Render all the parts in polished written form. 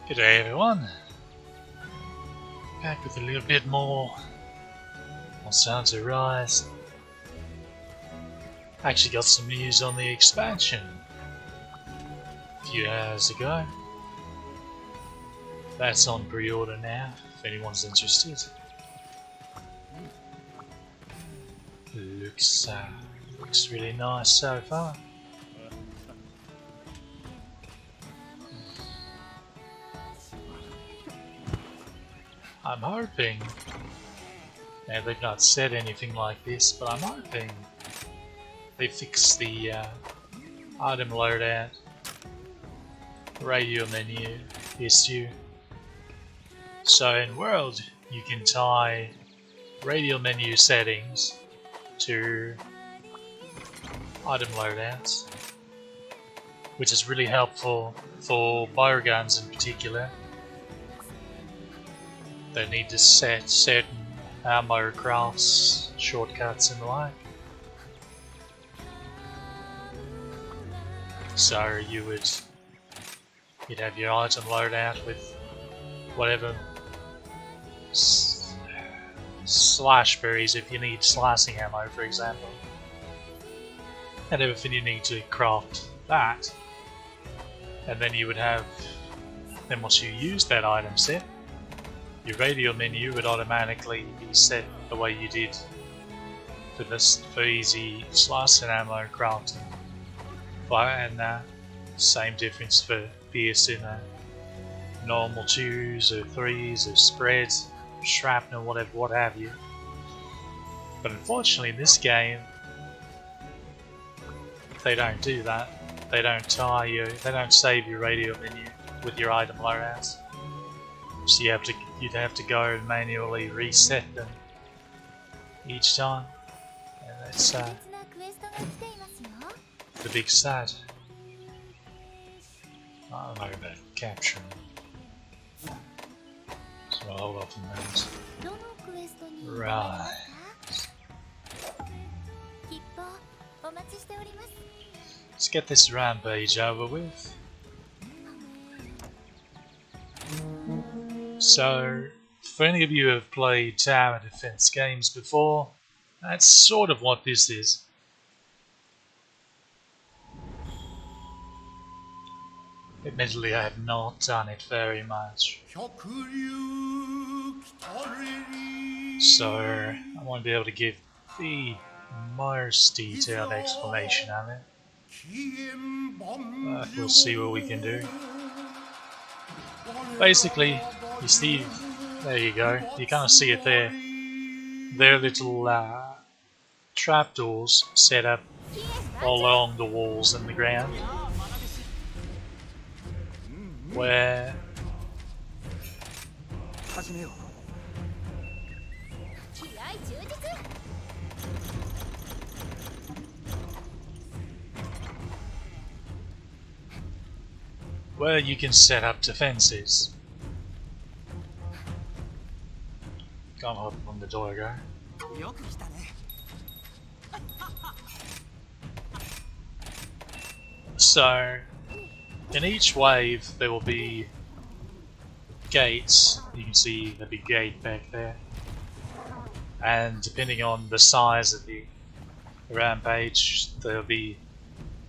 G'day everyone, back with a little bit more on Sounds of Rise. Actually got some news on the expansion a few hours ago. That's on pre-order now, if anyone's interested. Looks really nice so far. I'm hoping, now they've not said anything like this, but I'm hoping they fix the item loadout radio menu issue. So in World you can tie radio menu settings to item loadouts, which is really helpful for bowguns in particular. They need to set certain ammo crafts, shortcuts and the like. So you'd have your item loadout with whatever slash berries if you need slicing ammo, for example, and everything you need to craft that. And then you would have, then once you use that item set, your radio menu would automatically be set the way you did for easy slicing ammo crafting. And same difference for piercing normal 2s or 3s or spreads, shrapnel, whatever, what have you. But unfortunately in this game they don't do that. They don't save your radio menu with your item loadouts. So you'd have to go and manually reset them each time, and that's the big sad. I don't know about capturing, so I'll hold off on that. Right. Let's get this rampage over with. So, for any of you who have played tower defense games before, that's sort of what this is. Admittedly, I have not done it very much, so I won't be able to give the most detailed explanation of it. But we'll see what we can do. Basically, you see, there you go, you kind of see it there. There are little trapdoors set up all along the walls and the ground, where you can set up defenses. Can't hop on the door, go. So, in each wave there will be gates. You can see the big gate back there, and depending on the size of the rampage, there'll be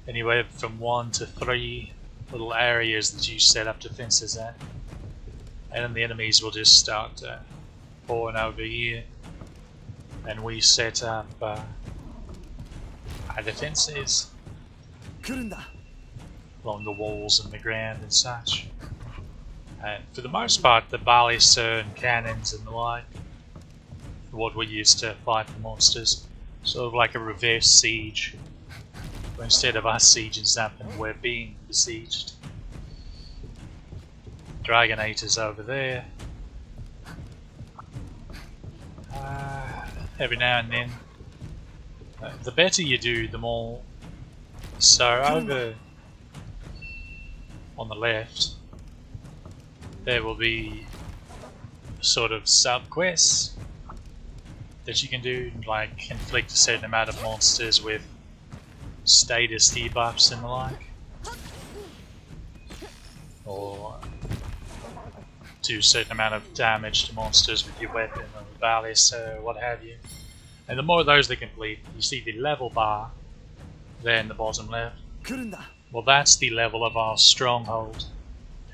anywhere from 1 to 3 little areas that you set up defenses at, and then the enemies will just start pouring over here, and we set up our defenses along the walls and the ground and such. And for the most part, the ballista and cannons and the like, what we use to fight the monsters, sort of like a reverse siege. But instead of us sieging something, we're being besieged. Dragonators over there. Every now and then. The better you do, the more. So over on the left, there will be sort of sub-quests that you can do, like inflict a certain amount of monsters with status debuffs and the like. Or do a certain amount of damage to monsters with your weapon or ballast or what have you. And the more of those they complete, you see the level bar there in the bottom left. Well, that's the level of our stronghold.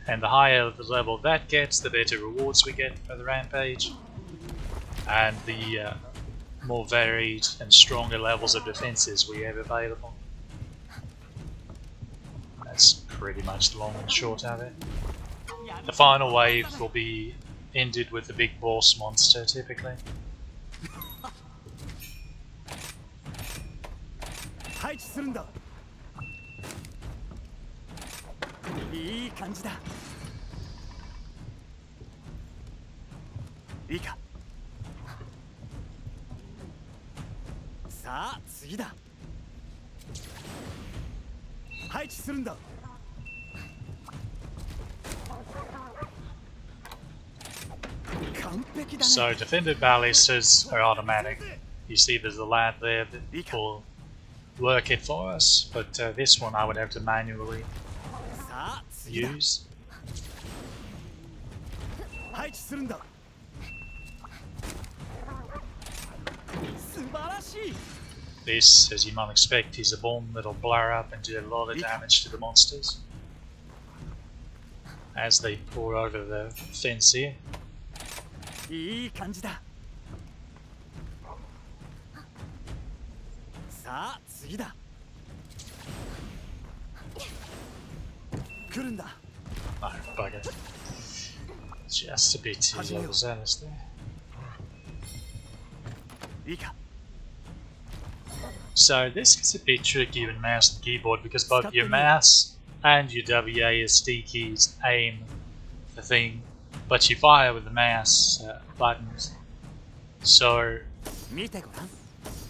And the higher the level that gets, the better rewards we get for the rampage. And the more varied and stronger levels of defenses we have available. That's pretty much the long and short of it. The final wave will be ended with the big boss monster, typically. So defended ballistas are automatic. You see there's a lad there that will work it for us, but this one I would have to manually use. This, as you might expect, is a bomb that'll blur up and do a lot of damage to the monsters as they pour over the fence here. Oh, bugger. Just a bit too overzealous there. So this is a bit tricky with mouse and keyboard because both your mouse and your WASD keys aim the thing, but you fire with the mouse buttons. So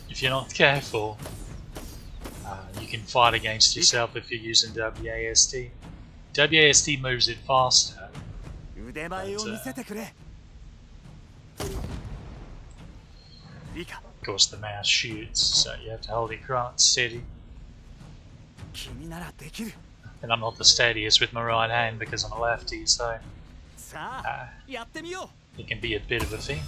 if you're not careful, you can fight against yourself if you're using WASD. WASD moves it faster. Of course the mouse shoots, so you have to hold it quite steady. And I'm not the steadiest with my right hand because I'm a lefty, so it can be a bit of a thing.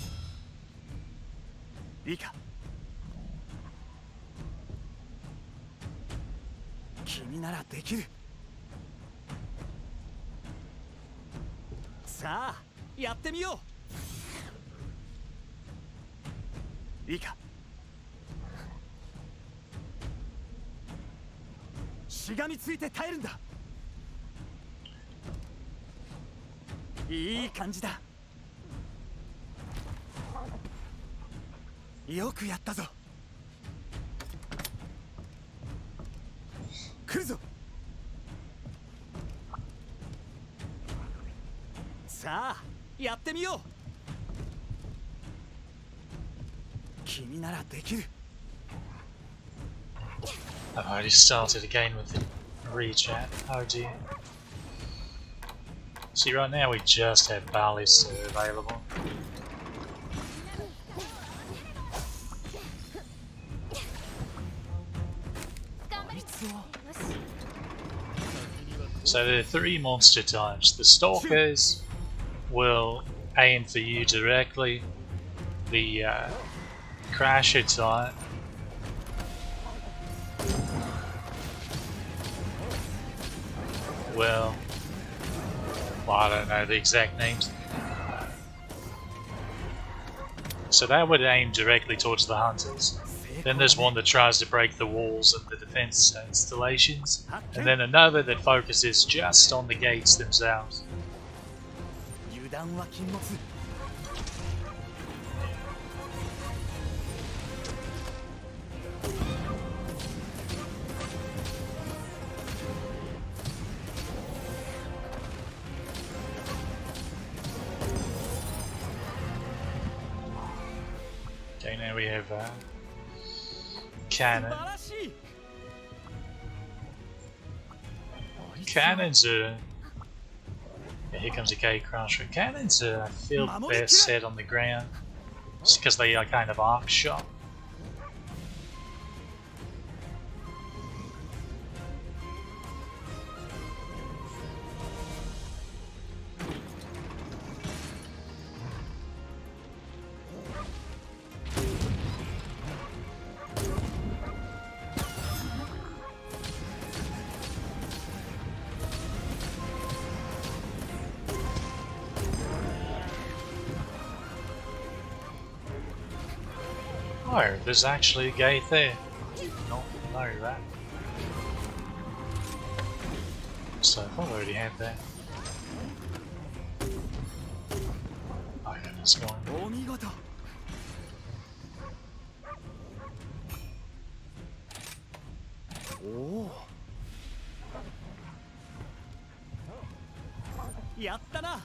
I've already started again with the rechat. Oh dear. See, right now we just have ballists available. So there are three monster types. The stalkers will aim for you directly. The crasher type well, I don't know the exact names. So that would aim directly towards the hunters. Then there's one that tries to break the walls of the defense installations, and then another that focuses just on the gates themselves. Okay, now we have cannon. Cannons are... Yeah, here comes a K crusher. Cannons are, I feel, best set on the ground, just because they are kind of arc shot. Oh, there's actually a gate there. Did not know that. So I thought I already had that. Oh yeah, let's go on. Oh. やったな。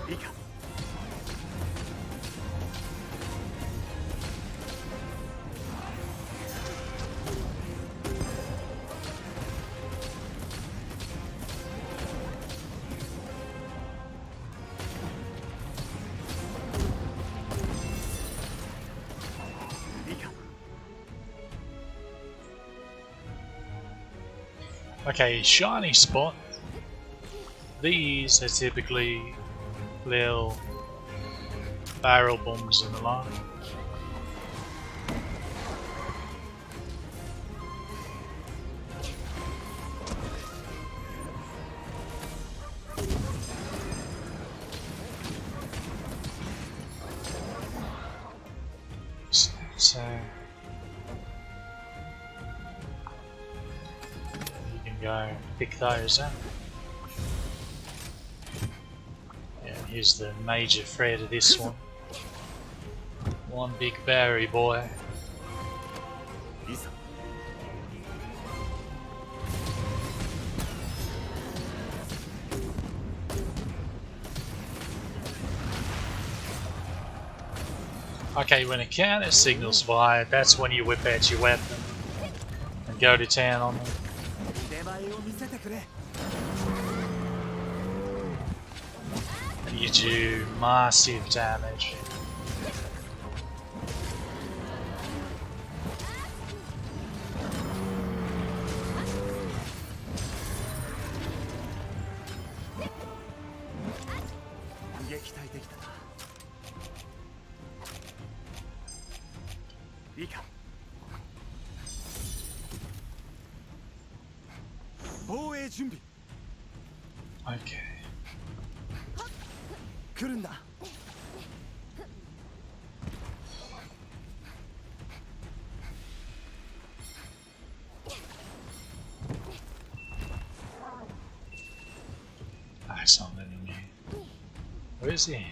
いいか。Okay, shiny spot. These are typically little barrel bombs in the line. So you can go pick those up. Yeah, here's the major threat of this one. One big berry boy. Okay, when a counter signal's fired, that's when you whip out your weapon and go to town on them. And you do massive damage. Okay. That's not letting me. Where is he?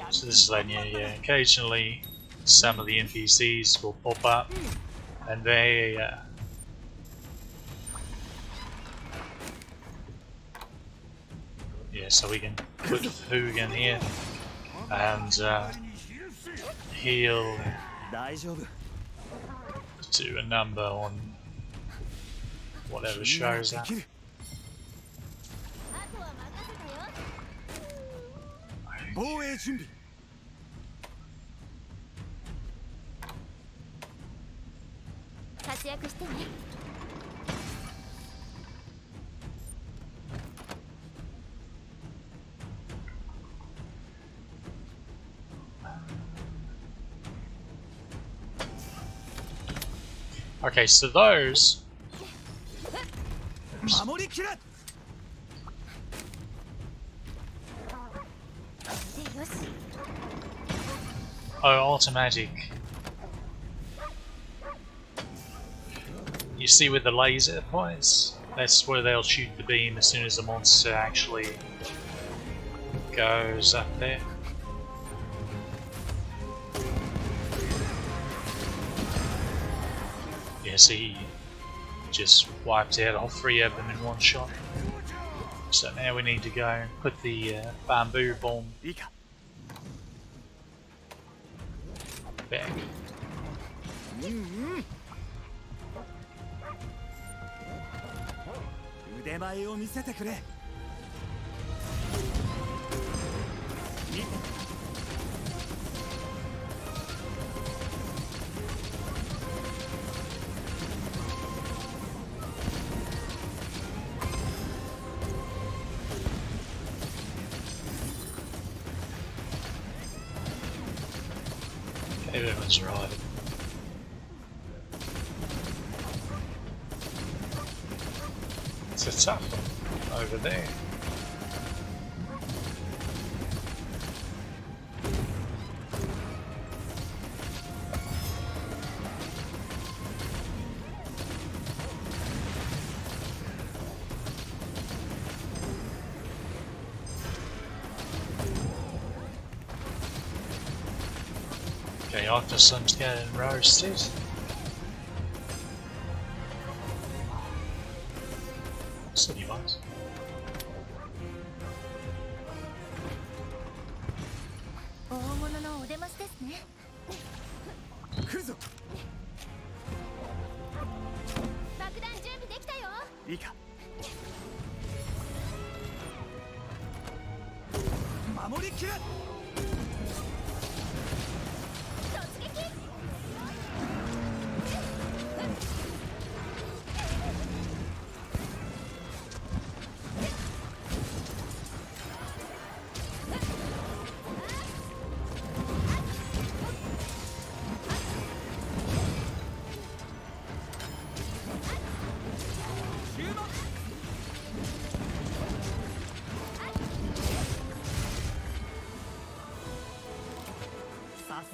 So this is letting you, yeah, occasionally some of the NPCs will pop up and they yeah, so we can put Hogan here and heal to a number on whatever shows up. Okay, so those. Oops. Oh, automatic. You see with the laser points? That's where they'll shoot the beam as soon as the monster actually goes up there. Yeah, see, he just wiped out all three of them in one shot. So now we need to go and put the bamboo bomb いいか back. 腕前を見せてくれ見て Everyone's right. It's a tough one over there. Okay, Octosum's getting roasted. City box. 大物のお出ましですね。来るぞ 爆弾準備できたよ。いいか守りきれ 突撃。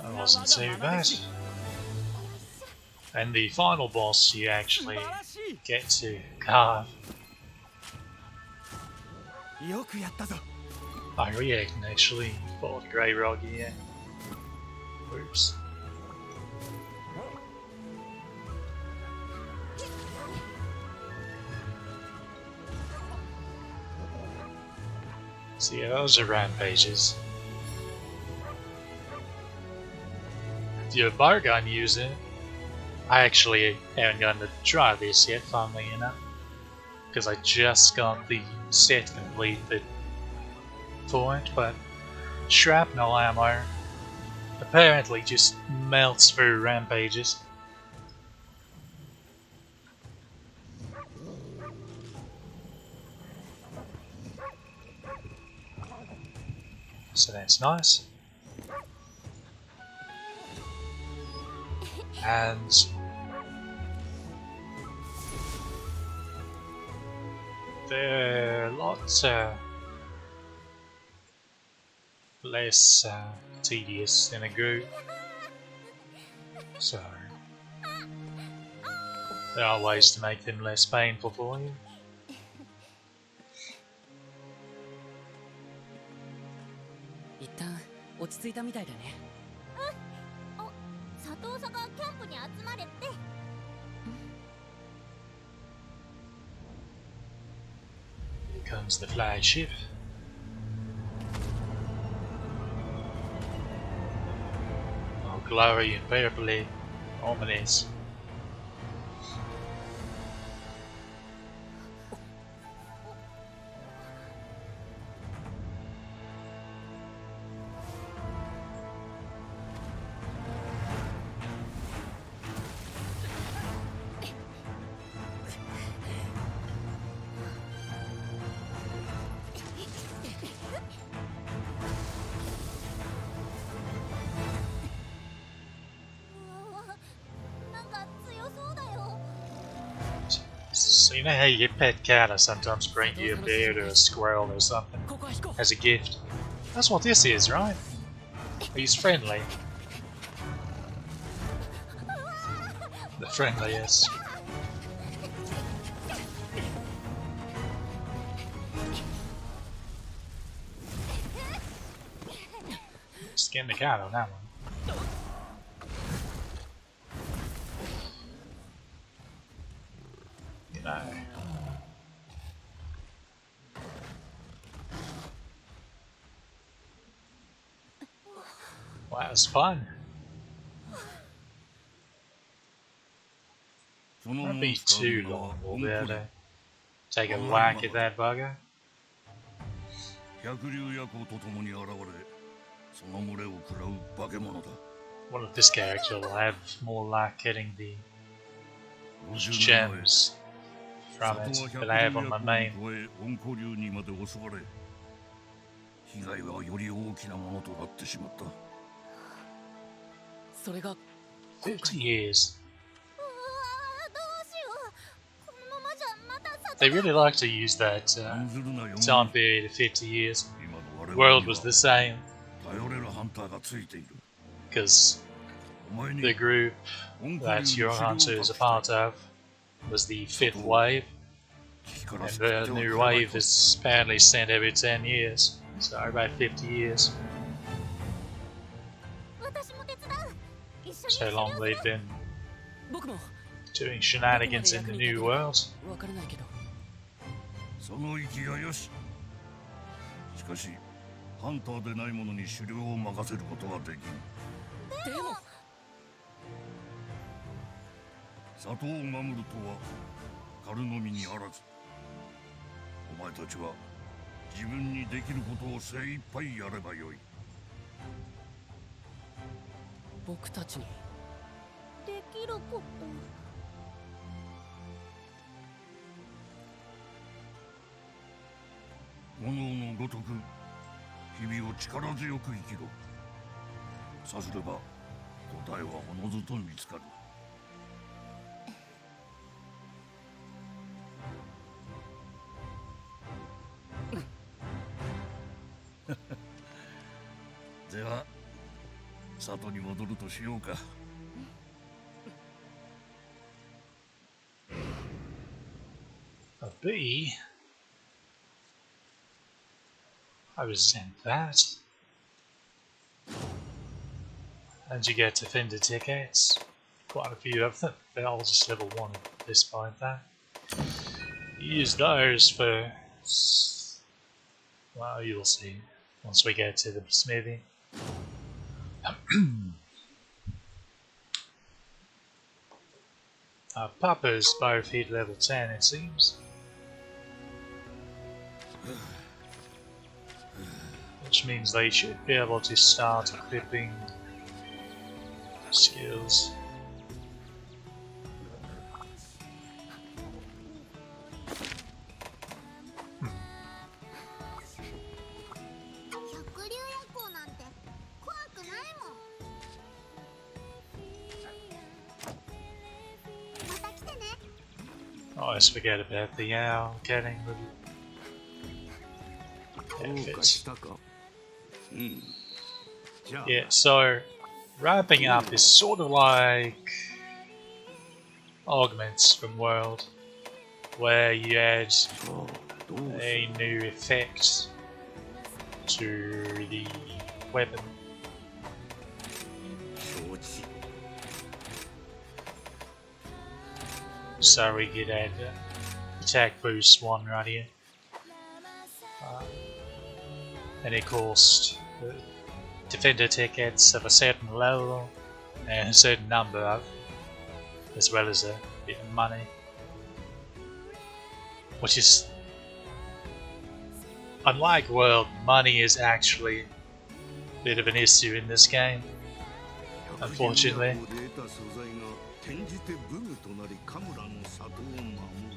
That wasn't too bad. And the final boss you actually get to carve. よくやったぞ Oh yeah, can actually fought Grey Rock here. Oops. So yeah, those are rampages. If you're a bow gun user, I actually haven't gotten to try this yet, funnily enough, because I just got the set completed for it, but shrapnel ammo apparently just melts through rampages. So that's nice. And they're a lot less tedious in a group, so there are ways to make them less painful for you. 一旦落ち着いたみたいだね。佐藤さんがキャンプに集まれって。 Here comes the flagship. Oh, glory and purpley, ominous. So you know how you get pet cat, I sometimes bring you a bear or a squirrel or something ここは引こう。 as a gift. That's what this is, right? He's friendly. The friendliest. Skin the cat on that one. You know. Well, that was fun. Won't be too long. We'll be able to take a whack at that bugger. 百竜夜行と共に現れ、その群れを食らう化け物だ。 One of this character will have more luck getting the gems from it than I have on my main. 温古竜にまで襲われ、被害はより大きなものとなってしまった。それが50 years. うわー、どうしよう。このままじゃまた里 They really like to use that 案ずるなよ。 time period of 50 years. 今の我 The 々 world に was は the same 頼れるハンターがついている。 because お前に the group 温古 that 竜 your の hunter 治 is 療 a を託 part of was the 5th wave, 敵から and 救って the は new くれない wave と is apparently sent every 10 years, so about 50 years. 私も手伝う。一緒に So long they've been 僕も doing shenanigans in the new world. わからないけど。その息がよし。しかし、ハンターでない者に狩猟を任せることはできん。でも里を守るとは狩るのみにあらず、お前たちは自分にできることを精一杯やればよい。僕たちにできること。炎のごとく日々を力強く生きろ。さすれば答えはおのずと見つかる。では里に戻るとしようか。 A bee? I resent that. And you get defender tickets. Quite a few of them. They're all just level 1 at this point though. Use those for... Well, you'll see once we get to the smithy. Our puppers both hit level 10 it seems. Which means they should be able to start equipping skills. I always forget about the owl getting the outfits. Yeah, so ramping up is sort of like augments from World, where you add a new effect to the weapon. So we could add attack boost 1 right here. And it costs defender tickets of a certain level and a certain number of, as well as a bit of money. Which is, unlike World, money is actually a bit of an issue in this game, unfortunately.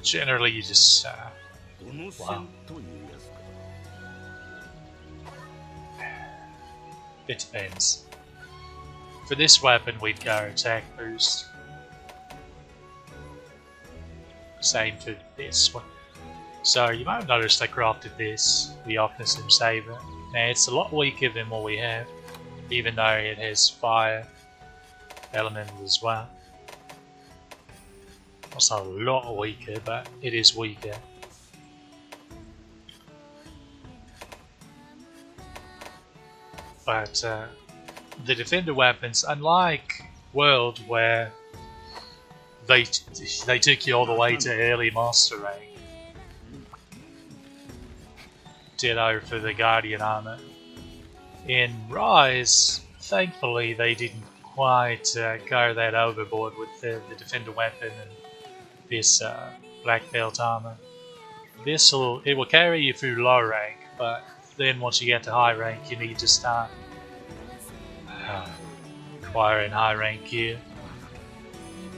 Generally you just, well, it depends. For this weapon we'd go attack boost. Same for this one. So you might have noticed I crafted this, the Optimism Saber. Now it's a lot weaker than what we have, even though it has fire element as well. It's not a lot weaker, but it is weaker. But the defender weapons, unlike World, where they took you all the way to early master rank, ditto for the Guardian armor. In Rise, thankfully they didn't quite go that overboard with the defender weapon and this black belt armor. It will carry you through low rank, but then once you get to high rank you need to start acquiring high rank gear.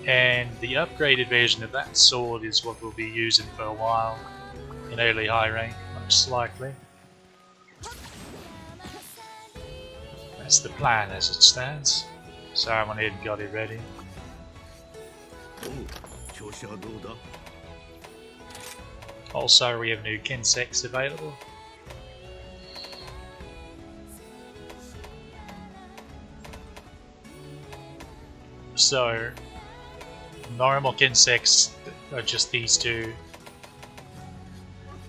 And the upgraded version of that sword is what we'll be using for a while in early high rank, most likely. That's the plan as it stands. So I went ahead and got it ready. Also, we have new Kinsects available. So, normal Kinsects are just these two.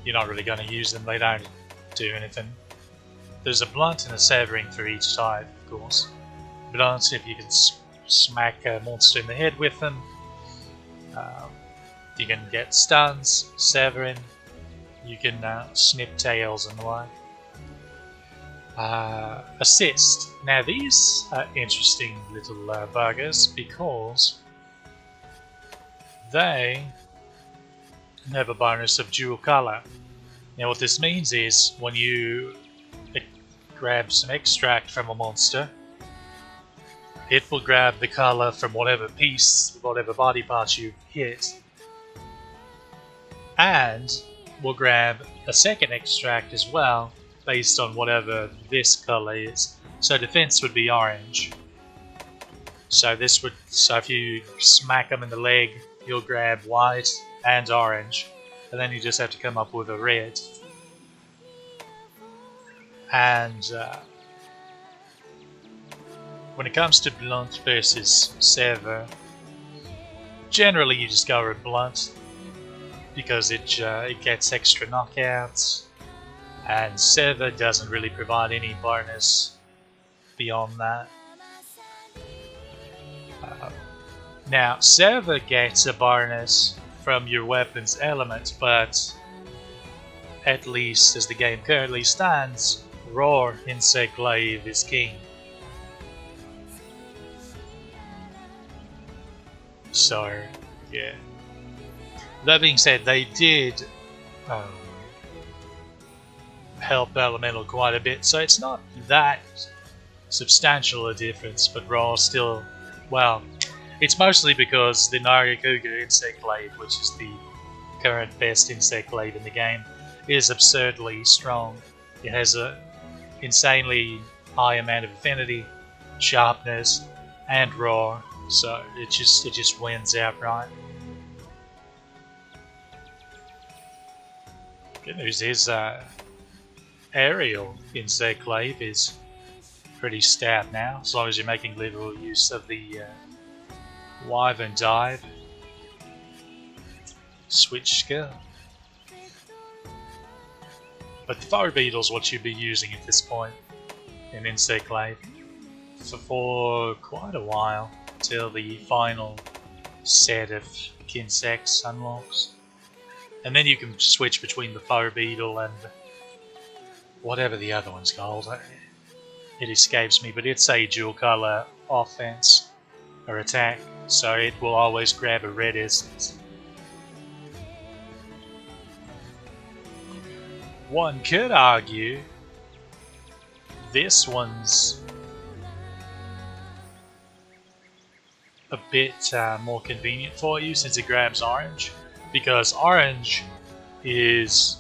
You're not really going to use them, they don't do anything. There's a blunt and a severing for each type, of course. Blunt, if you can smack a monster in the head with them, you can get stuns. Severing, you can snip tails and the like. Assist. Now these are interesting little buggers because they have a bonus of dual color. Now what this means is when you grab some extract from a monster, it will grab the color from whatever piece, whatever body part you've hit, and will grab a second extract as well based on whatever this color is. So defense would be orange. So if you smack them in the leg, you'll grab white and orange, and then you just have to come up with a red. And when it comes to blunt versus sever, generally you just go with blunt because it gets extra knockouts, and sever doesn't really provide any bonus beyond that. Now sever gets a bonus from your weapon's element, but at least as the game currently stands, raw insect glaive is king. So, yeah. That being said, they did help Elemental quite a bit, so it's not that substantial a difference, but raw still, well, it's mostly because the Narikuga insect glaive, which is the current best insect glaive in the game, is absurdly strong. It has a insanely high amount of affinity, sharpness, and raw, so it just wins outright. Good news is aerial insect glaive is pretty stout now, as long as you're making literal use of the wyvern dive switch skill. But the foe beetle's what you'd be using at this point in insect glaive for quite a while, till the final set of Kinsects unlocks. And then you can switch between the foe beetle and whatever the other one's called. It escapes me, but it's a dual color offense or attack, so it will always grab a red essence. One could argue this one's a bit more convenient for you since it grabs orange, because orange is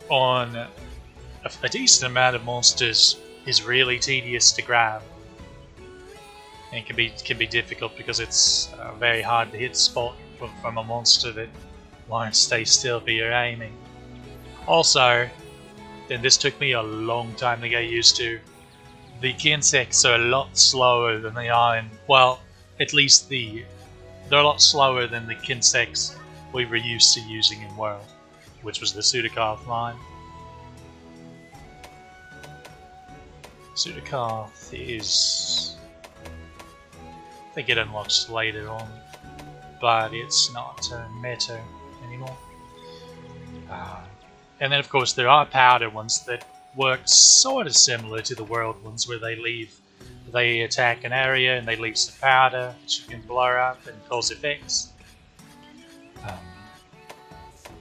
on a decent amount of monsters is really tedious to grab, and can be difficult because it's a very hard to hit spot from a monster that won't stay still for your aiming. Also, then this took me a long time to get used to, the Kinsects are a lot slower than they are in, well, at least they're a lot slower than the Kinsects we were used to using in World, which was the Sudakarth line. Sudakarth is, I think it unlocks later on, but it's not meta anymore. And then of course there are powder ones that work sort of similar to the World ones, where they leave they attack an area and they leave some powder which you can blow up and cause effects.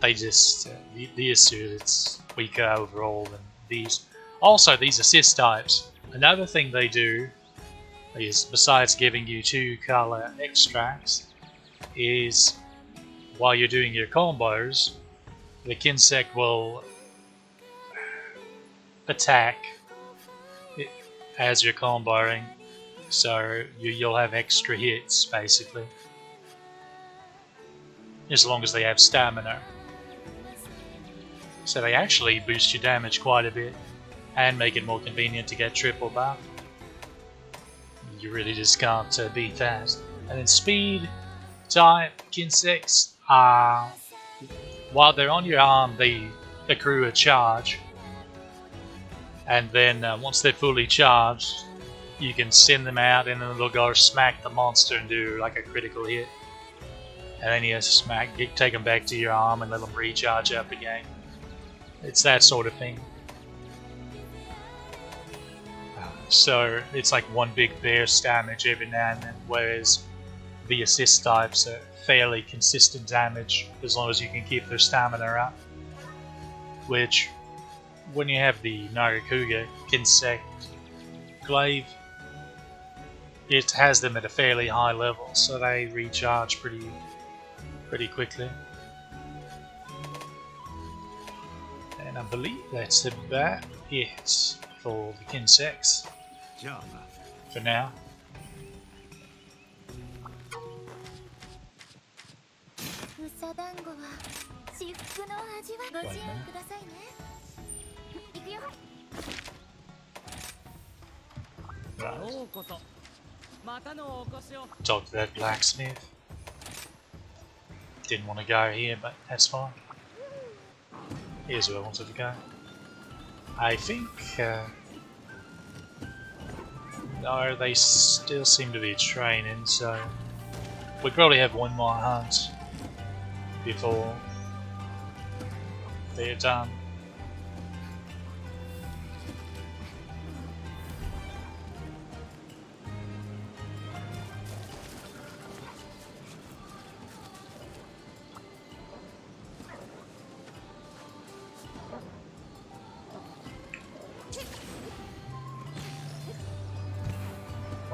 They just the issue it's weaker overall than these. Also, these assist types. Another thing they do is, besides giving you 2 color extracts, is while you're doing your combos, the Kinsect will attack as you're comboing, so you'll have extra hits basically, as long as they have stamina. So they actually boost your damage quite a bit and make it more convenient to get triple buff. You really just can't beat that. And then speed type Kinsects, while they're on your arm, they accrue a charge, and then once they're fully charged, you can send them out and then they'll go smack the monster and do like a critical hit, and then you take them back to your arm and let them recharge up again. It's that sort of thing. So it's like one big burst damage every now and then, whereas the assist types are fairly consistent damage as long as you can keep their stamina up. Which, when you have the Narakuga Kinsect Glaive, it has them at a fairly high level, so they recharge pretty quickly. And I believe that's about it for the Kinsects for now. Right. Talk to that blacksmith. Didn't want to go here, but that's fine. Here's where I wanted to go. I think... no, they still seem to be training, so... we probably have one more hunt before they're done.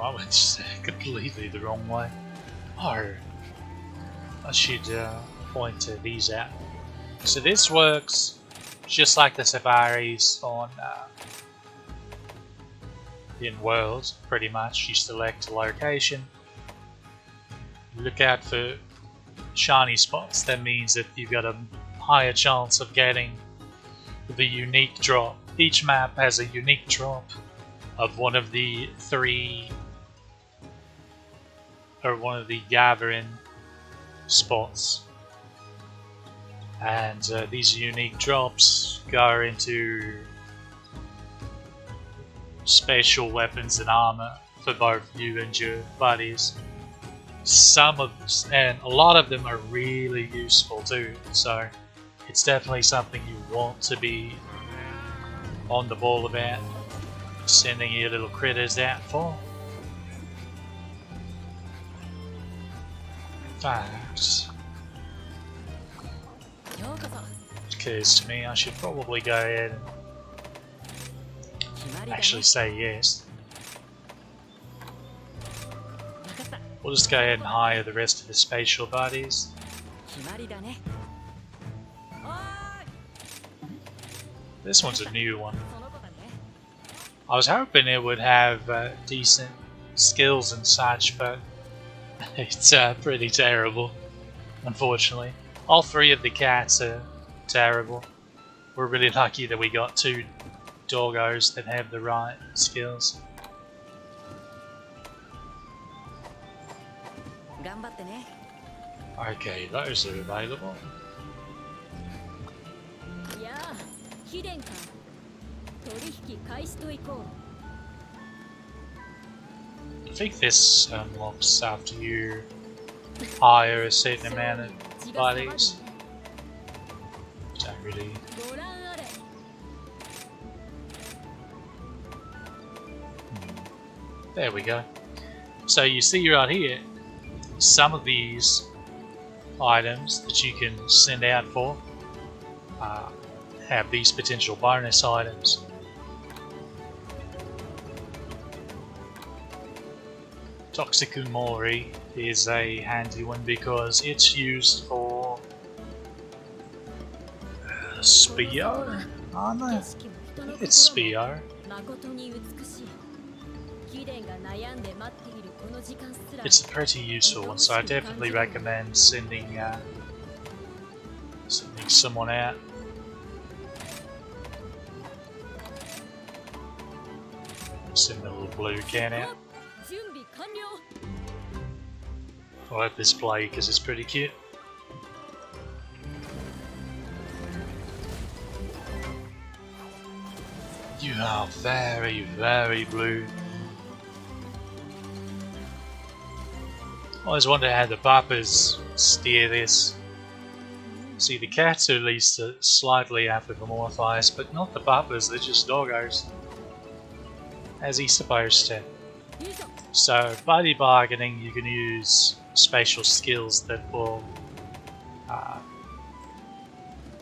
I went completely the wrong way. Oh, I should point these out. So this works just like the safaris on in Worlds, pretty much. You select a location, you look out for shiny spots. That means that you've got a higher chance of getting the unique drop. Each map has a unique drop of one of the 3 or one of the gathering spots, and these unique drops go into special weapons and armor for both you and your buddies. And a lot of them are really useful too, so it's definitely something you want to be on the ball about, sending your little critters out for. Fact, it occurs to me I should probably go ahead and actually say yes. We'll just go ahead and hire the rest of the spatial buddies. This one's a new one. I was hoping it would have decent skills and such, but it's pretty terrible, unfortunately. All 3 of the cats are terrible. We're really lucky that we got 2 doggos that have the right skills. Okay, those are available. I think this unlocks after you hire a certain amount of buddies. Don't really... There we go. So you see right here, some of these items that you can send out for have these potential bonus items. Toxikumori is a handy one because it's used for Spio? I don't know. It's Spio. It's a pretty useful one, so I definitely recommend sending someone out. Send the little blue can out. I'll let this play because it's pretty cute. You are very, very blue. I always wonder how the Bappers steer this. See, the cats are at least slightly anthropomorphized, but not the Bappers, they're just doggos. As he's supposed to. So, buddy bargaining, you can use spatial skills that will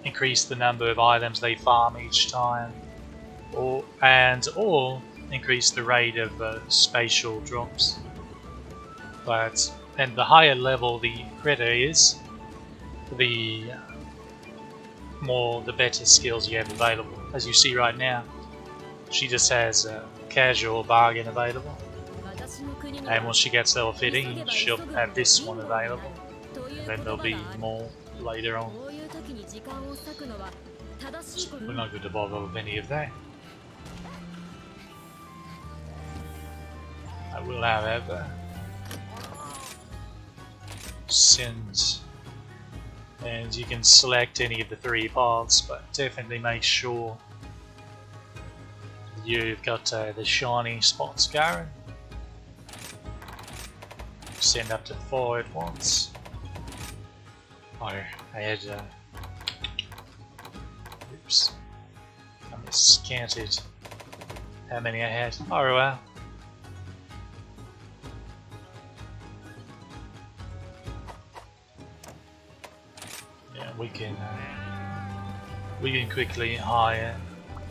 increase the number of items they farm each time, or increase the rate of spatial drops. And the higher level the critter is, the better skills you have available. As you see right now, she just has a casual bargain available. And once she gets level 15, she'll have this one available. And then there'll be more later on. So we're not going to bother with any of that. I will, however, send, and you can select any of the 3 paths, but definitely make sure you've got the shiny spots going. Send up to 4 at once. Oh, I had oops, I miscounted how many I had. Oh well. Yeah, we can quickly hire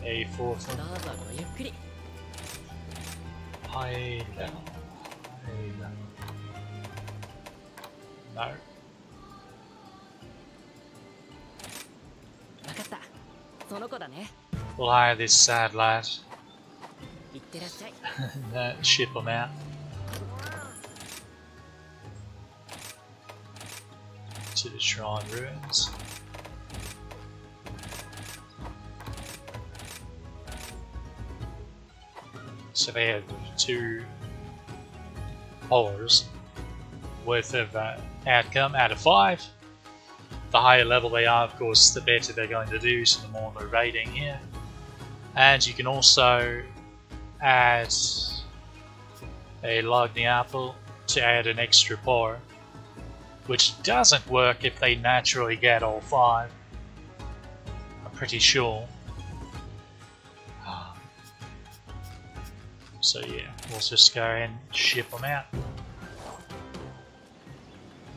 a 4th one. High level. No. We'll hire this sad lad. Ship him out. To the shrine ruins. So they have 2 hours worth of outcome out of 5. The higher level they are, of course, the better they're going to do, so the more the rating here. And you can also add a Logni apple to add an extra power, which doesn't work if they naturally get all 5. I'm pretty sure. So yeah, we'll just go and ship them out.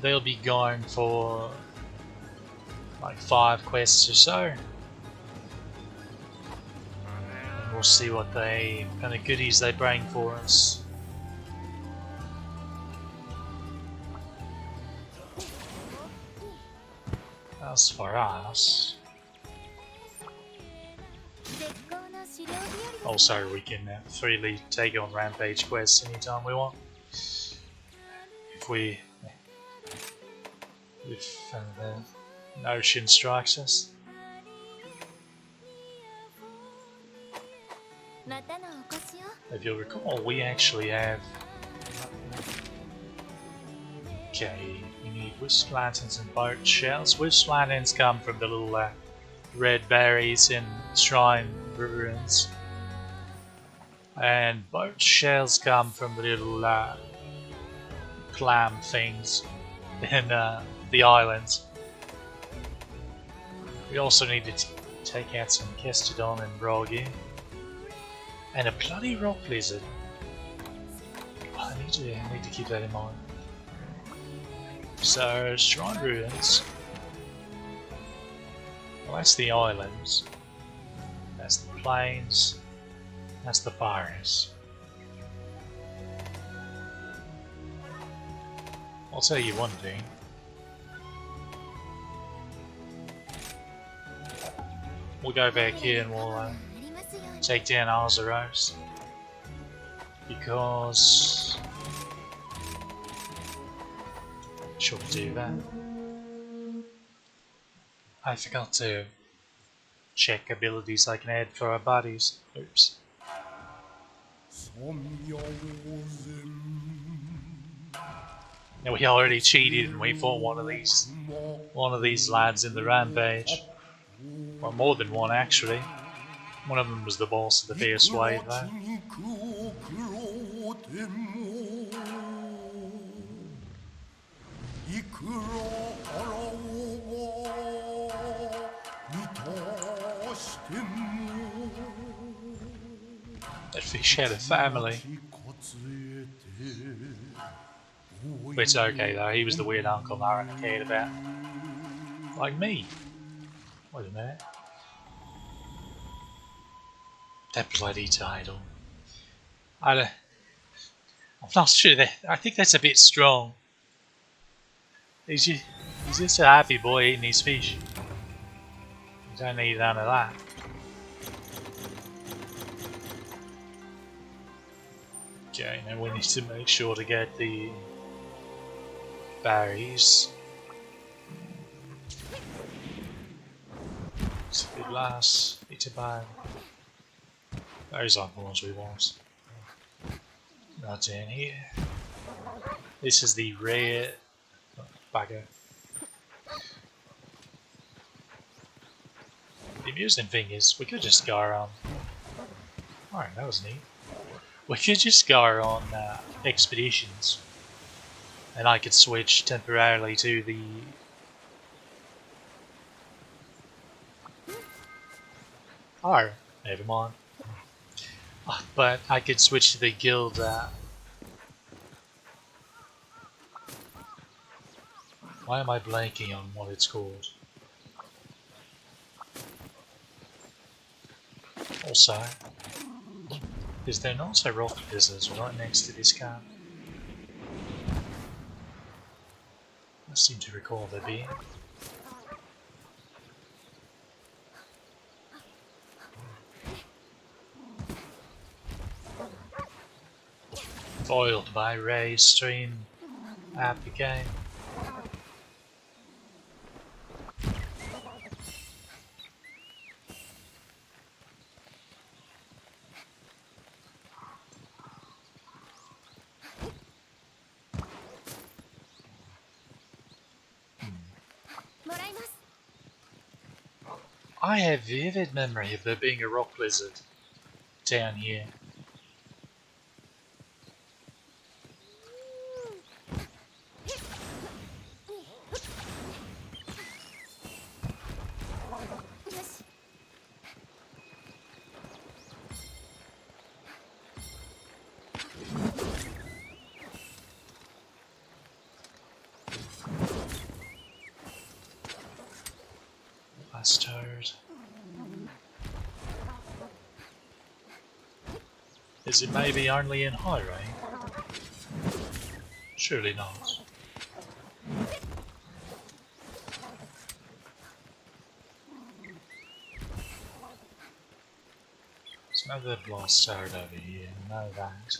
They'll be going for like 5 quests or so. And we'll see what kind of goodies they bring for us. As for us, also we can freely take on rampage quests anytime we want. If the notion strikes us. If you'll recall, we actually have... Okay, we need wisp lanterns and boat shells. Wisp lanterns come from the little red berries in shrine ruins. And boat shells come from the little clam things in the islands. We also need to take out some Kestodon and Brogy. And a bloody rock lizard. Yeah, I need to keep that in mind. So, Shrine Ruins. Well, that's the islands. That's the plains. That's the forest. I'll tell you one thing. We'll go back here and we'll take down Azeros. Because... should we do that? I forgot to check abilities I can add for our bodies. Oops. Now we already cheated and we fought one of these lads in the rampage. Well, more than one actually. One of them was the boss of the first wave though. That fish had a family. But it's okay though, he was the weird uncle Lauren cared about. Like me. Wait a minute. That bloody title. I'm not sure that. I think that's a bit strong. He's just a happy boy eating his fish. You don't need none of that. Okay, now we need to make sure to get the berries. It's a good last. It's a bag. Those aren't the ones we want. Not down here. This is the rare bagger. The amusing thing is, we could just go around. Alright, that was neat. We could just go on expeditions, and I could switch temporarily to the. Oh, never mind. But I could switch to the guild. Why am I blanking on what it's called? Also, is there not a rock lizards right next to this camp? I seem to recall there being. Foiled by Ray stream app again. I have vivid memory of there being a rock lizard down here. Bastard. Is it maybe only in high rain? Surely not. There's another blast turret over here, I know that.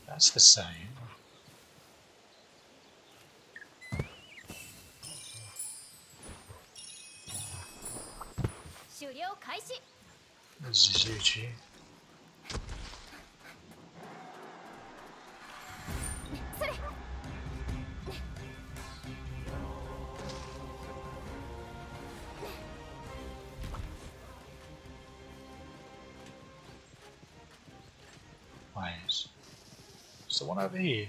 That's the same. Zizuchi. Wait. Is the one over here?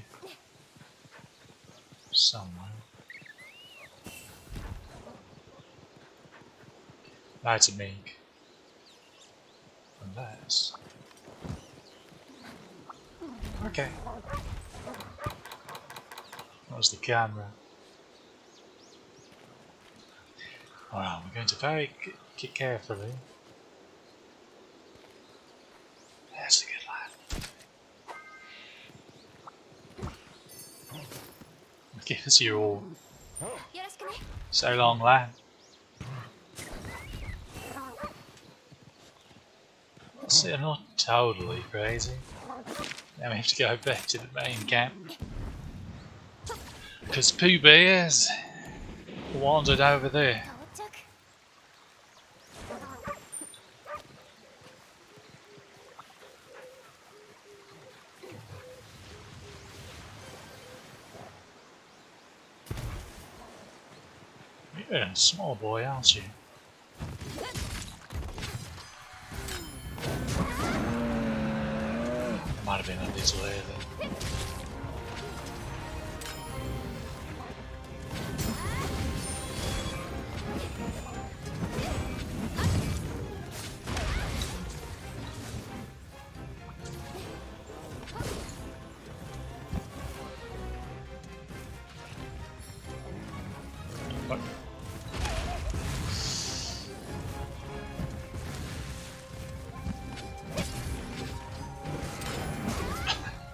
Somewhere. That's a mink. Okay. That was the camera. Alright, we're going to very carefully. That's a good lad. Give us your all. So long, lad. So I'm not totally crazy. Now we have to go back to the main camp. Because Pooh Bear's wandered over there. You're a small boy, aren't you? It might have been a little early.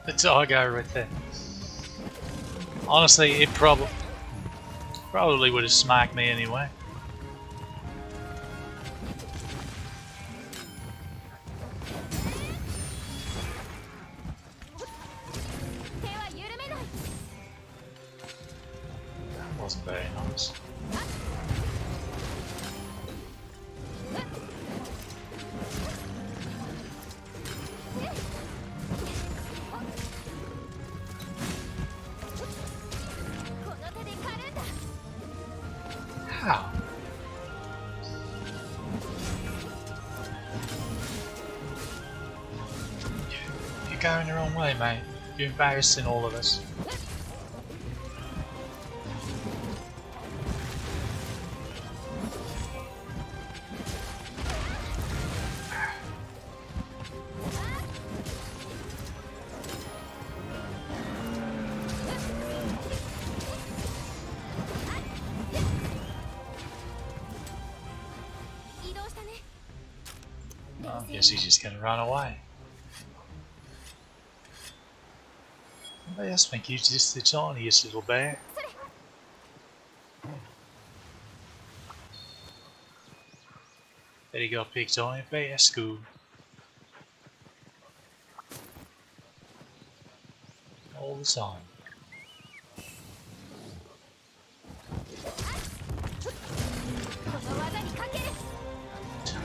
The doggo right there. Honestly, it probably would have smacked me anyway. That wasn't very nice. How? You're going the wrong way, mate. You're embarrassing all of us. I guess he's just gonna run away. Anybody else think he's just the tiniest little bear? Bet he got picked on in bear school. All the time.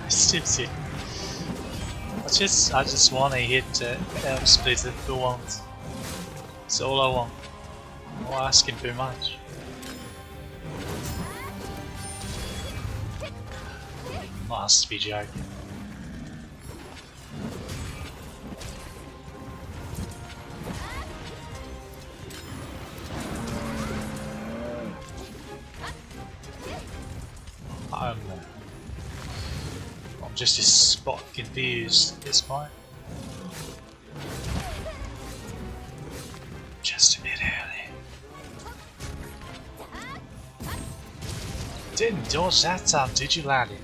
Stips it. I just want to hit Splitter for once. That's all I want. I'm not asking too much. Must be joking. I'm just a spot confused at this point. Just a bit early. Didn't dodge that time, did you, laddie?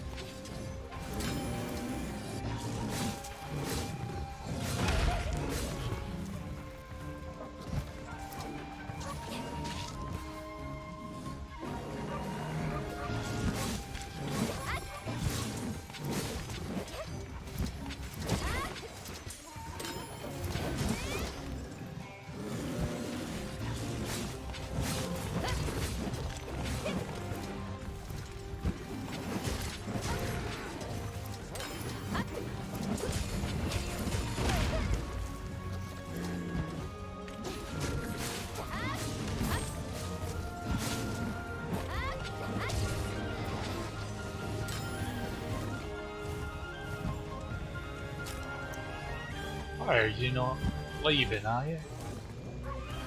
Are you not leaving, are you?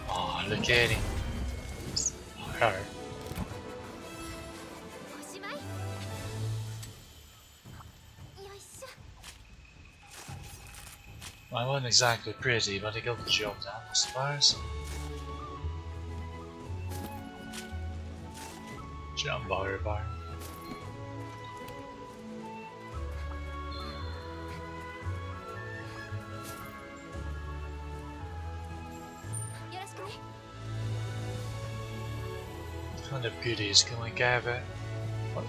Oh, look at him. Her. I wasn't exactly pretty, but it got the job done, I suppose. Jump over. よろしくね。 What kind of goodies can we gather? What?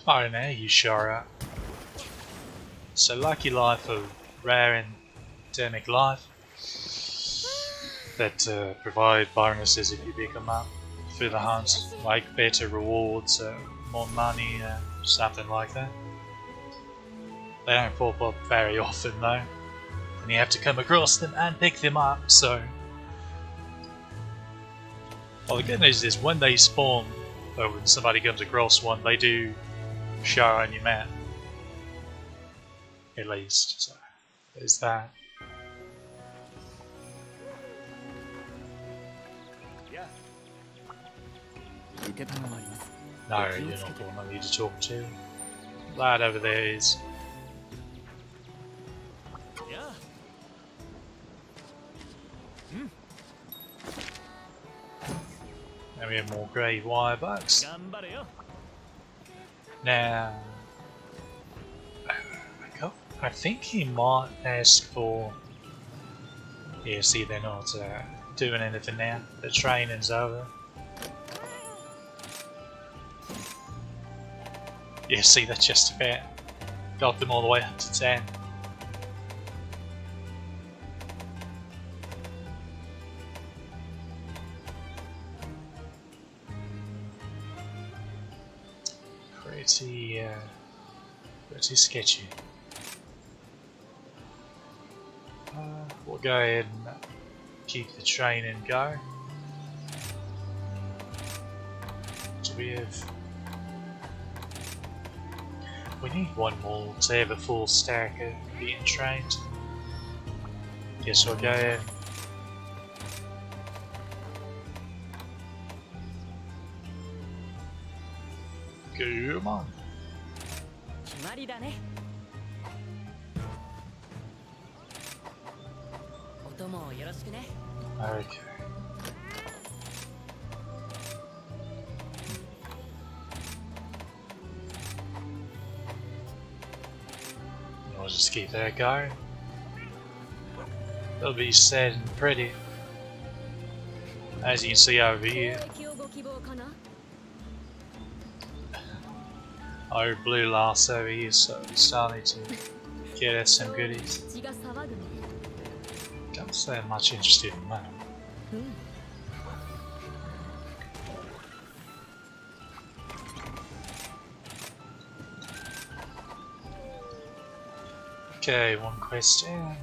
I don't know, you sure are. So lucky life of rare endemic life that provide bonuses if you pick them up through the hunt, like better rewards, more money, something like that. They don't pop up very often though, and you have to come across them and pick them up, so... Well, the good news is when they spawn, or when somebody comes across one, they do show on your map. At least, so there's that. No, you're not the one I need to talk to. Lad over there is. And we have more grey wire bugs. Now, I think he might ask for. Yeah, see, they're not doing anything now. The training's over. Yeah, see, that's just about got them all the way up to 10. Pretty sketchy. We'll go ahead and keep the training going. So we need one more to have a full stack of being trained. Guess we'll go ahead. Come on. Okay. I'll just keep that going. It'll be set and pretty. As you can see over here. Our blue lass over here, so we're starting to get us some goodies. Don't say I'm much interested in that. Okay, one question.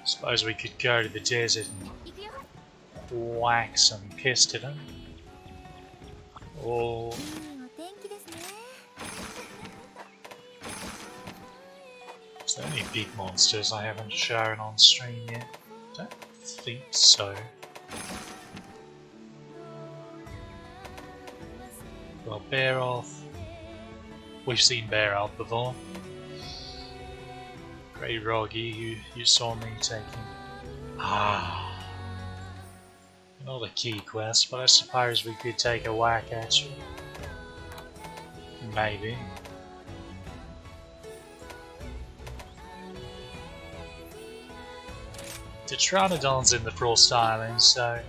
Suppose we could go to the desert and whack some pistodon. Or is there any big monsters I haven't shown on stream yet? Don't think so. Well, Bear Elf. We've seen Bear Elf before. Grey Roggy, you saw me taking. Ah. Not a key quest, but I suppose we could take a whack at you. Maybe. The Pteranodon's in the Frost Island, so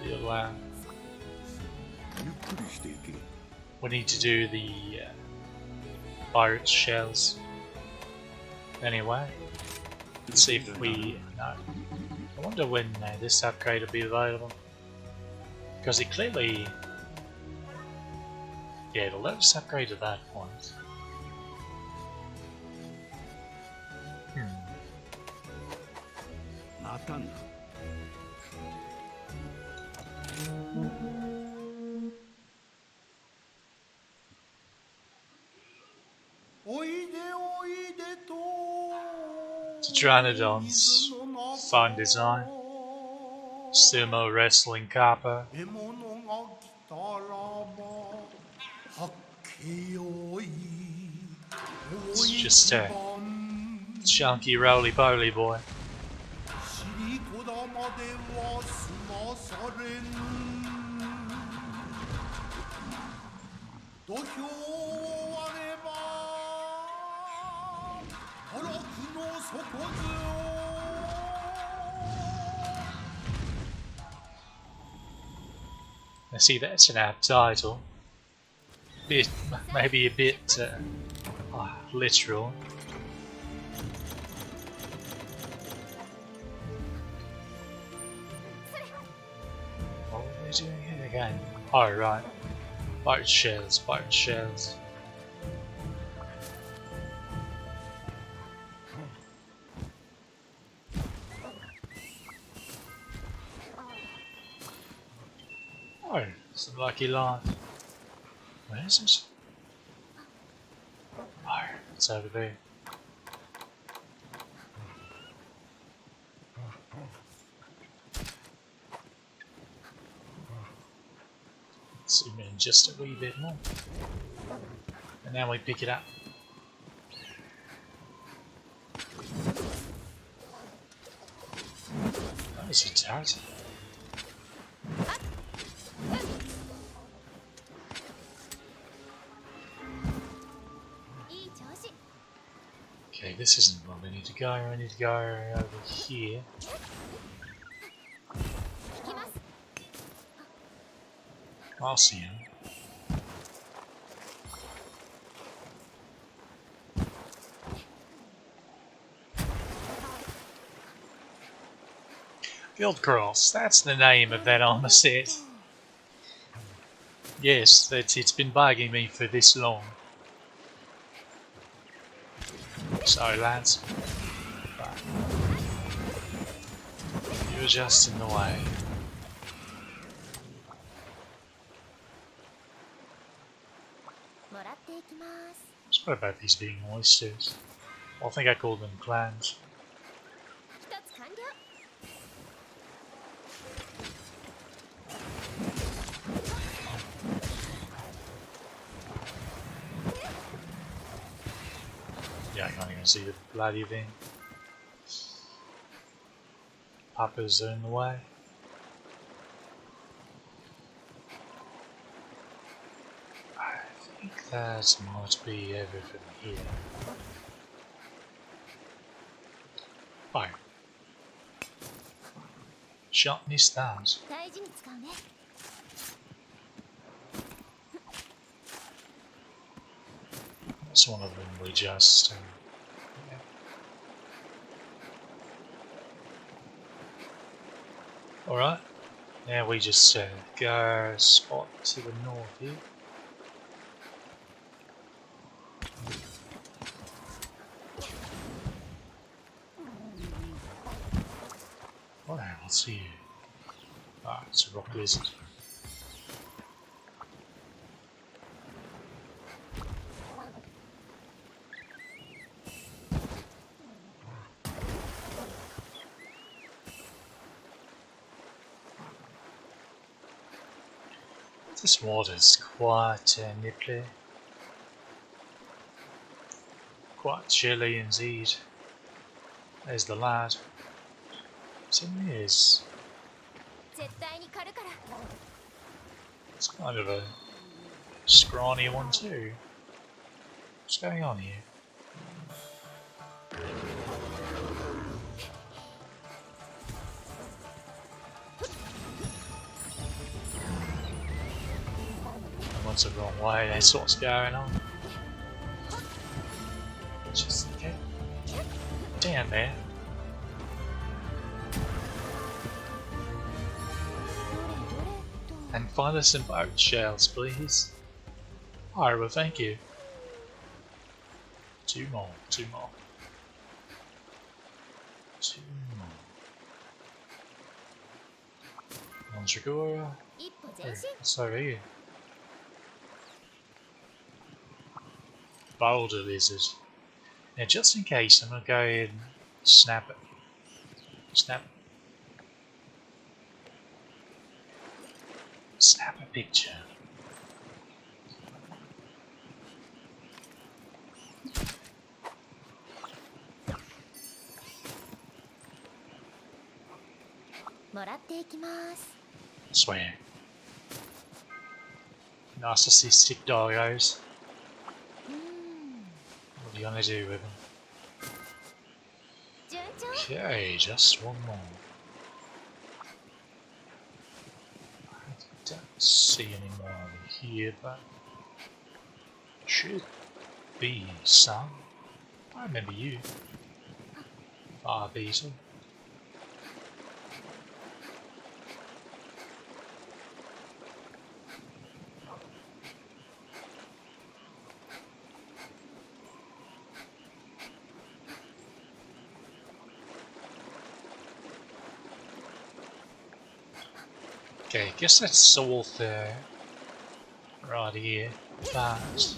we'll, we need to do the pirate shells. Anyway, let's see if we know. I wonder when this upgrade will be available. Because it clearly... Yeah, it'll let us upgrade at that point. Pteranodon's fun design. Sumo wrestling kappa. It's just a chunky roly-poly boy. I see that's an apt title. Maybe a bit literal. What are they doing here again? Oh, right. Boat shells, boat shells. Oh, it's a lucky life. Where is it? Oh, it's over there. Zoom in just a wee bit more. And now we pick it up. That was a turret. Okay, this isn't where we need to go. We need to go over here. I'll see him. Guild Cross, that's the name of that armor set. Yes, it's been bugging me for this long. Sorry lads, but you're just in the way. What about these being oysters? Well, I think I called them clams. Yeah, I can't even see the bloody thing. Papas are in the way. I think that might be everything here. Oh. Shot me stars. That's one of them we just... yeah. Alright, now we just go spot to the north here. Alright, I'll see you. Ah, it's a rock lizard. This water's quite nipply. Quite chilly indeed. There's the lad. So is. It's kind of a scrawny one too. What's going on here? What's the wrong way? That's what's going on. Just get down there. And find us some boat shells, please. Alright, well, thank you. Two more. Two more. Mandragora. What's over here? Boulder lizard. Now, just in case, I'm going to go ahead and Snap it. Snap. Snap a picture. Swear. Narcissistic doggos. What are you gonna do with them? Okay, just one more. I don't see any more over here, but should be some. I remember you. Fire beetle. Okay, I guess that's all there, right here, but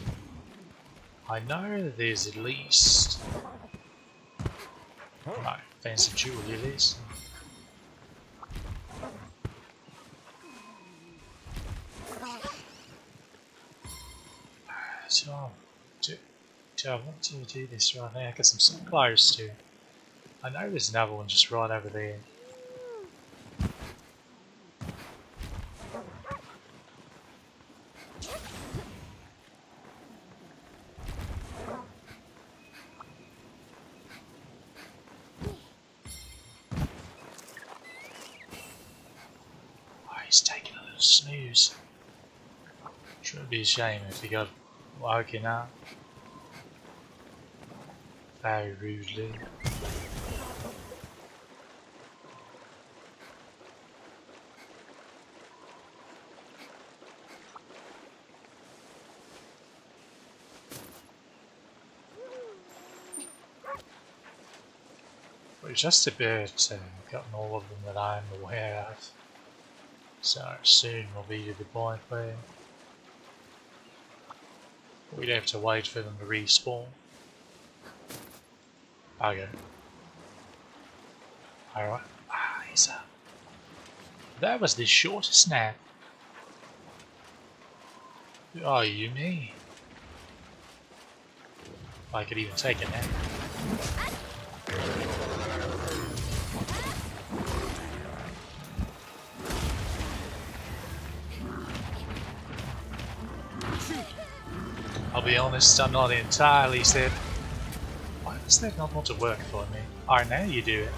I know there's at least, no, fancy jewelry it is. So, do I want to do this right now? Because I'm so close to, I know there's another one just right over there. He's taking a little snooze. Shouldn't be a shame if he got woken up very rudely. We're just about gotten all of them that I'm aware of. So soon we'll be to the point where we'd have to wait for them to respawn. Okay. Alright. Ah, he's up. That was the shortest nap. Oh, you mean? I could even take a nap. I'll be honest, I'm not entirely certain. Why does that not want to work for me? Alright, now you do it.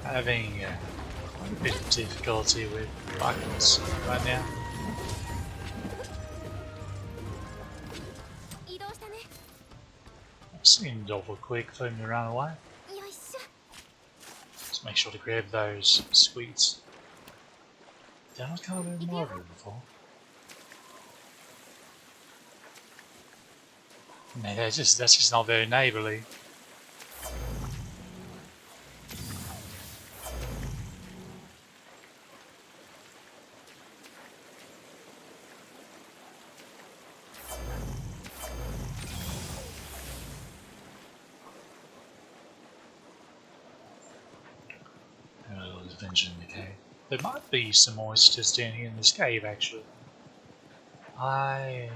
Having quite a bit of difficulty with buttons right now. That seemed awful quick for him to run away. Let's make sure to grab those sweets. Did I not come over more of it before? No, that's just not very neighbourly. In the cave. There might be some oysters down here in this cave, actually. I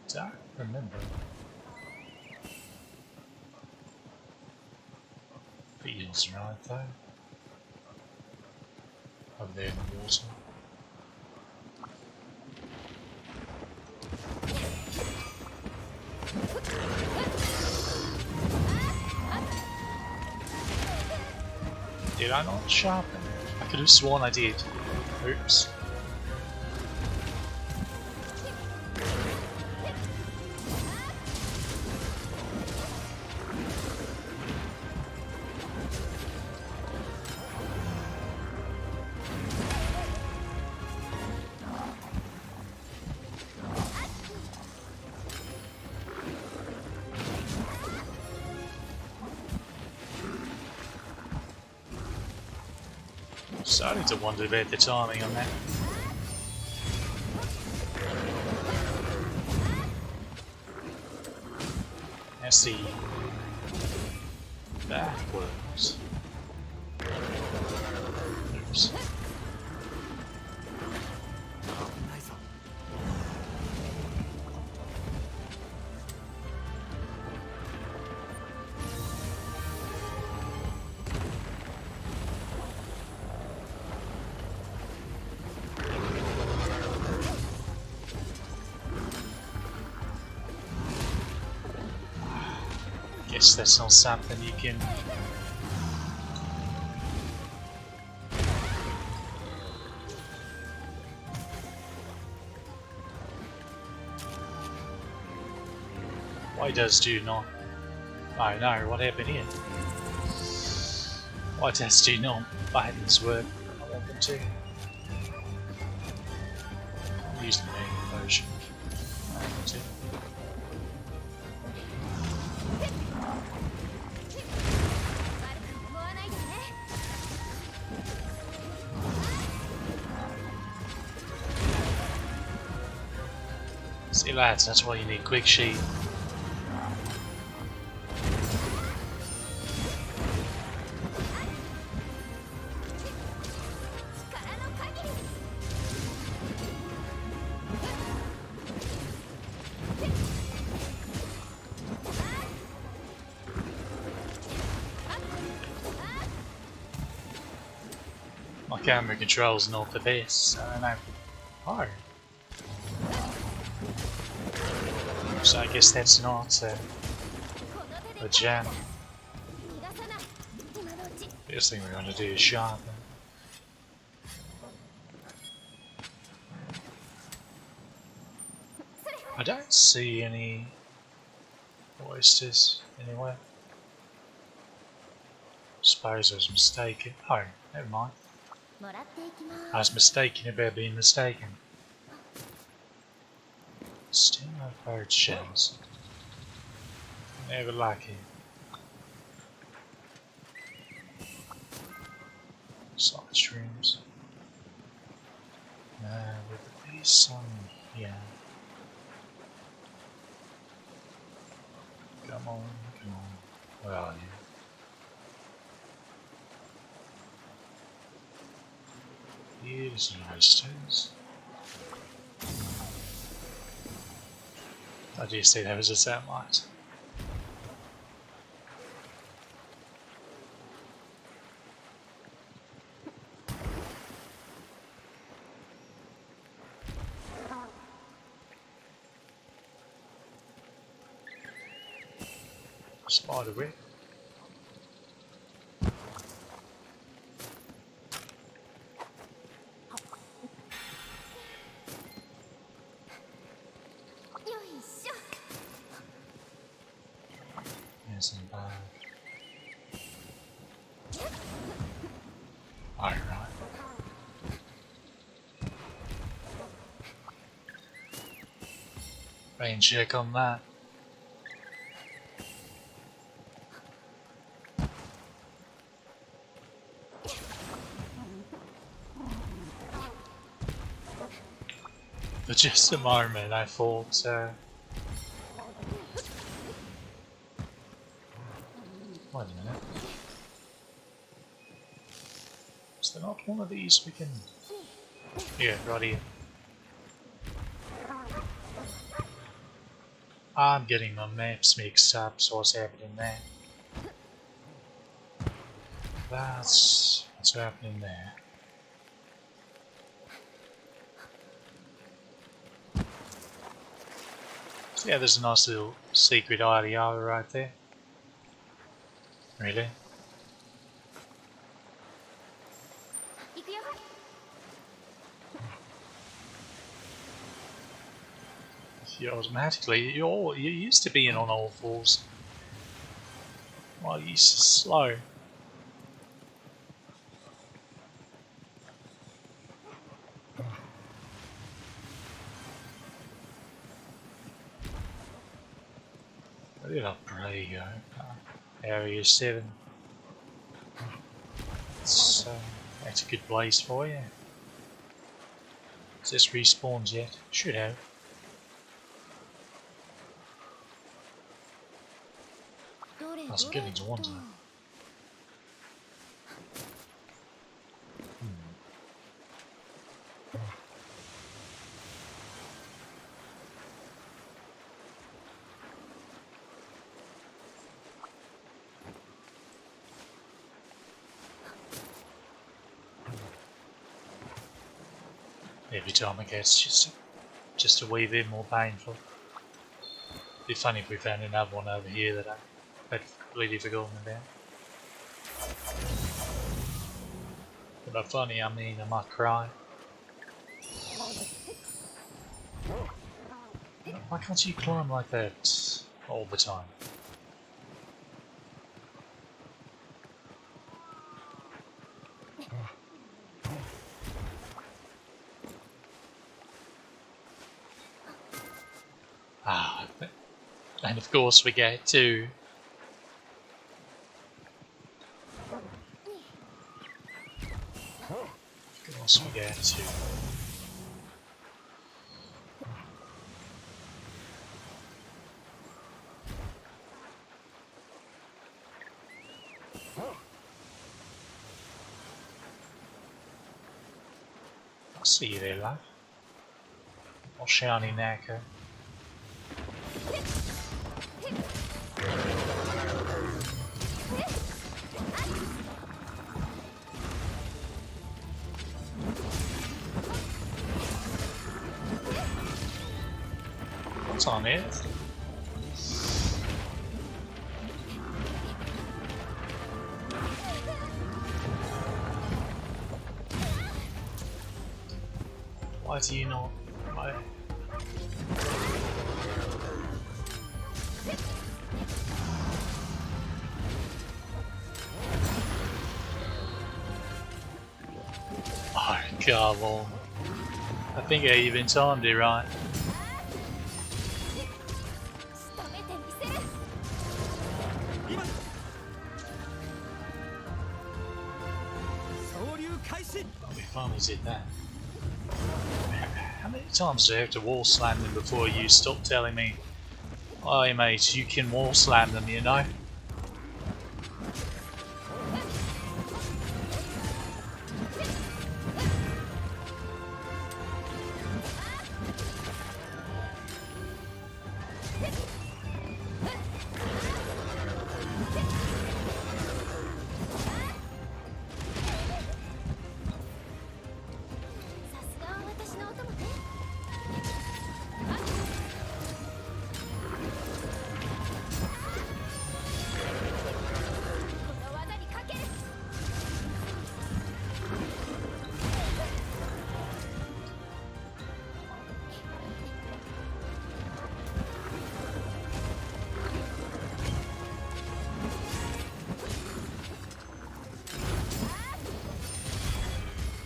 don't remember. Feels right though. Over there in the water. Did I not sharpen? I could have sworn I did. Oops. Starting to wonder about the timing on that. Let's see. That works. Oops. Guess that's not something you can. Why does do not? Oh no, what happened here? Why does do not buttons work when I want them to? I'll use the main version. See lads, that's why you need quick sheet. My camera control's not the best, I don't know. Oh. So I guess that's not a gem. First thing we're going to do is sharpen. I don't see any oysters anywhere. Suppose I was mistaken. Oh, never mind. I was mistaken about being mistaken. Still no bird shells. Never lucky. Side streams. Would there be some here? Come on, come on. Where are you? Here's some oysters. I do see there was a satellite. Spider web. Some Alright. Rain check on that. For just a moment I thought wait a minute. Is there not one of these we can... Yeah, right here. I'm getting my maps mixed up, so what's happening there? That's what's happening there. So yeah, there's a nice little secret area right there. Really? you automatically. You used to being on all fours. Well, you're so slow. There you go. Area 7. So that's a good place for you. Has this respawned yet? Should have. I was getting to wonder. Every time it gets just a wee bit more painful. It'd be funny if we found another one over here that I had completely forgotten about. But by funny I mean I might cry. Why can't you climb like that all the time? Ah, and of course we get to. Of course we get to. I'll see you there, love. Or shiny knacker. What's on it? Why do you not? Why? Oh, come on. I think I even timed it right. We finally did that. How many times do I have to wall slam them before you stop telling me, "Oh mate, you can wall slam them, you know?"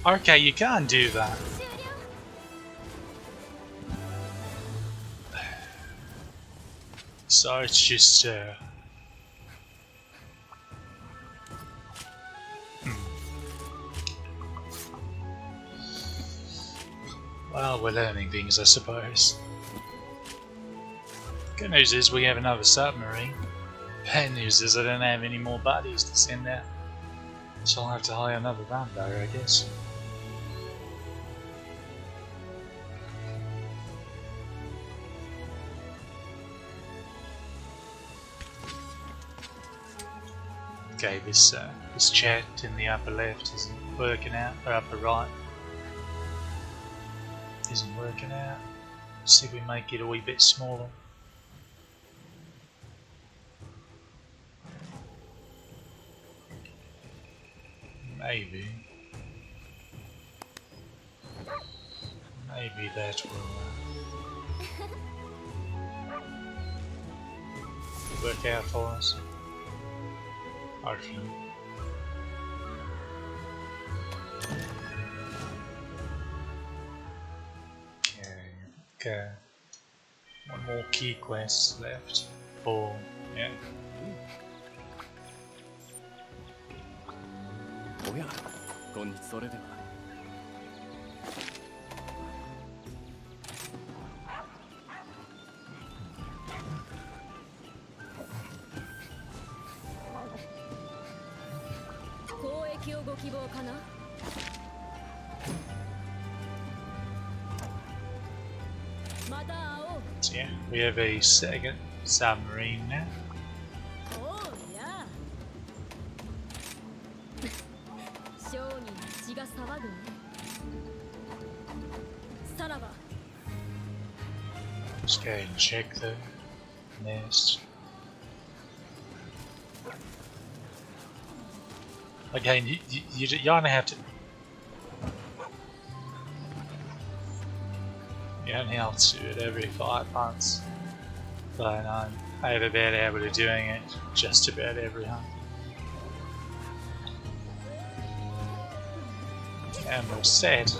Okay, you can do that. So it's just well, we're learning things, I suppose. Good news is we have another submarine. Bad news is I don't have any more buddies to send out. So I'll have to hire another vampire, I guess. Okay, this chat in the upper left isn't working out, or upper right isn't working out. Let's see if we make it a wee bit smaller. Maybe that will work out for us. Hopefully. Okay. One more key quest left. 4, yeah. おや、今日それでは。交易をご希望かな。また会おう。 So yeah, we have a second submarine now. おうや。商人の血が騒ぐね。さらば。 Let's go and check the nest. Again, you don't have to. You don't have to do it every 5 months, but I'm over about able to doing it just about every hunt. And we're set.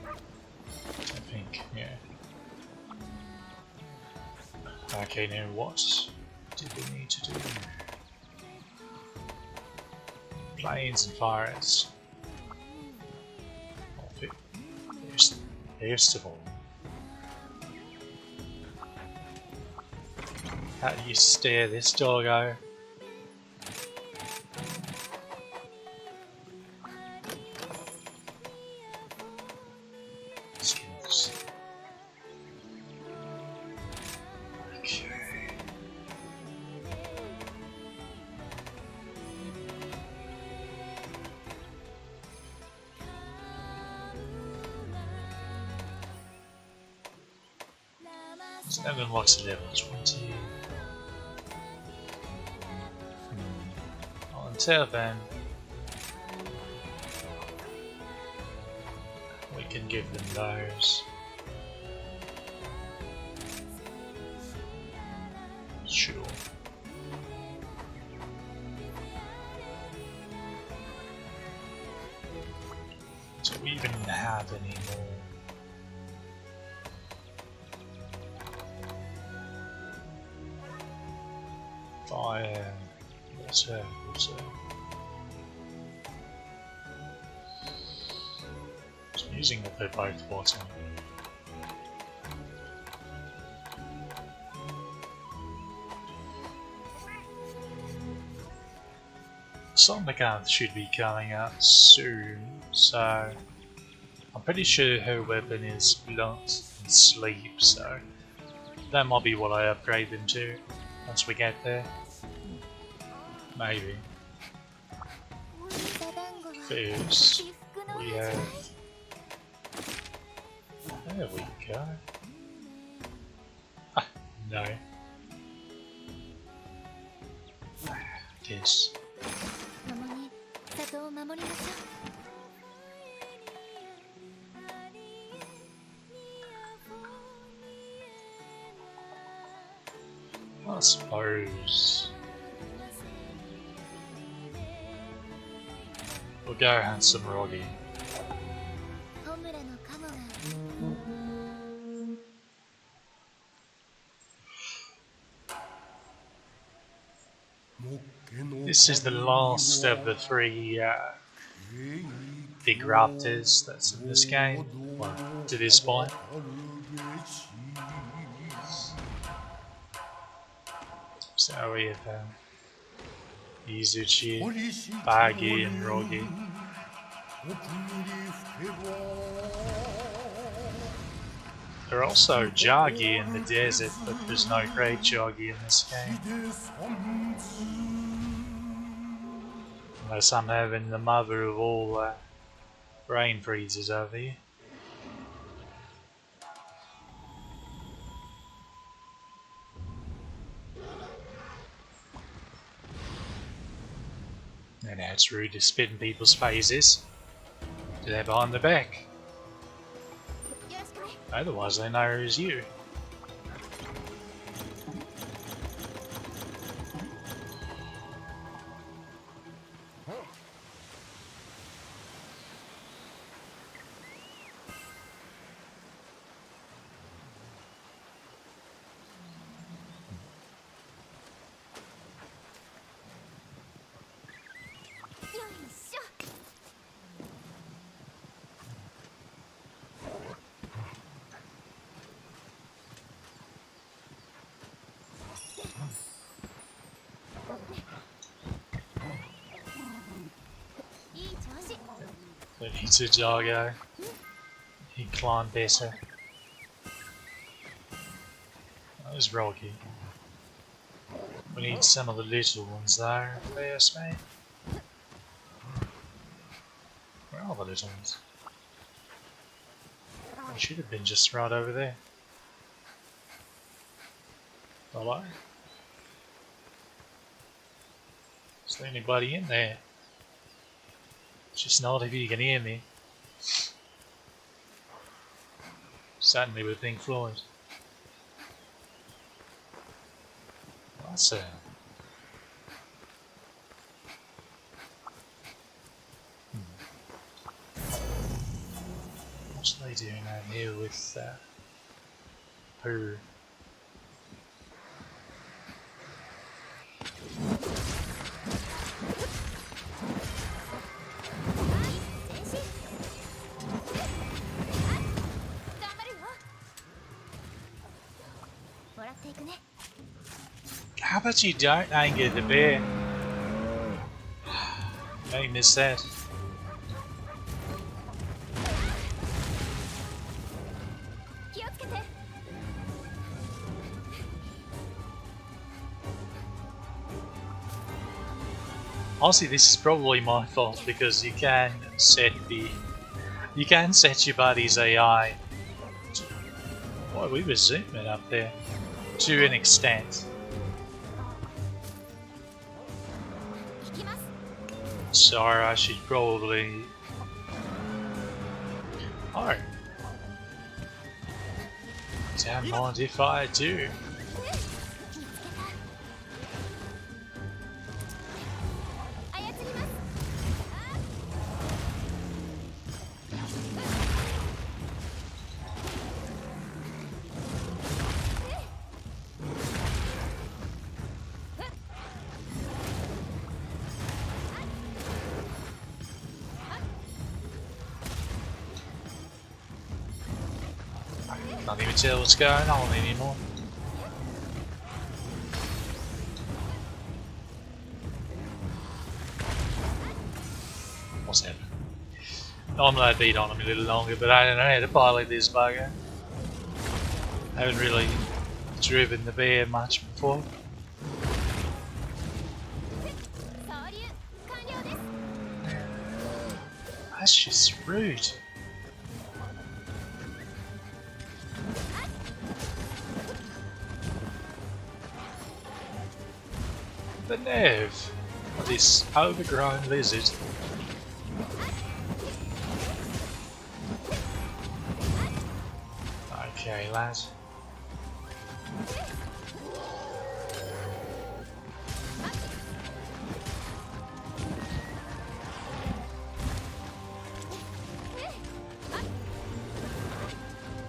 I think, yeah. Okay, now what did we need to do? Planes and fire ants. First of all, how do you stare this doggo? Skills. Okay. So that unlocks a level 20. Well, until then, we can give them those. Sure. Do we even have any more? Fire, water. So I'm using the both water. Somnigarth should be coming up soon, so I'm pretty sure her weapon is blunt and sleep, so that might be what I upgrade them to once we get there. Maybe. First, we have... There we go. Ah, no. Yes. 共に里を守りましょう。 I suppose we'll go hunt some Roggy. ホムラのカモが This is the last of the 3 big raptors that's in this game, well, to this point. So we have Izuchi, Bagi and Rogi. There are also Jagi in the desert, but there's no great Jagi in this game. Unless I'm having the mother of all brain freezes over here. And now it's rude to spit in people's faces. Do that behind the back. よし Otherwise they know it was you. We need to Jargo. He climbed better. That was rocky. We need some of the little ones there first, mate. Where are the little ones? They should have been just right over there. Hello? Is there anybody in there? Just not if you can hear me. Certainly with Pink Floyd. What's that? What's they doing out here with her? How about you don't anger the bear? I missed that. Honestly, this is probably my fault because you can set your buddy's AI. Boy, we were zooming up there to an extent. Sorry, I should probably. Oh, don't mind if I do. Can't even tell what's going on anymore. What's happening? Normally I'd beat on him a little longer, but I don't know how to pilot this bugger. I haven't really driven the bear much before. That's just rude. The nerve of this overgrown lizard. Okay, lads.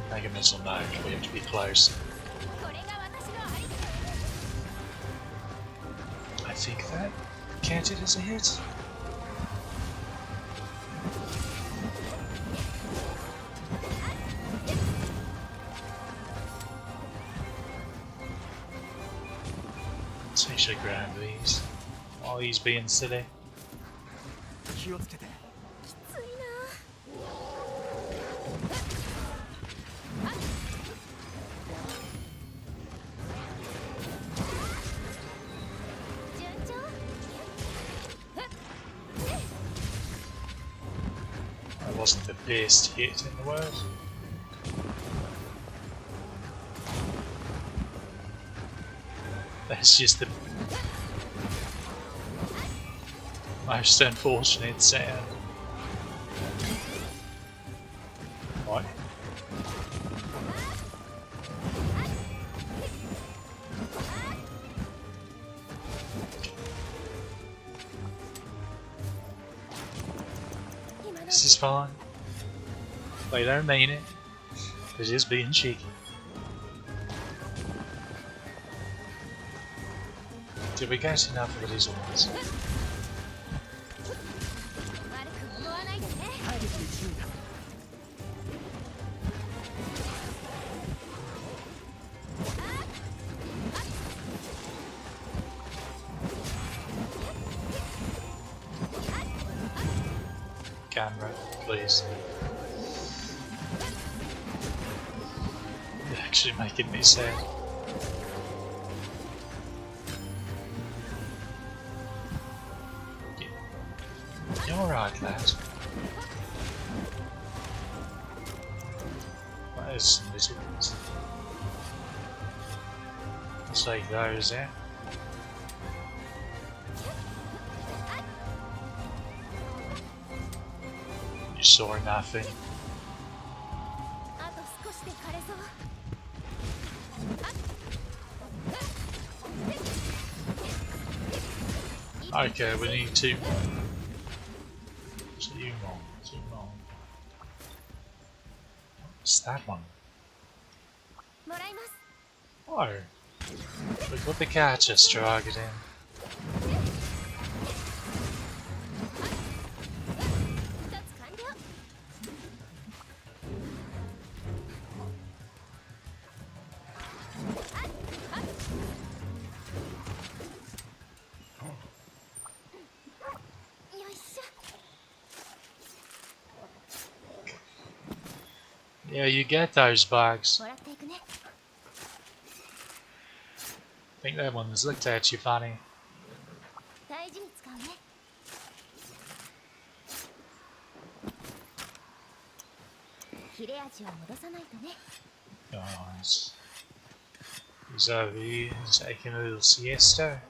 Make a missile note, we have to be close. I think that counted as a hit. Let's actually grab these while he's being silly. That wasn't the best hit in the world. That's just the most unfortunate sound. What? This is fine. They don't mean it. They're just being cheeky. Did we get enough of these ones? 悪く思わないでね。 Camera, please. You're actually making me sad. You're alright, lad. There's some little ones. Let's take those out. You saw nothing. あと少しで枯れそう。 Okay, we need two more. Two more. Two more. What's that one? もらいます。 Oh. Look what the cat just dragged in. 一つ完了。 よいしょ。 Yeah, you get those bugs. もらっていくね。 I think that one's looked at you funny. 大事に使うね。 切れ味を戻さないとね。 Nice. He's over here taking a little siesta.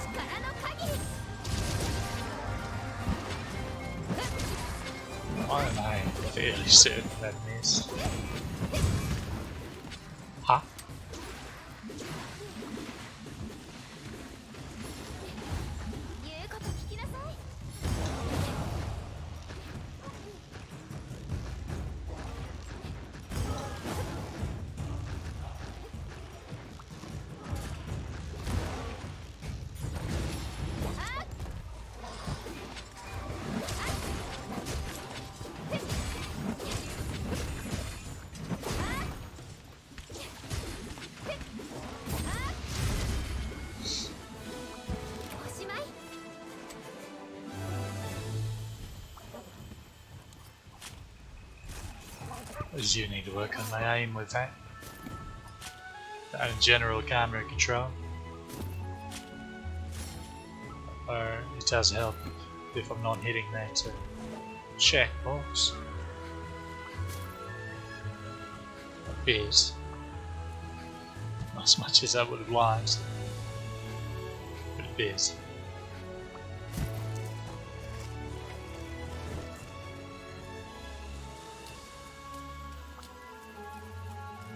力の限り。 I'm fairly certain that missed. Huh? 言うこと聞きなさい。 おしまい。 As you need to work on my aim with that. And general camera control. Or it does help if I'm not hitting that checkbox. Appears. Not as much as I would have liked. But it appears.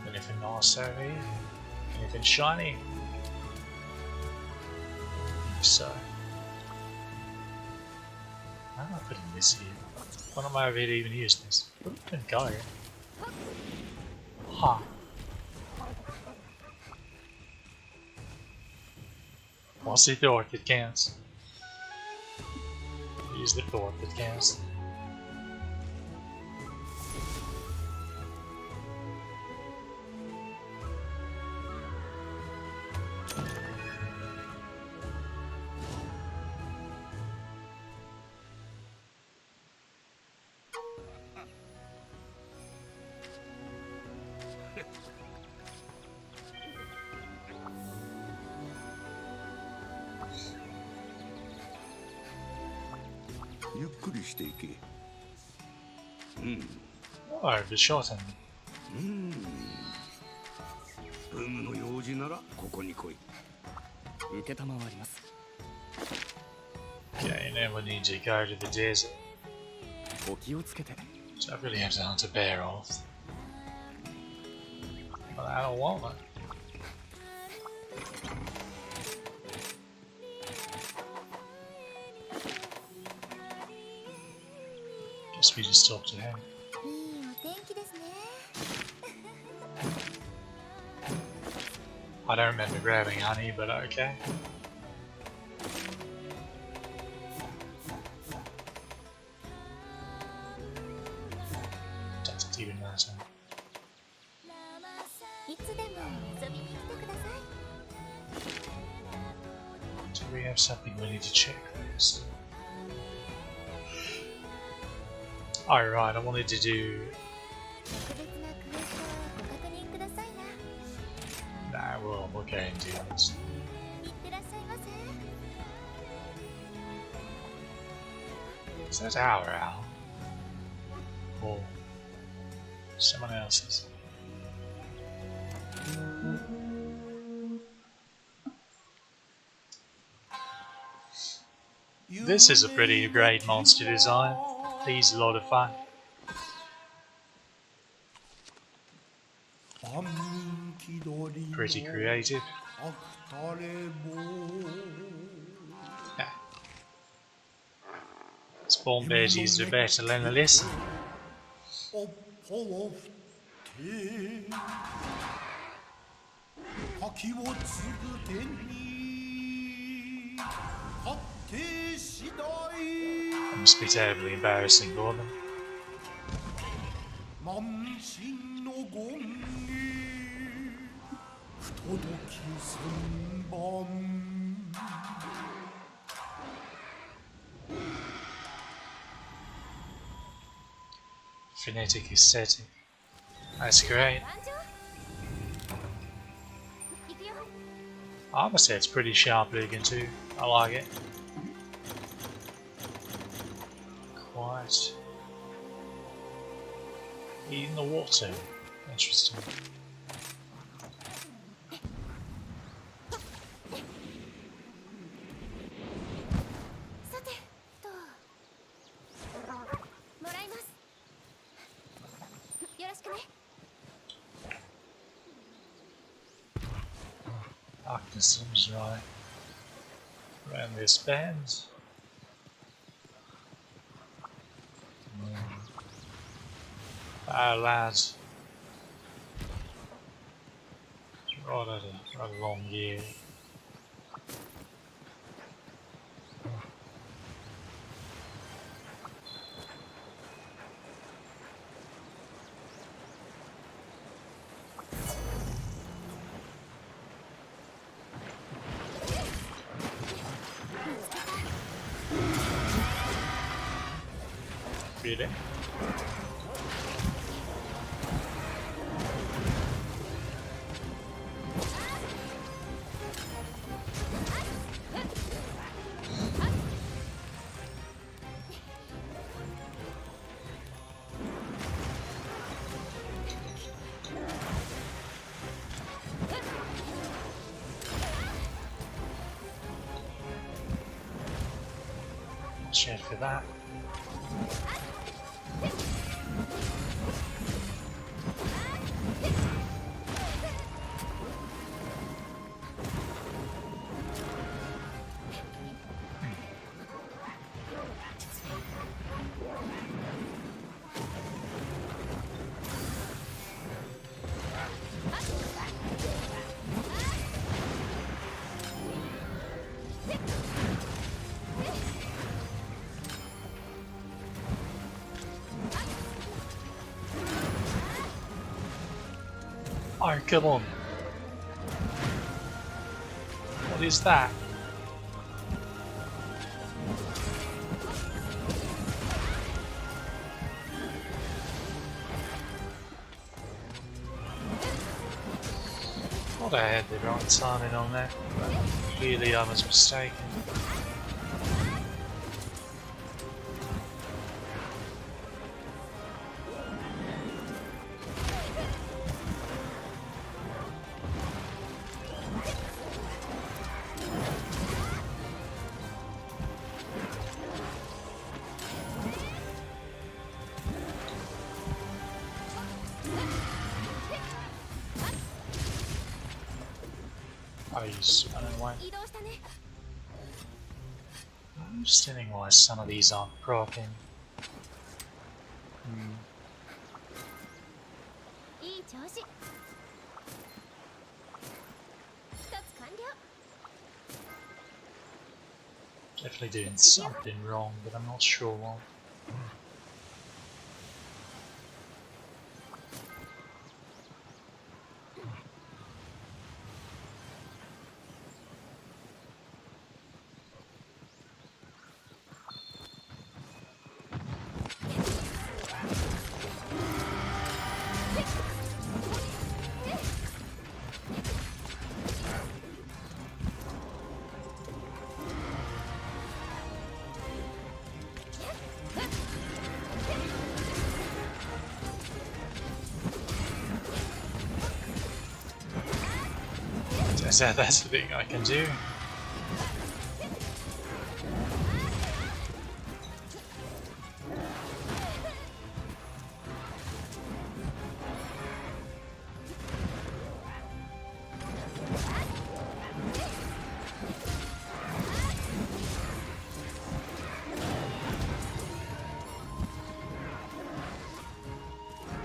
Anything nice over here? Anything shiny? So. How am I putting this here? Why don't I over here to even use this? Put it in go here. Ha. What's the thought that counts? Use the thought that counts.ゆっくりしていけ。 Oh, the short end. フグの用事ならここに来い。承ります。 Okay, now we need to go to the desert. お気をつけて。 So I really have to hunt a bear off. But I don't want it. we just talk to him. いいお天気ですね。 I don't remember grabbing honey, but okay. Doesn't even matter. いつでも遊びに来てください。 Do we have something we need to check first? Oh right, I wanted to do... 特別なクエストをご確認くださいな。 Nah, we'll go and do this. いってらっしゃいませ。 Is that our owl? Or someone else's? This is a pretty great monster design. He's a lot of fun. Pretty creative. Yeah. Spawn bears are better than a listen. It must be terribly embarrassing for them. Phonetic aesthetic. That's great. 団長。行くよ。 I must say it's pretty sharp looking too. I like it. Quite in the water. Interesting. さてと。もらいます。よろしくね。 Darkness seems right around this bend. Lads. Right at a long year. Really? Check for that. Oh, come on. What is that? Thought I had the right timing on that. Clearly I was mistaken. Oh, he's running away. 移動したね。 I'm understanding why some of these aren't propping. いい調子。一つ完了。 Definitely doing something wrong, but I'm not sure what. That's the thing I can do.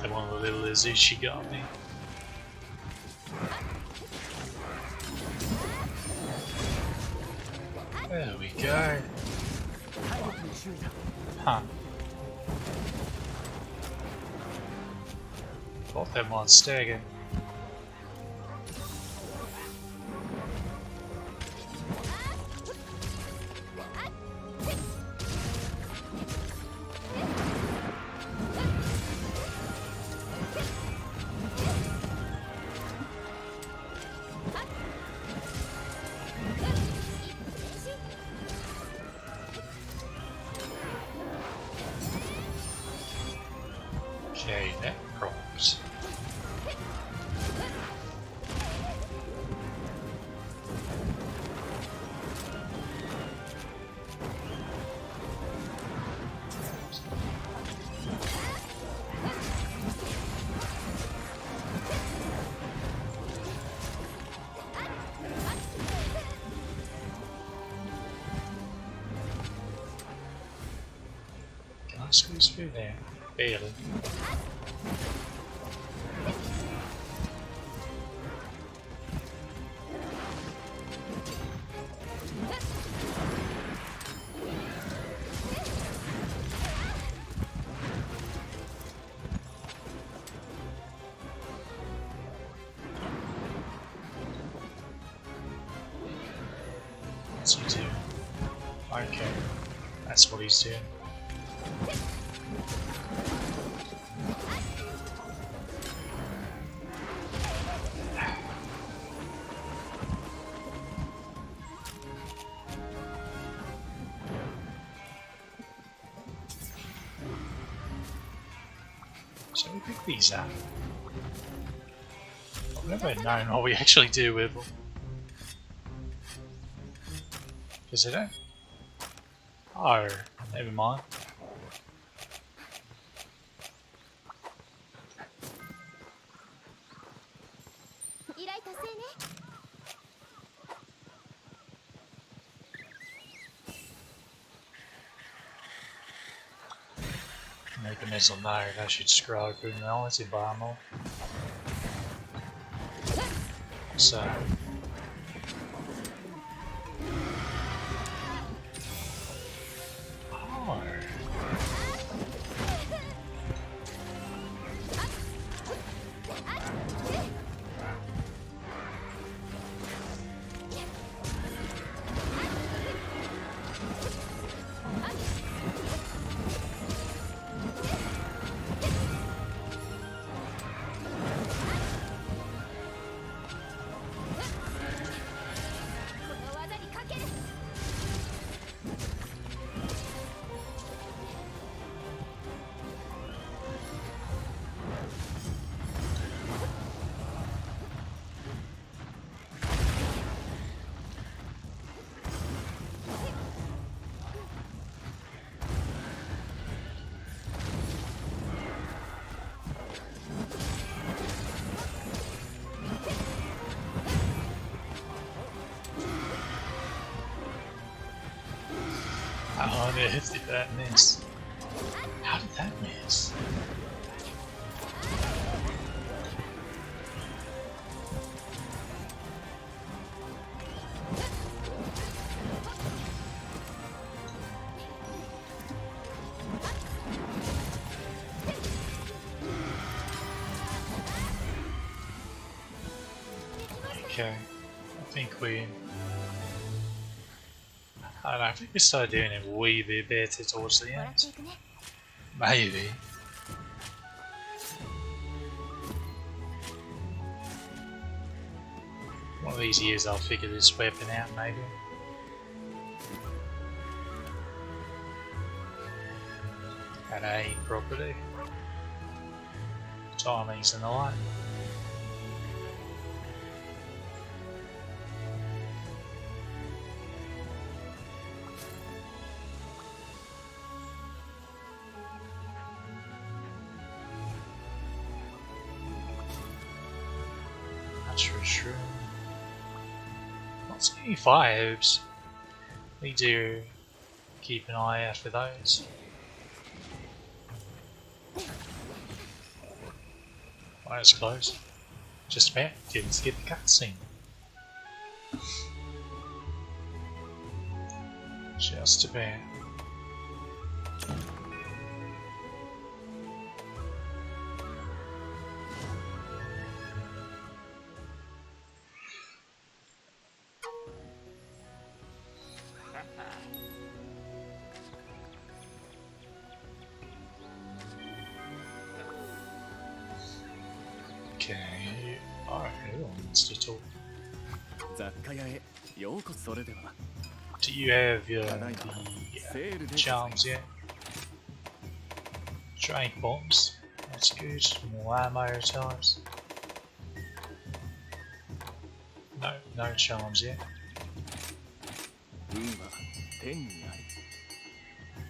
That one of the little lizards she got me. There we go. Huh. Thought that one staggered. Okay, that crops. Can I squeeze through there? Barely. What's he doing? Okay, that's what he's doing. Shall we pick these up? I've never known what we actually do with them. Because they don't. Oh, never mind. Make a missile note, I should scroll through now, let's buy more. So. Oh. Oh, I hit that miss. How did that miss? Okay, I think we... I don't know, I think we started doing it a wee bit better towards the 笑って end. いくね Maybe. One of these years I'll figure this weapon out, maybe. And aim properly. Timings and the like. That's for sure. Not so many fire hoops. We do keep an eye out for those. Well, that's close. Just about didn't skip the cutscene. Just about. Okay, alright, who wants to talk? 雑貨屋へようこそ。それでは Do you have the セールで charms yet? Drake bombs, that's good. More ammo types. No, no charms yet. 運は天にあり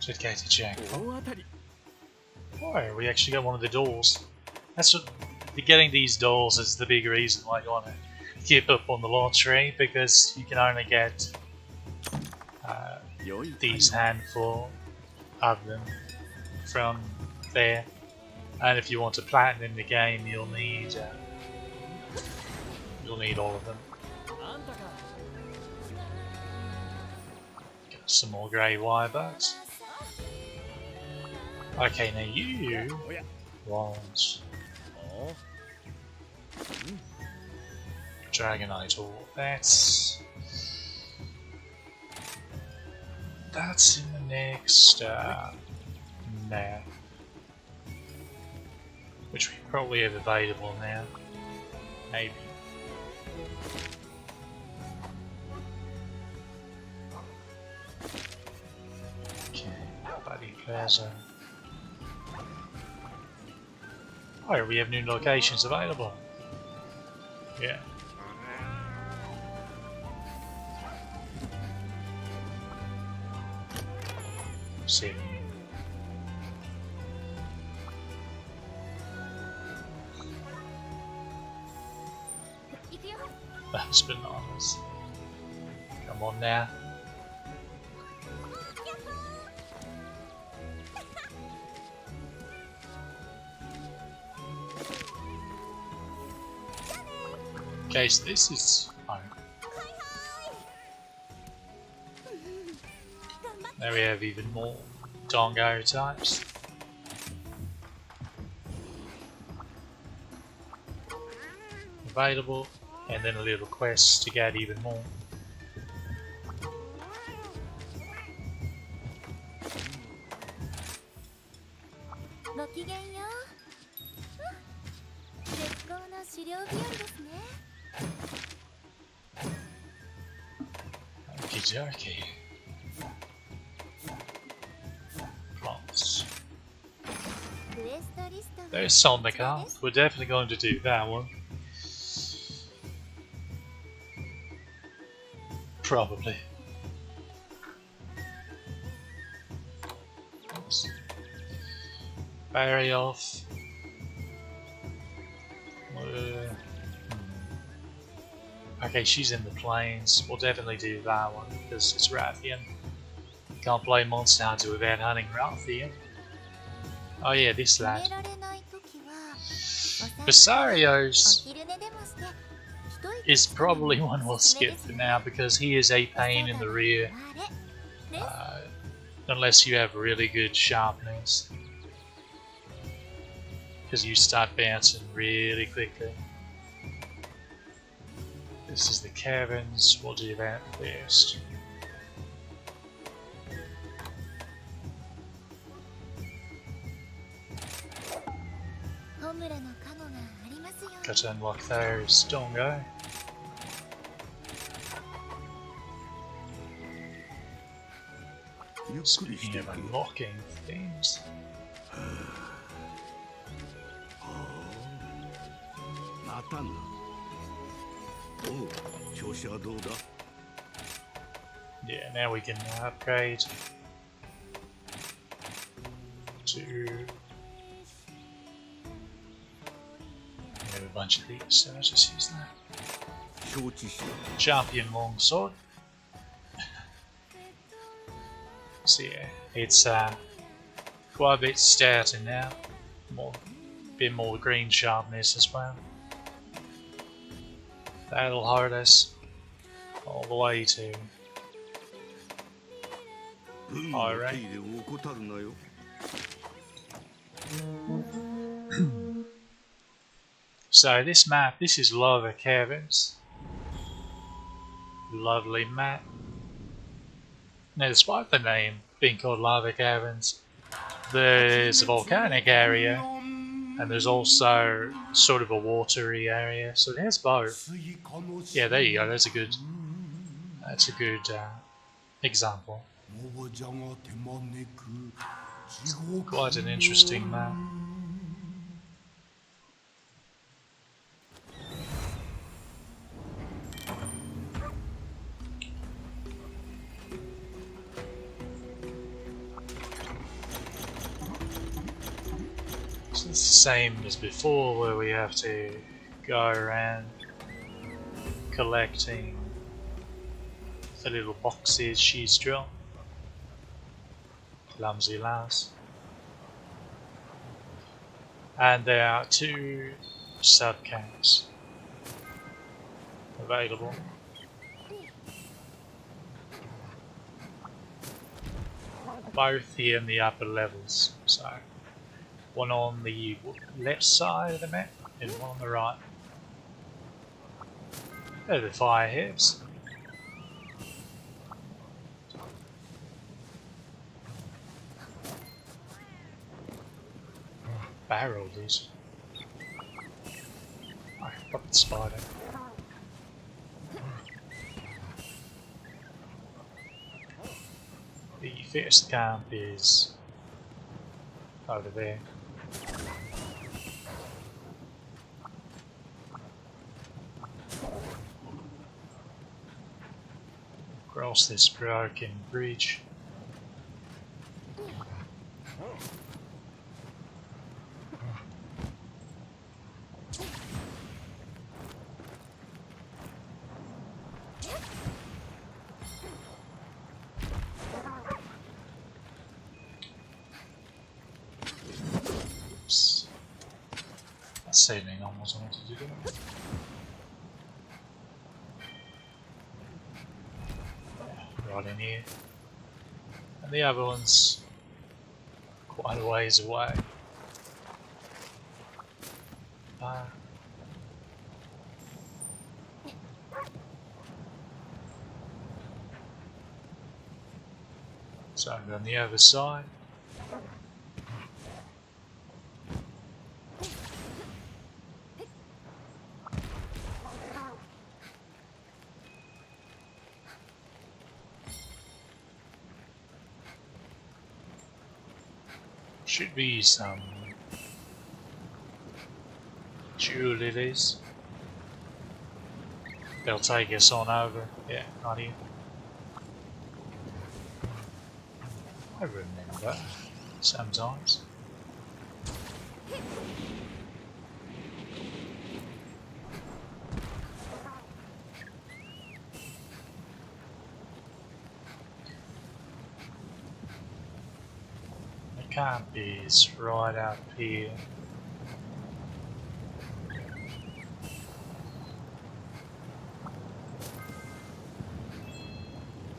Should get to check. 大当たり Oh, we actually got one of the doors. That's what getting these doors is the big reason why you want to keep up on the lottery, because you can only get 良い these handful of them from there. And if you want to platinum the game, you'll need all of them. あんたか Got some more grey wire bugs. Okay, now you おや want お Dragonite ore. That's in the next map, which we probably have available now. Maybe. Okay, Buddy Plaza. Oh, we have new locations available. Yeah. See. That's bananas. Come on now. Okay, so this is home. Now we have even more Dongo types. Available, and then a little quest to get even more. Okie dokie. Plants. There's Sonic Art. We're definitely going to do that one. Probably. Oops. Barry off. Okay, she's in the plains. We'll definitely do that one because it's Rathian. Can't play Monster Hunter without hunting Rathian. Oh yeah, this 寝 lad. られない時はお散歩 Basario's お昼寝でもして一息 is つくのも probably one we'll おすすめで skip す for よ now ね because he is a pain in the rear. あれです Unless you have really good sharpness. Because you start bouncing really quickly. This is the caverns, we'll do that first. Got to unlock those, don't go. Speaking of unlocking things. またな。おう、調子はどうだ? Yeah, now we can upgrade to we have a bunch of these, so I'll just use that. 承知した。 Champion longsword. So yeah, it's quite a bit stouter now. Bit more green sharpness as well. That'll hold us all the way to 軍の手入れを怠るなよ。 So this map, this is Lava Caverns. Lovely map. Now despite the name being called Lava Caverns, there's a volcanic area and there's also sort of a watery area, so it has both. Yeah, there you go, that's a good example. Quite an interesting map. So it's the same as before, where we have to go around collecting the little boxes she's drawn. Clumsy lass. And there are 2 sub-camps available. Both here in the upper levels, so one on the left side of the map and one on the right. They're the fire heads. Barrel these. Oh, puppet spider. The first camp is over there. Across this broken bridge. Oops. That saving almost wanted to do that. Right in here. And the other one's quite a ways away. So I'm on the other side. Should be some jewel lilies. They'll take us on over. Yeah, not here. I remember sometimes. camp is right up here.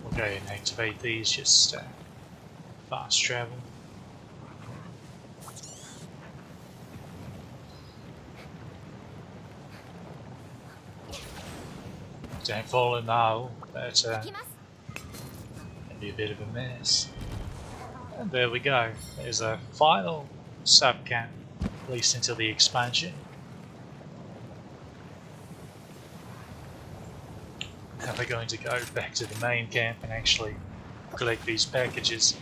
We'll go and activate these, just fast travel. Don't fall in the hole, but can be a bit of a mess. And there we go. There's a final sub camp, at least until the expansion. Now we're going to go back to the main camp and actually collect these packages.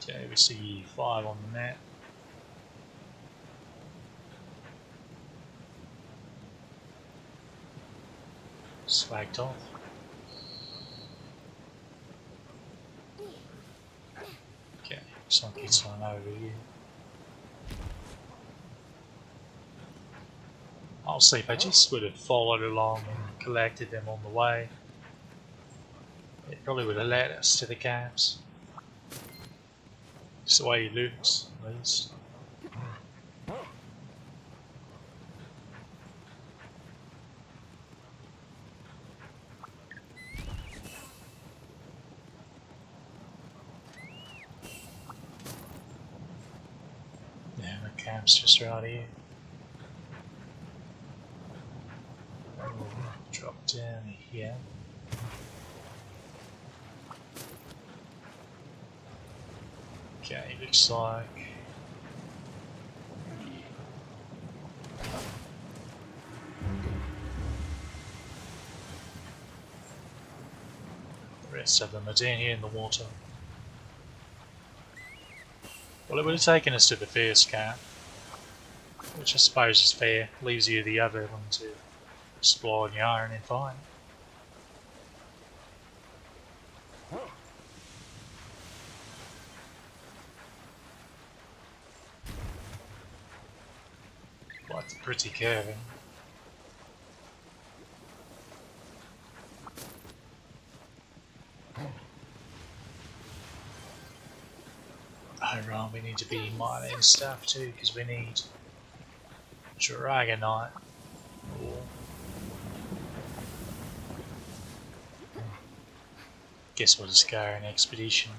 Okay, we see 5 on the map. Slacked off. Okay, looks like it's on over here. I'll see if I just would have followed along and collected them on the way. It probably would have led us to the camps. Just the way he looks, at least. Yeah, the camp's just right here. We'll drop down here. Okay, looks like the rest of them are down here in the water. Well, it would have taken us to the first camp, which I suppose is fair. Leaves you the other one to explore on your own and find. Quite the pretty curving. Oh right, we need to be mining stuff too, because we need Dragonite. Or guess we'll just go an expedition.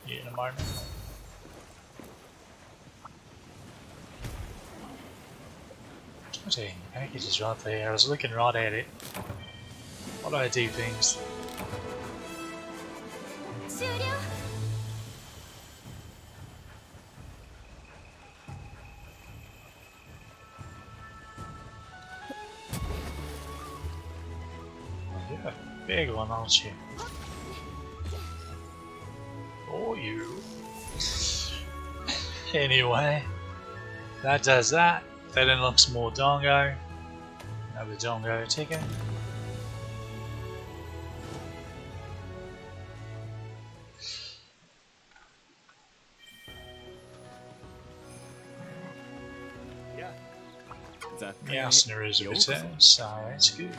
Yeah, in a moment. Dang, the package is right there. I was looking right at it. Why do I do things? You're a big one, aren't you? Or you. Anyway, that does that. That unlocks more Dongo. Another Dongo ticket. Meowsner is a return, so that's good.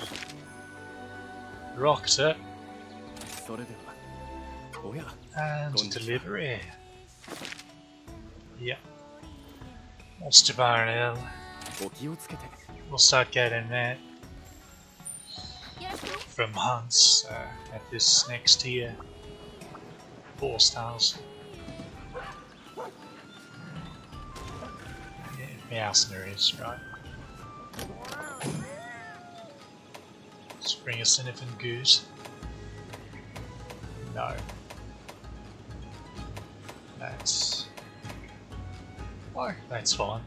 Rocked and delivery. Yep. Monster Barrel. We'll start getting that from hunts at this next tier. 4 stars. Yeah, Meowsner is, right. Let's bring a Sniffin Goose. No. That's... oh, that's fine.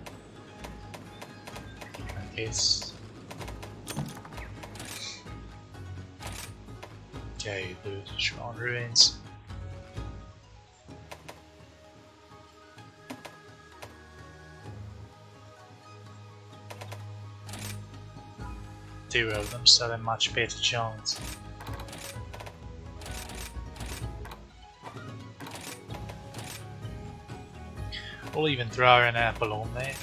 I guess. Okay, the Shrine Ruins. Two of them, so they're much better chance. We'll even throw an apple on there.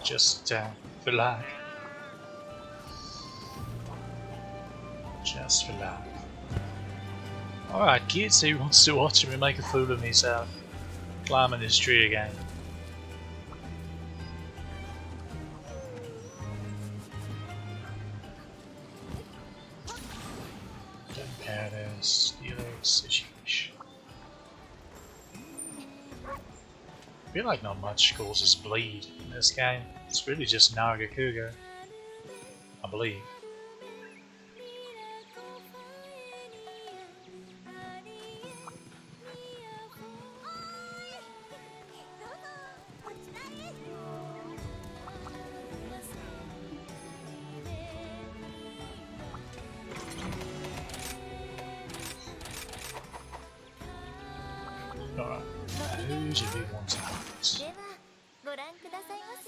just for luck. Just for luck. Alright kids, who wants to watch me make a fool of myself? Climbing this tree again. Gunpowder, steelix, sheesh. I feel like not much causes bleed in this game. It's really just Nagakuga, I believe. Alright, who's your big ones out? ではご覧くださいませ。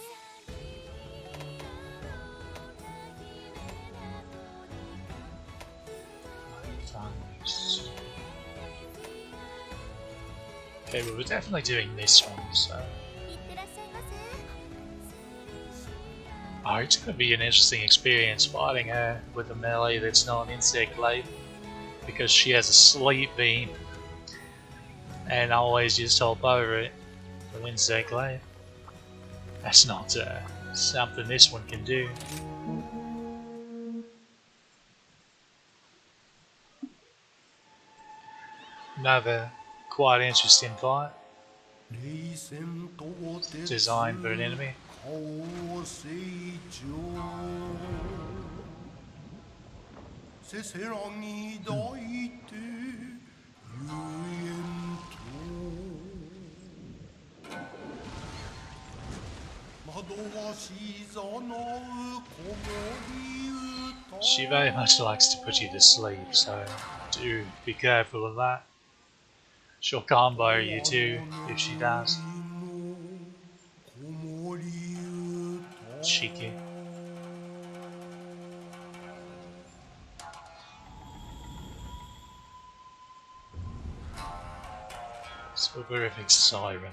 Okay, but we're definitely doing this one, so... いってらっしゃいませ。 Oh, it's going to be an interesting experience fighting her with a melee that's not an insect blade, because she has a sleep beam, and I always just hop over it with insect blade. That's not something this one can do. Another quite interesting fight, designed for an enemy. せせらぎ抱いてゆえんと惑わしざなう子守歌 She very much likes to put you to sleep, so do be careful of that. She'll combo you too if she does. Cheeky. Soporific siren.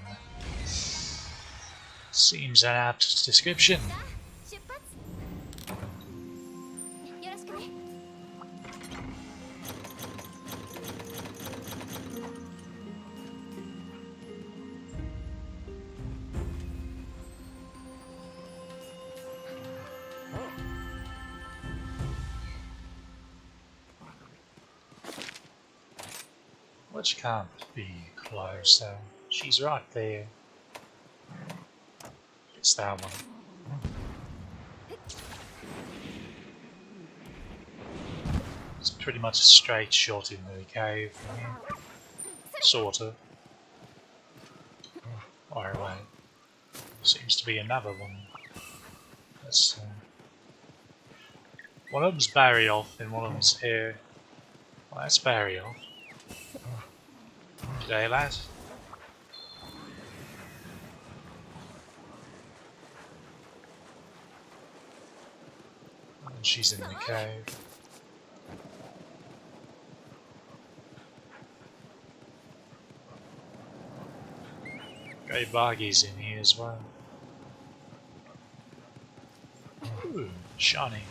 Seems an apt description. 出発。よろしくね。 Which can't be close, so she's right there. It's that one. It's pretty much a straight shot into the cave from here. Sort of. Or wait. Seems to be another one. Let's one of them's Barry off and one of them's here. Well, that's Barry off. G'day lads. And she's in the cave. Great Bargy's in here as well. Ooh, shiny.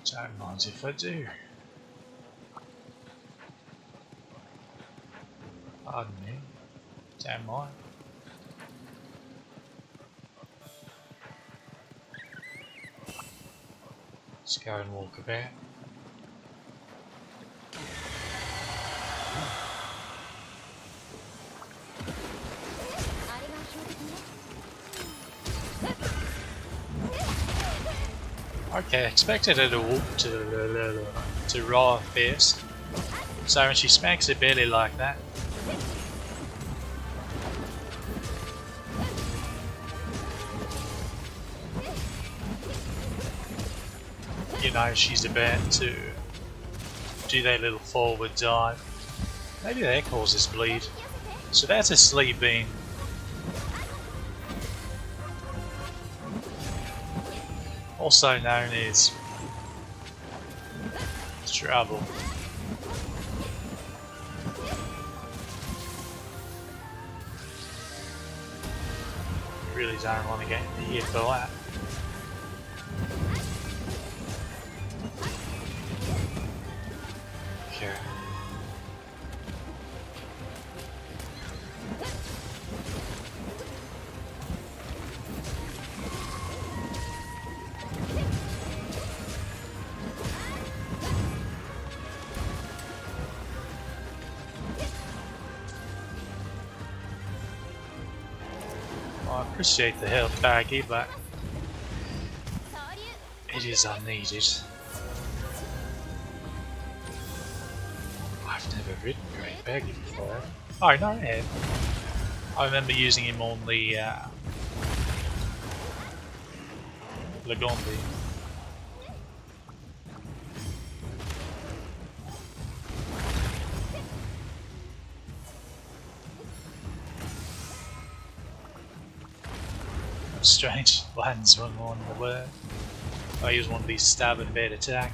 Don't mind if I do. Pardon me. Don't mind. Let's go and walk about. Okay, I expected her to walk to raw first. So when she smacks her belly like that, you know she's about to do that little forward dive. Maybe that causes bleed. So that's a sleep beam. Also known as trouble. really don't want to get hit for that. Okay. I appreciate the health baggie, but it is unneeded. I've never ridden Great Baggy before. Oh no, I have. I remember using him on the Lagombi. Strange, lands one more in the word. I use one of these stab and bait attack.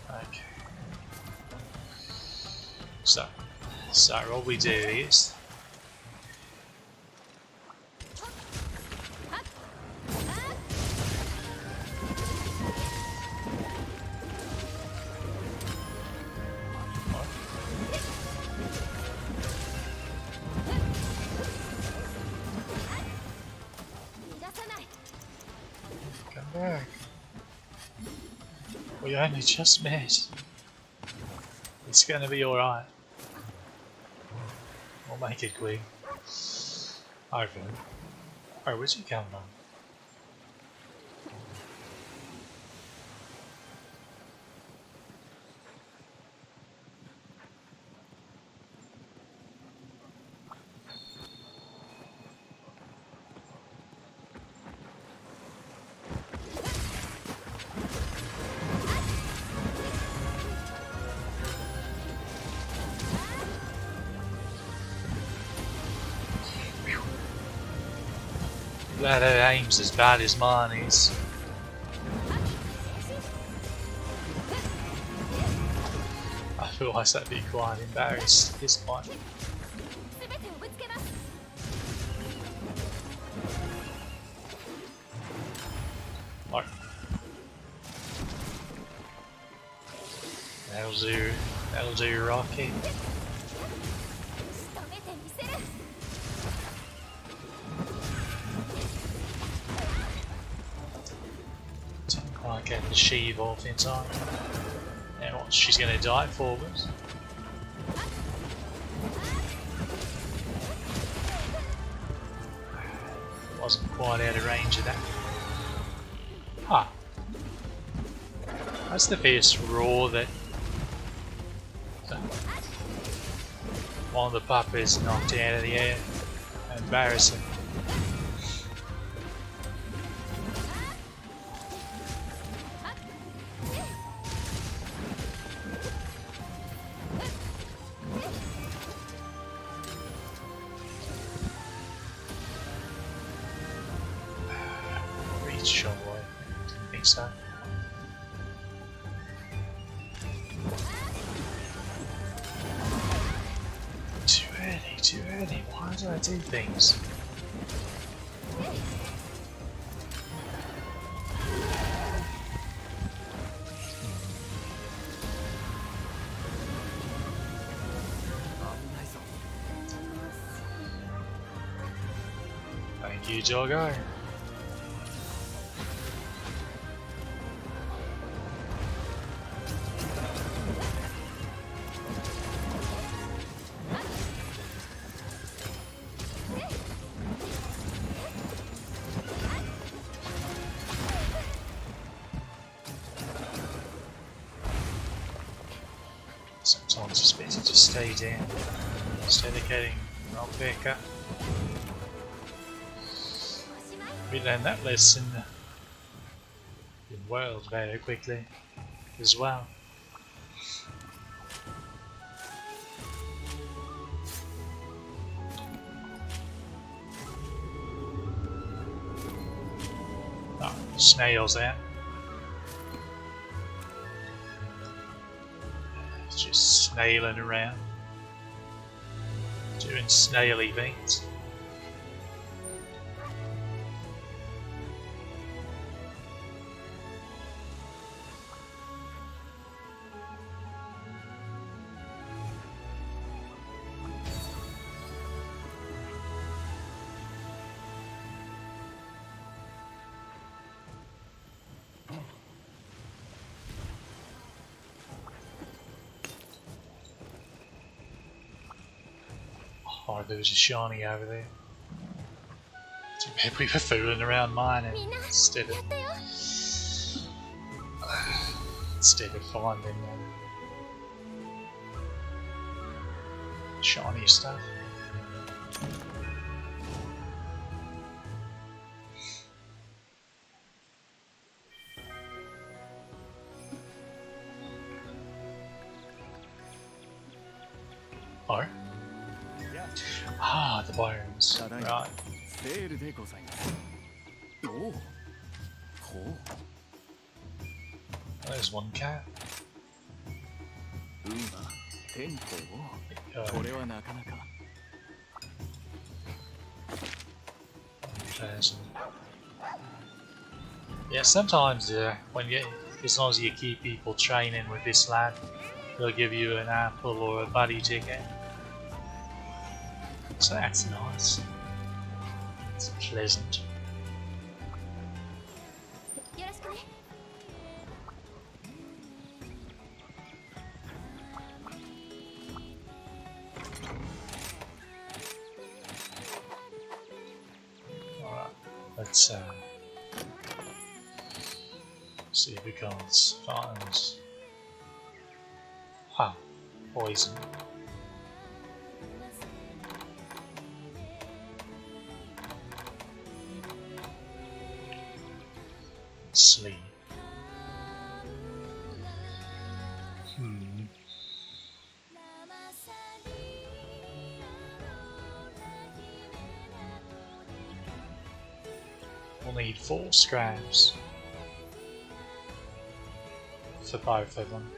Okay. So what we do is come back. We only just met. It's gonna be alright. We'll make it quick. Alright, oh, where'd you come from? Glad her aim's as bad as mine is. I feel like that'd be quite embarrassed at this point. Oh. That'll do, Rocky. Get the sheave off in time. Now what, she's going to dive forwards. Wasn't quite out of range of that. Ah. That's the first roar that one of the puppies knocked out of the air. Embarrassing. So. Too early. Why do I do things? Thank you, Doggo. Sometimes it's better to stay down instead of getting knocked back up. We learned that lesson in World very quickly as well. Oh, snails out. Just snailing around. Doing snaily things. Oh, there was a shiny over there. Too bad we were fooling around mining instead of finding shiny stuff. Oh. Ah, the bones. Right. セールでございます。おお、ほう。 There's one cat. 運は天候を。これはなかなか。Yeah, sometimes when you, as long as you keep people training with this lad, they'll give you an apple or a buddy ticket. So that's nice. It's pleasant. よろしくね。 Alright, let's see if we can't find. Huh, poison. Sleep. We'll need 4 scraps for both of them.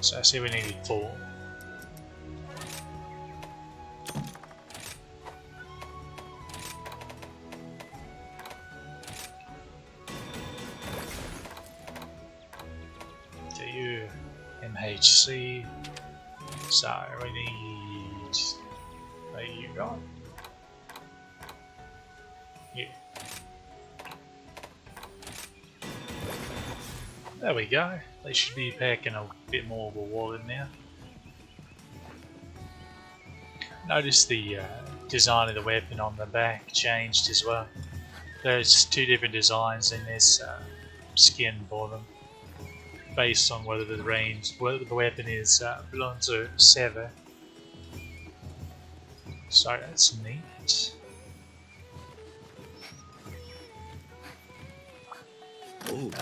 So I see we needed 4. Do MHC. So we need. There you go. Yeah. There we go. They should be packing a bit more of a wallet now. Notice the design of the weapon on the back changed as well. There's 2 different designs in this skin for them, based on whether the weapon is blunt or sever. So that's neat.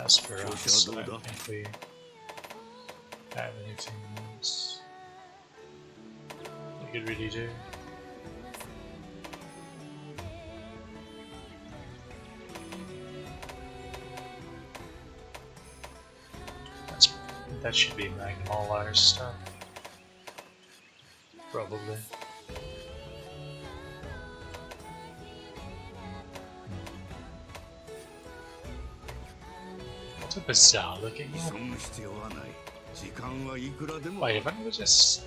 As for us, I don't think we have anything else we could really do. That should be Magnolar stuff. Probably. It's a bizarre looking one. Wait, if I was just...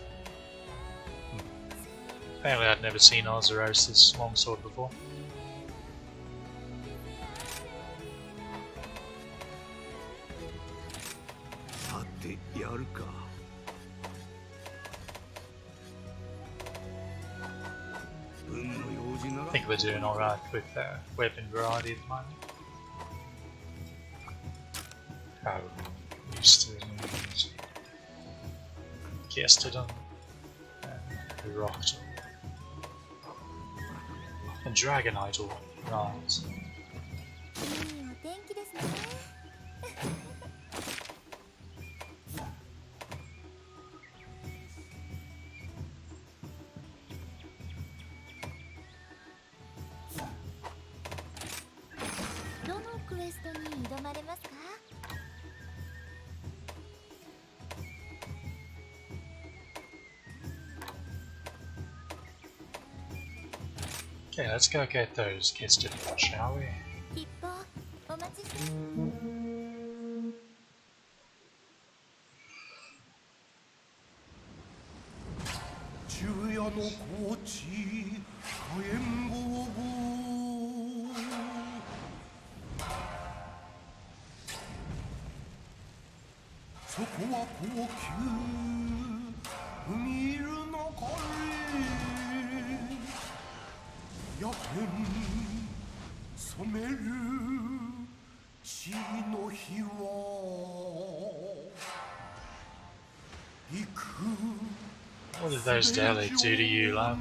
Apparently I'd never seen Ozeros' longsword before. I think we're doing alright with weapon variety at the moment. How used to need Gastodon and Rocked and Dragonite or right. いいお天気ですね。 I Okay, let's go get those kids to the shall we? 一方お待ちして昼夜の高知火炎豪雨そこは高級海色の枯れ夜天染める血の日は行く What did those Delhi do to you, love?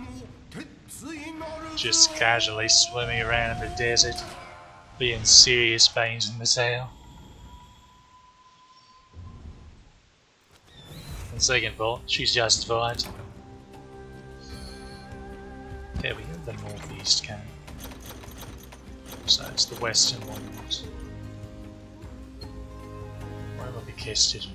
Just casually swimming around in the desert, being serious pains in the tail. On second thought, she's justified. There we go, the northeast camp. So it's the western ones. Where will be kissed it?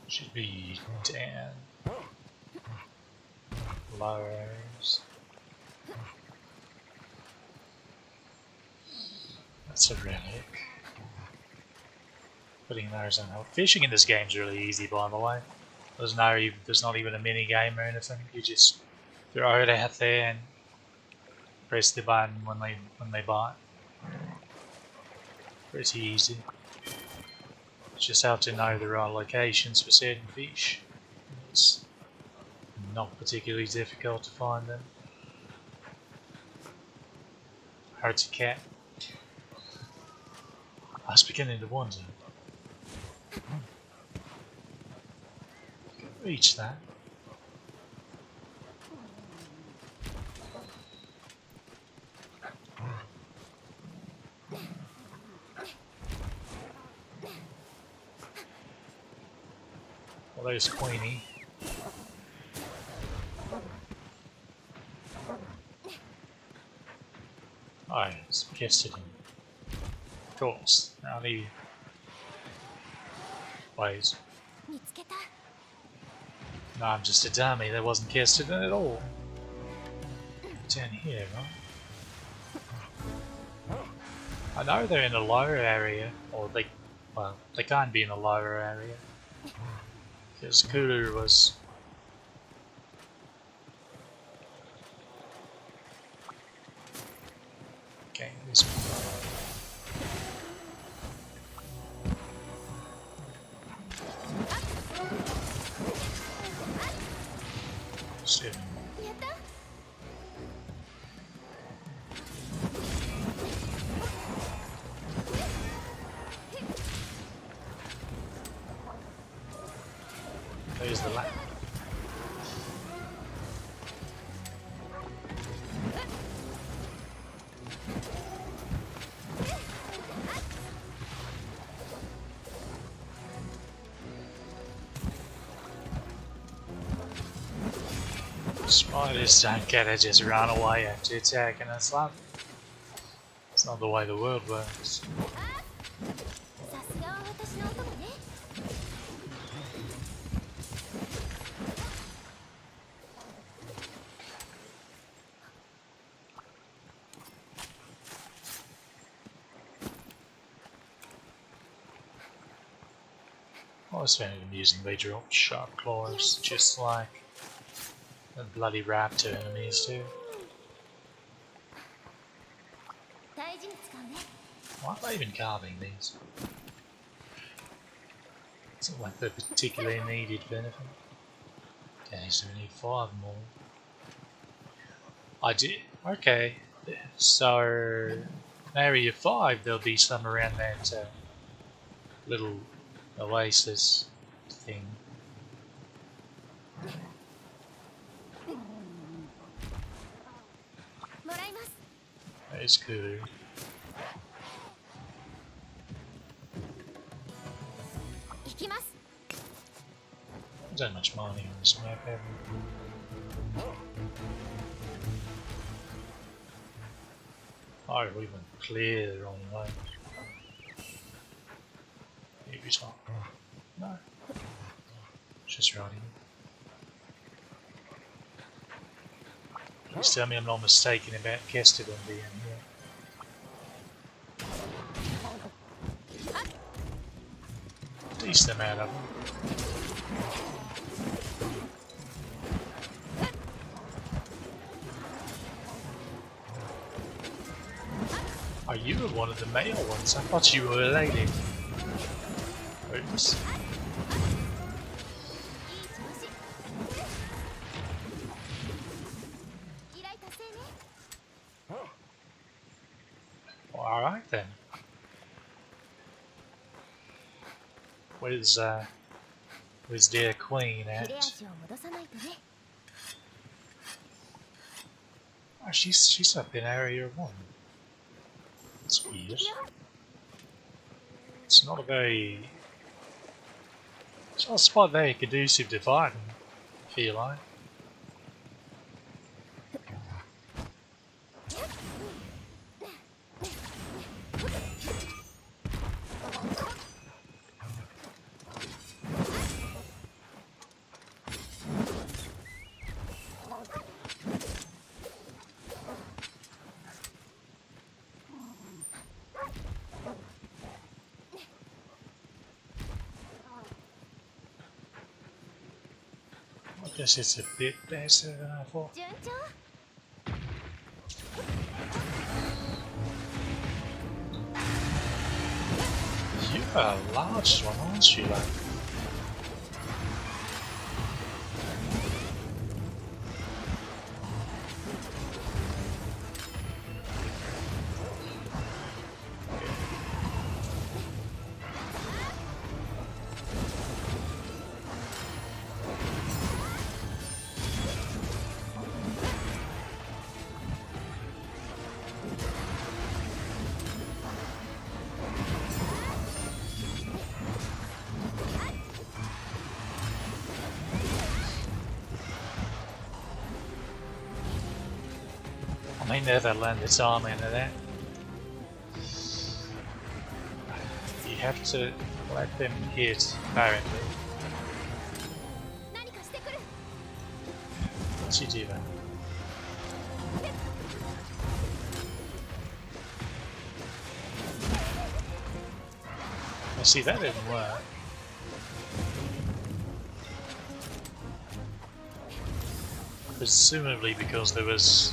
Should be down. Lowers. That's a relic. Putting those on health. Fishing in this game is really easy, by the way. There's not even a mini game or anything. You just throw it out there and press the button when they bite. Pretty easy. Just have to know the right locations for certain fish. It's not particularly difficult to find them. Hard to catch. I was beginning to wonder. Reach that. Well, there's Queenie. Oh, it's kissed him. Of course. Now the wait. 見つけた No, I'm just a dummy. That wasn't kissed it at all. Down here, right? I know they're in a lower area, or they can't be in a lower area. Because Kulu was... Okay, this one. Seven. やった There's the lap. Spiders don't get it, just run away after attacking us, love. It's not the way the world works. さすがは私のお供ね I always found it amusing they dropped sharp claws, just like the bloody raptor enemies do. 大事に使うね Why am I even carving these? It's not like they're particularly needed benefit. Okay, so we need 5 more. I did. Okay, so in area 5 there'll be some around that little oasis thing. もらいます That is cool. There's not much mining on this map, have we? Oh, we went clear the wrong way. Maybe it's not. No. Just right here. Please tell me I'm not mistaken about Kesterden being here. Decent amount of them. Oh, you were one of the male ones. I thought you were a lady. Oops. Well, alright then. Where's dear Queen at? Oh, she's up in area 1. That's weird. It's not a very... It's not a spot very conducive to fighting, I feel like. I guess it's a bit better than I thought. You're a large one, aren't you, like? I never land its arm into that. You have to let them hit, apparently. What's he doing? I see, that didn't work. Presumably because there was...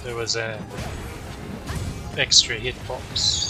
There was an extra hitbox.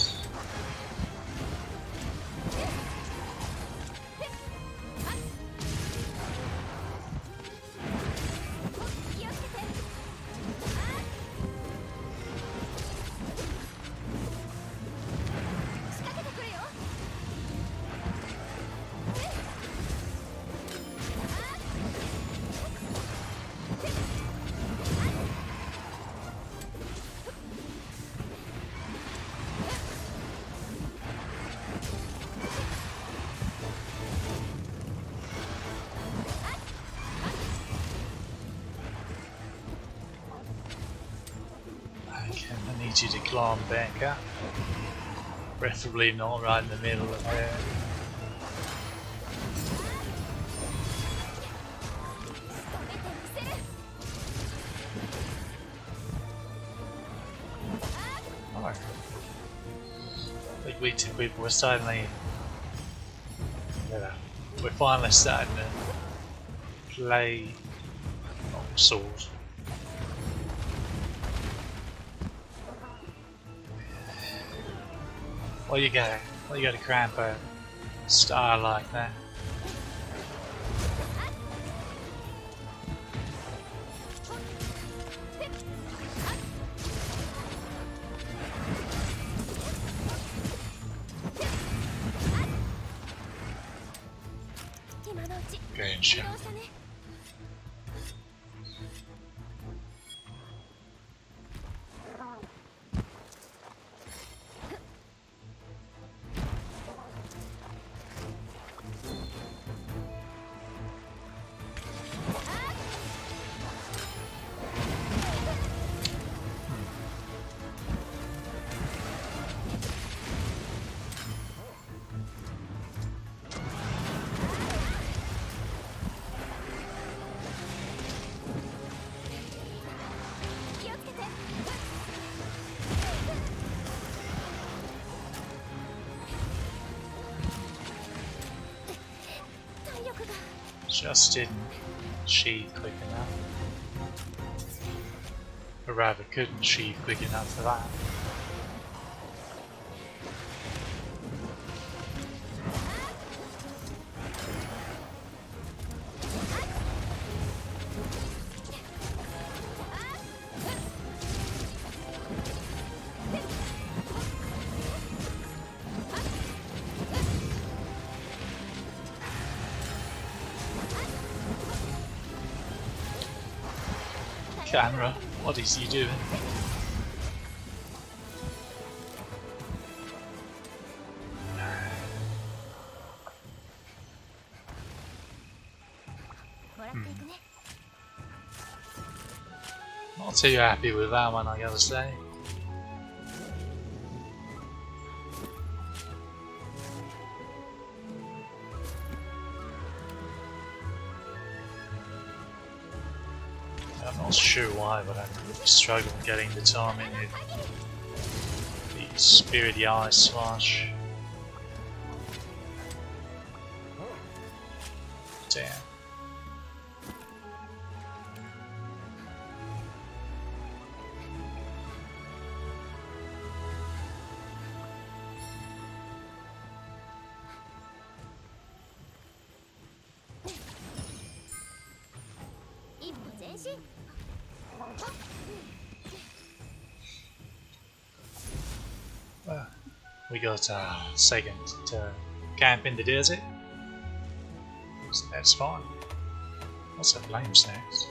I need you to climb back up. Preferably not right in the middle of there. Oh. Like we're suddenly... We're finally starting to play... Oh, sword. Well, you gotta cramp a star like that. Good shot. Just didn't sheathe quick enough. Or rather, couldn't sheathe quick enough for that. Camera, what is he doing? Not too happy with that one, I gotta say. I'm not sure why, but I'm really struggling getting the timing in the Spirity Eye Slash. Damn. We got a second to camp in the desert, so that's fine. Lots of flame snacks.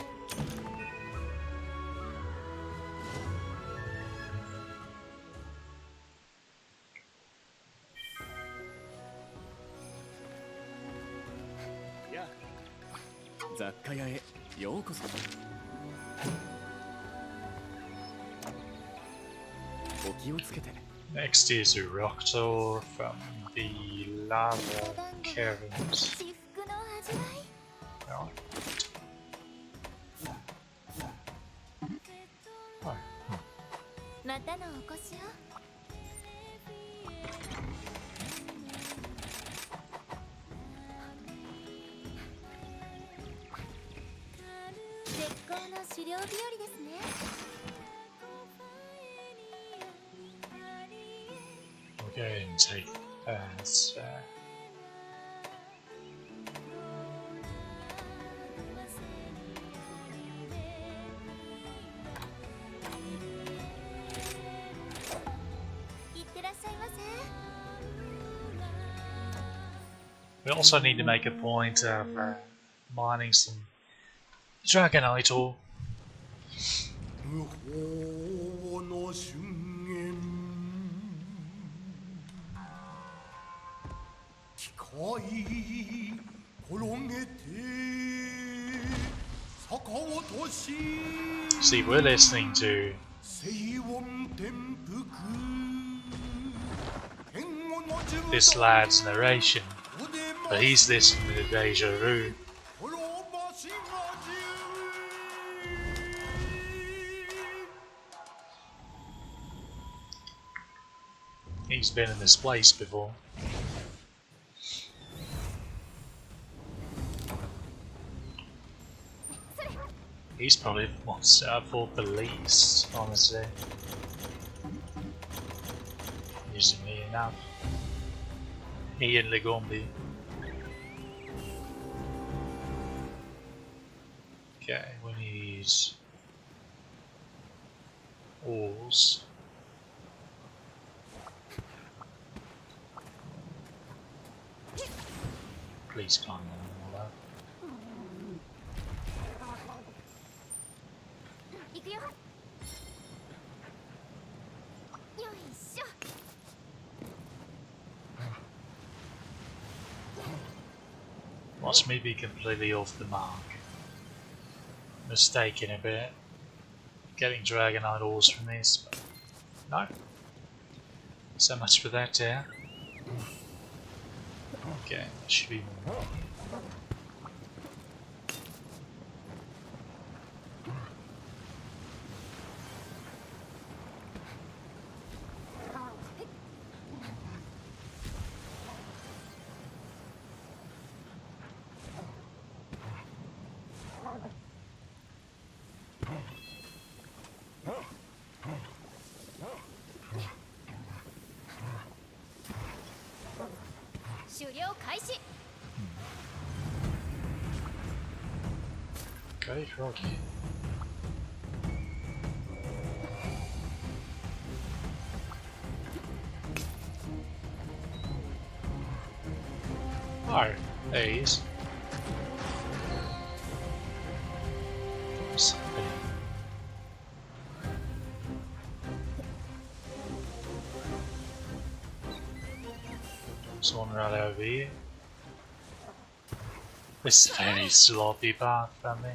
Yeah. 雑貨屋へようこそ。お気をつけて。 Next is a Roctor from the Lava Caverns. Oh. Oh. またのお越しを。絶好の狩猟日和ですね。We'll go ahead and take that. We also need to make a point of mining some Dragonite ore. 無法の瞬間機械転げて坂落とし See, we're listening to 静音転覆 this lad's narration, but he's listening to Deja Vu. He's been in this place before. He's probably the monster I've fought the least, honestly. Using me enough. Me and Legombi. Okay, we need ores. Please climb them all up. 行くよ。よいしょ。 Watch me be completely off the mark. Mistaken a bit. Getting Dragonite ores from this, but no. So much for that there. Okay, there should be more. 狩猟開始。 Great Rocky. Oh, there he is. Someone right over here. This is very sloppy path from me.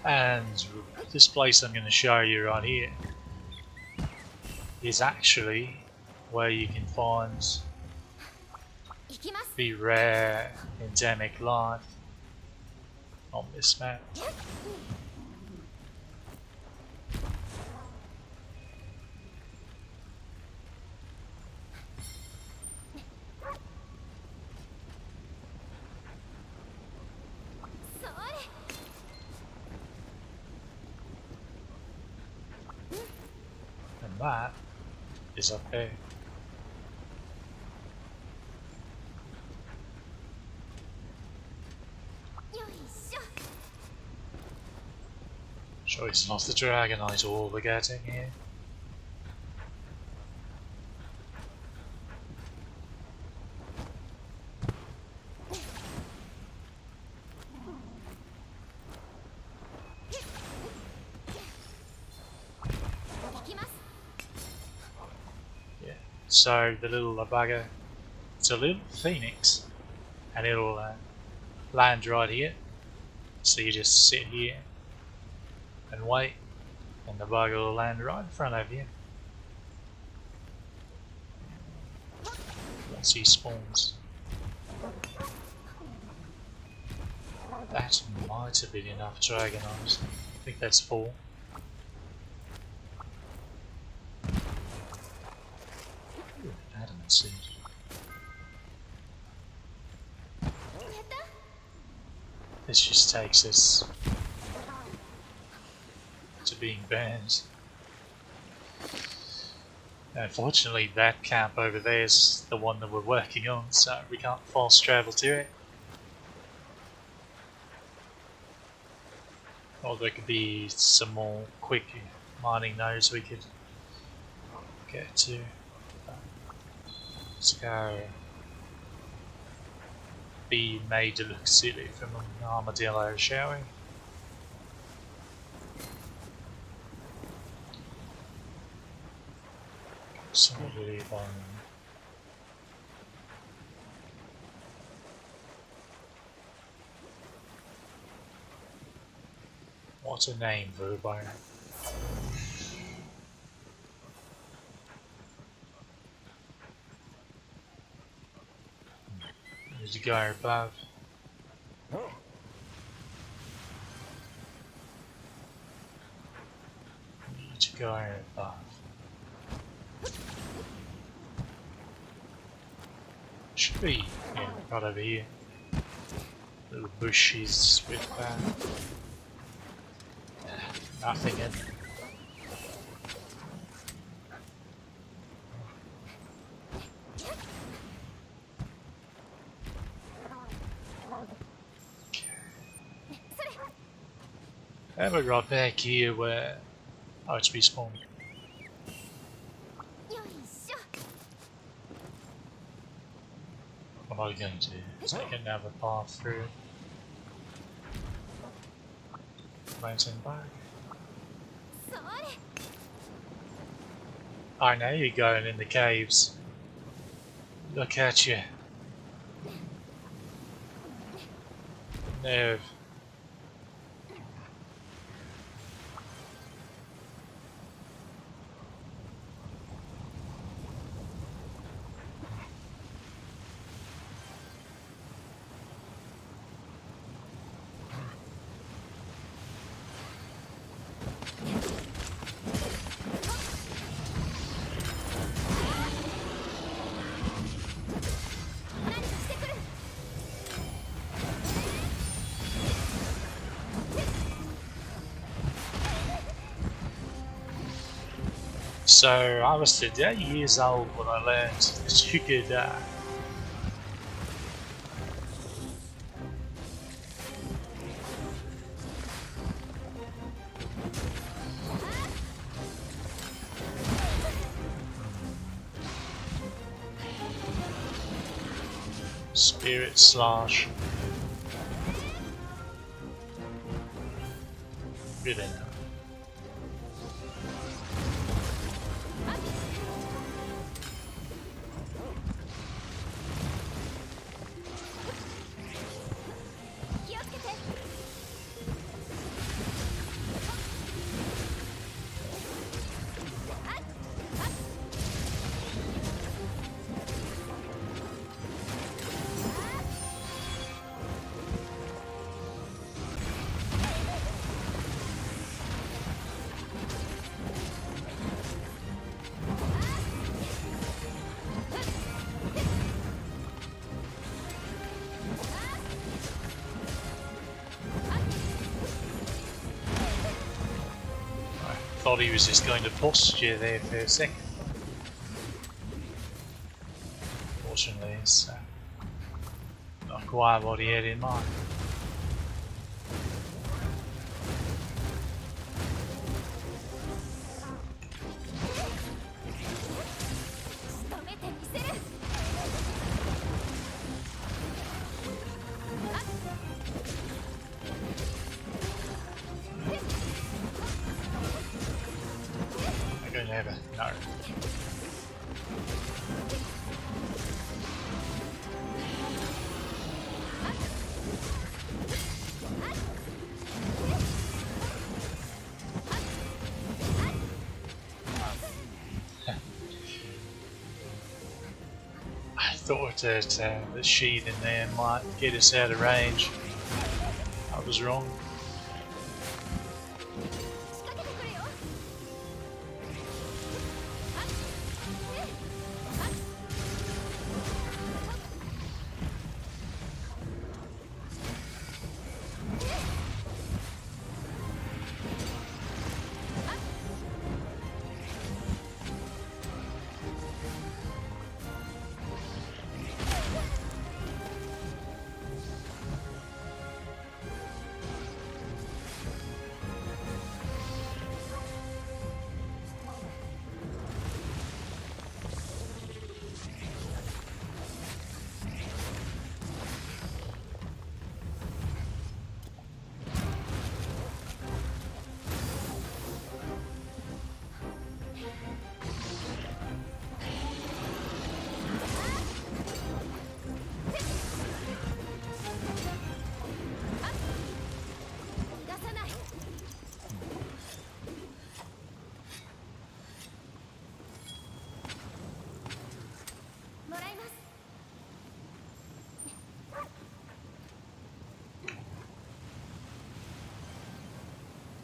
And this place I'm going to show you right here is actually where you can find 行きます。 the rare endemic life on this map. And that is up there. Sure, it's not the Dragonite all we're getting here. Yeah, so the little bugger, it's a little phoenix, and it'll land right here. So you just sit here and wait, and the bugger will land right in front of you once he spawns. That might have been enough Dragonites. I think that's 4. Ooh, adamant suit. This just takes us to being banned. Unfortunately, that camp over there is the one that we're working on, so we can't fast travel to it. Or there could be some more quick mining nodes we could get to. Let's go be made to look silly from an armadillo, shall we? Absolutely fine. What's a name for a bone? Need to go above. Need to go above. Should be, yeah, right over here. Little bushes with nothing in. And we're right back here where it's respawned. What am I going to do? Take another path through mountain back. I know you're going in the caves. Look at you. Nerve. So I was 8 years old when I learned that you could spirit slash. Good enough. Thought he was just going to bust you there for a second. Fortunately, it's not quite what he had in mind. Never. No. I thought that the sheet in there might get us out of range. I was wrong.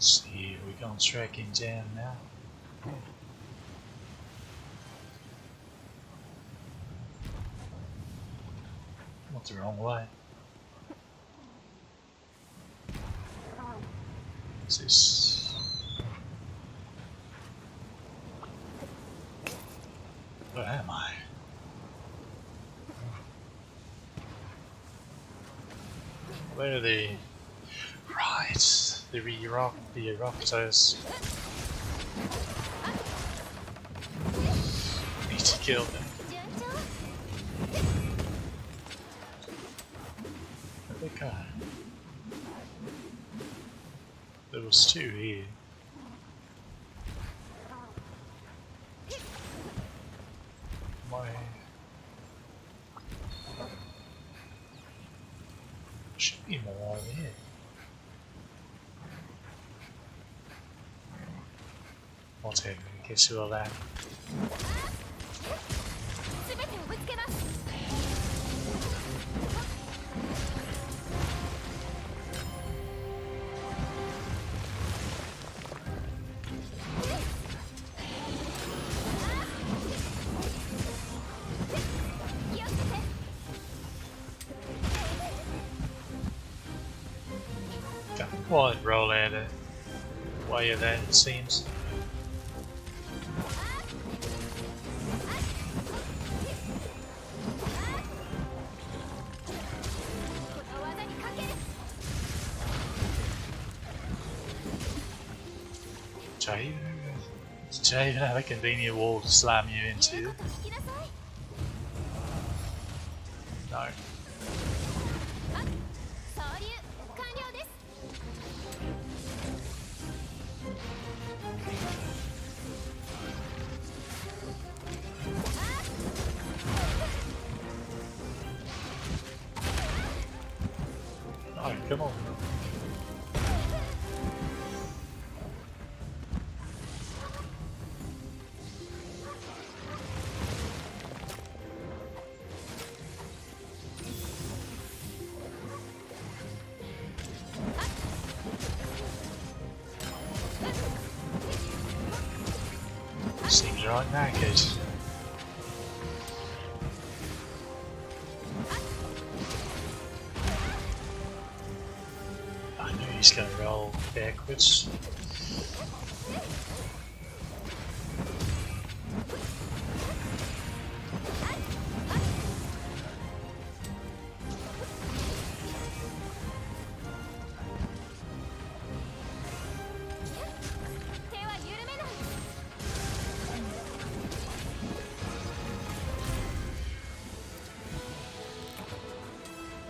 See, we're going tracking down now. What's the wrong way? What's this? Where am I? Where are the... Right. The Eruptors. Need to kill them. Where'd they go? There was 2 here. Should be more over here. Whatever, I guess we'll land. Can't quite roll out of way of that, it seems. Do I even have a convenient wall to slam you 言う into? こと聞きなさい。 No. 総流完了です。 No, come on. Seems right knackered. I knew he's going to roll backwards.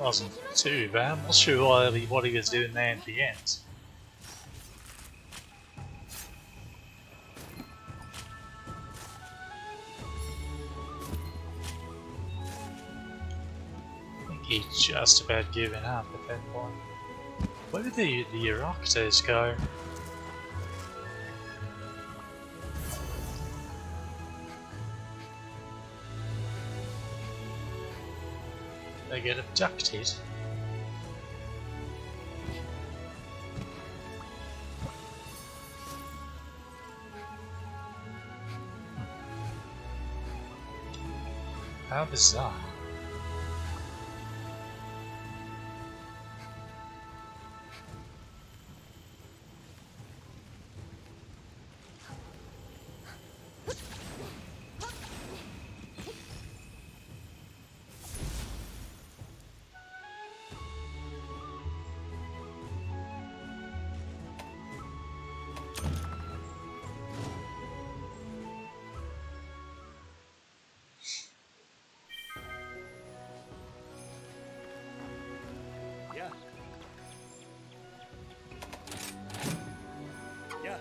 Wasn't too bad. I'm not sure what he was doing there at the end. I think he's just about given up at that point. Where did the Euroctors go? They get abducted. How bizarre. Yeah. Yeah.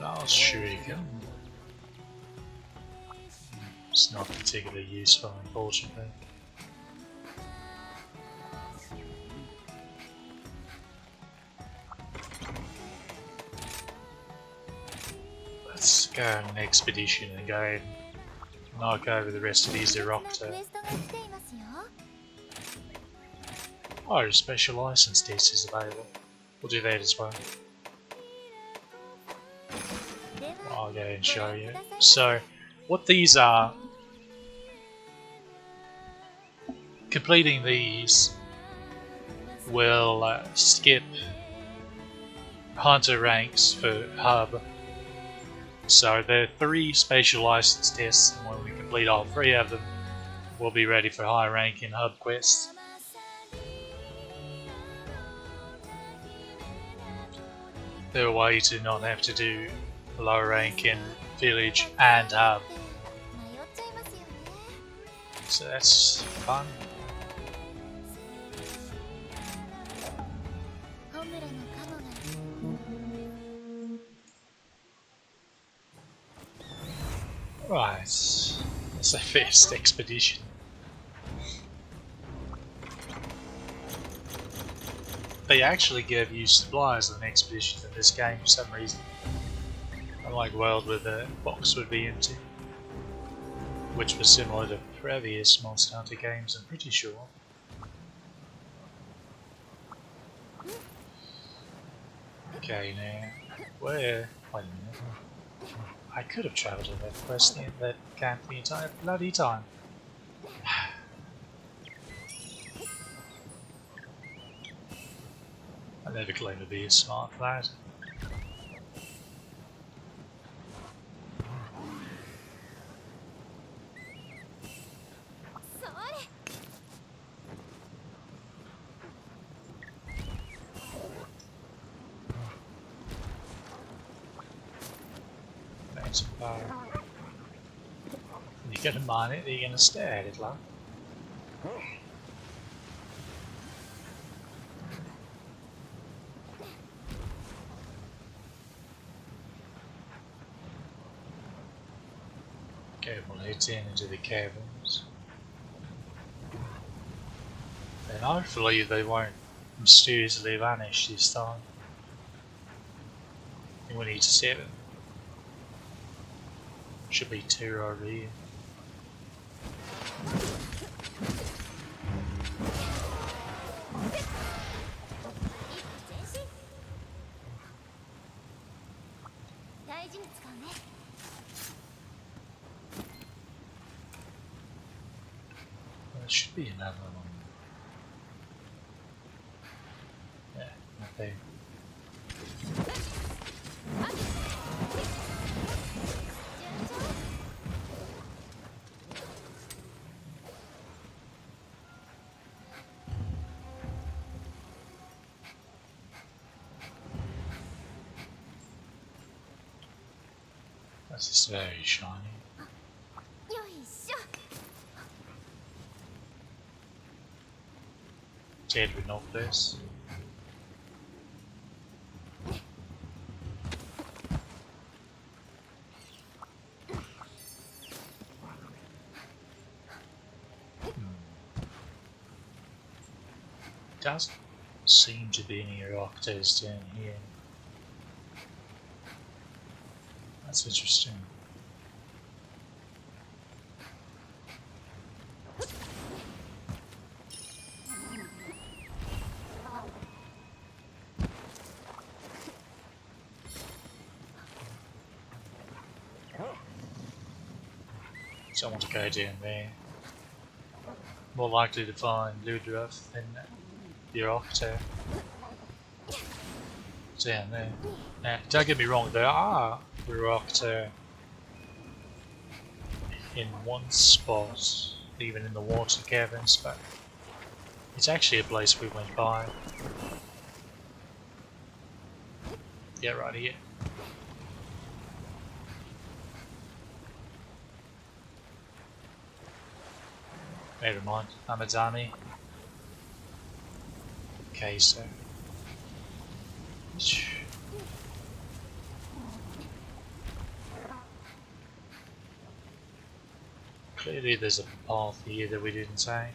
I'll shoot again. It's not particularly useful, unfortunately. Let's go on an expedition and go and knock over the rest of these ク Eurocta. エストが来ていますよ。 Oh, a special license test is available. We'll do that as well. では I'll go and show you. So, what these are, completing these will skip hunter ranks for hub. So there are 3 special license tests, and when we complete all 3 of them, we'll be ready for high rank in hub quests. They're a way to not have to do low rank in village and hub. 迷っちゃいますよね。 So that's fun. ホムラのカモが Right, that's the first expedition. They actually give you supplies on expeditions in this game for some reason. Unlike World where the box would be empty. Which was similar to previous Monster Hunter games, I'm pretty sure. Okay, now, where? Wait a minute. I could have travelled to that quest, that camp the entire bloody time. I never claimed to be as smart for that. points of power. And you're gonna mine it, or you're gonna stare at it, love. Careful, heads in into the caverns. And hopefully they won't mysteriously vanish this time. I think we need 7. Should be 2 over here. There should be another one. Yeah, not there. That's just very shiny. Dead with no this. Doesn't seem to be any Roctos down here. That's interesting. So I want to go down there. More likely to find Ludroth than the Octo. Down there. Now, don't get me wrong, there are Octo in one spot, even in the water caverns, but it's actually a place we went by. Yeah, right here. Never mind, I'm a dummy. Okay, so. Clearly there's a path here that we didn't take.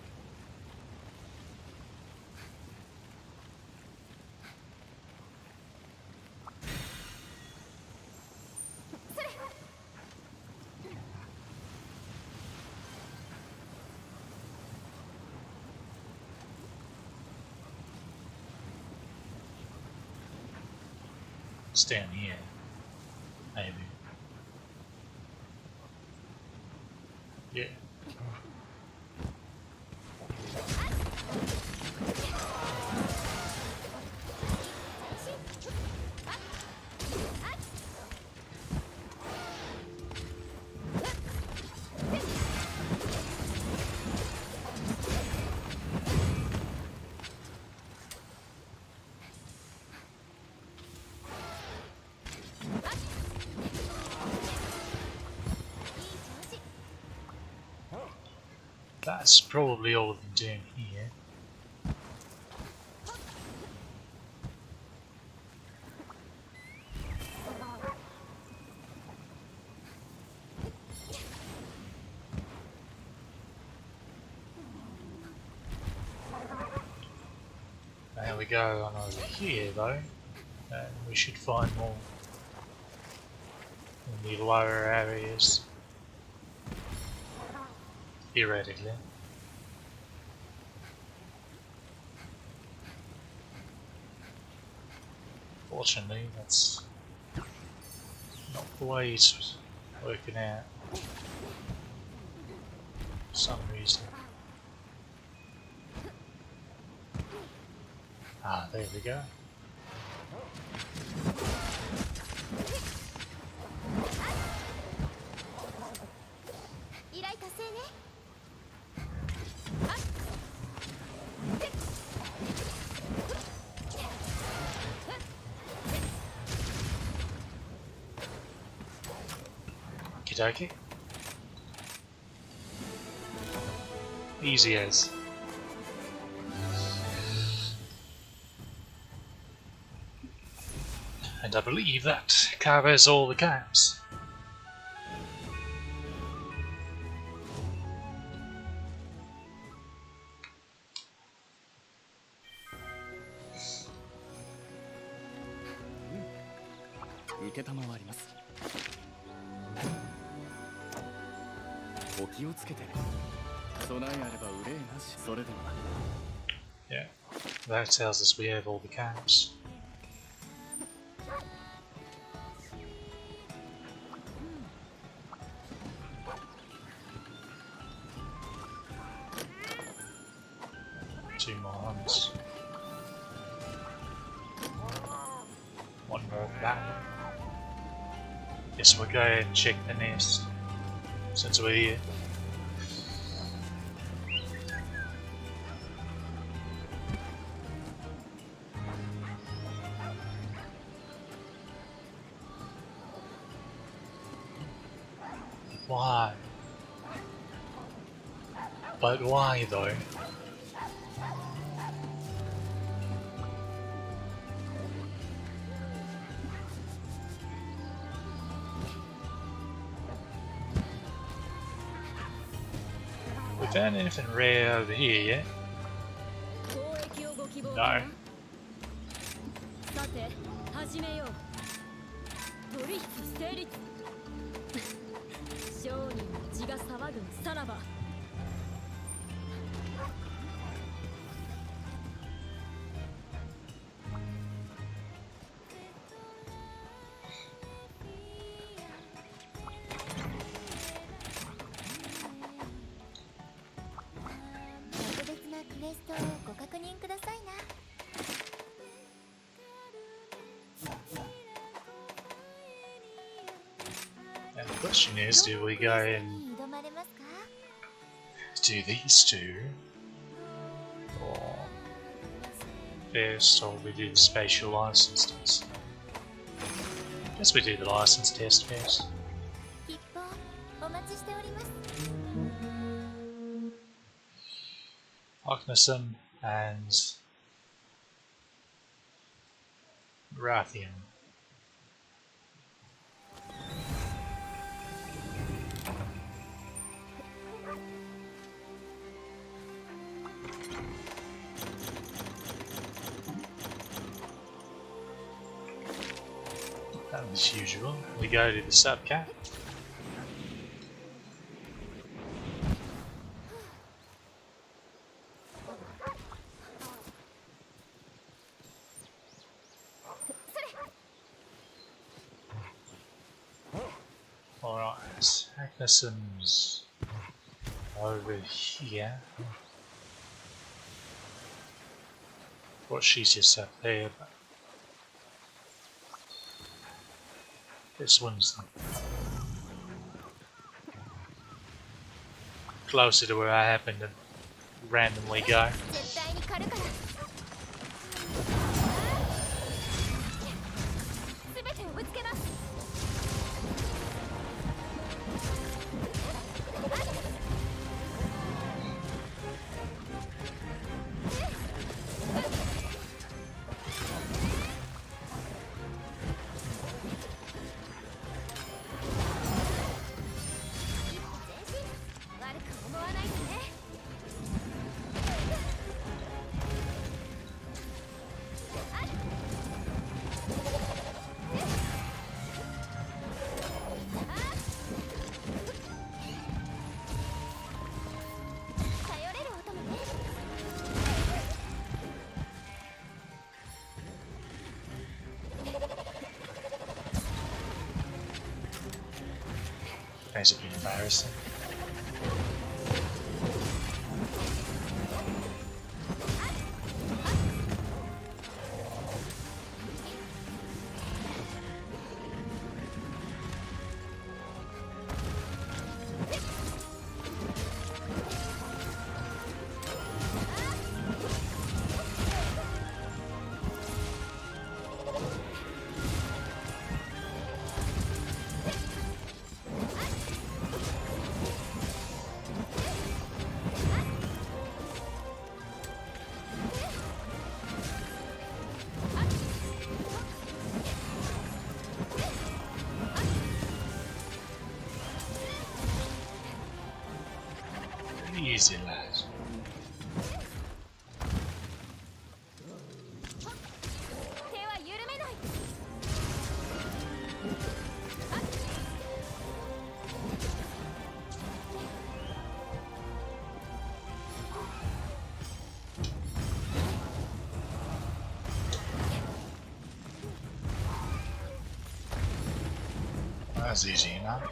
It's down here, maybe. Yeah. That's probably all of them doing here. There we go on over here though, and we should find more in the lower areas. Theoretically. Fortunately, that's not the way it's working out for some reason. Ah, there we go. Okie dokie. Easy as. And I believe that covers all the camps. Yeah, that tells us we have all the camps. Two more hunts. One more of that. Guess we'll go ahead and check the nest since we're here. Why? But why though? We found anything rare over here yet? No. さて始めよう。取引成立。商人の血が騒ぐさらば。特別なクエストをご確認くださいな。 And the question is, do we go and do these two? Or first, or we do the spatial license test? Guess we do the license test first. Ognism and Rathian. As usual, we go to the subcap. Alright, Agneson's over here. Well, she's just up there, but this one's closer to where I happen to randomly go. That's a bit embarrassing. Easy, lad. 手は緩めない。 That's easy enough.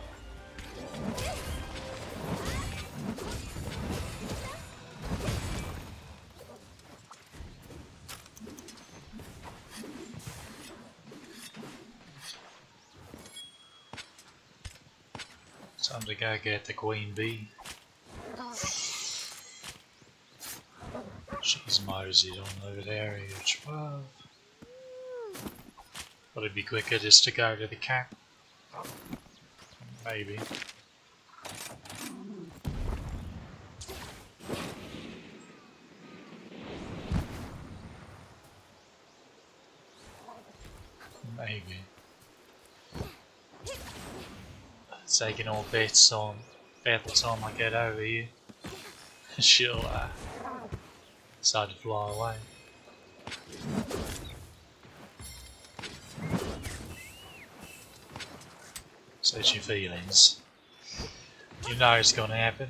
Time to go get the queen bee. She's moseyed on over there, area 12. But it'd be quicker just to go to the cat. Maybe. Maybe. Taking all bets on about the time I get over here. She'll decide to fly away. Search your feelings. You know it's gonna happen.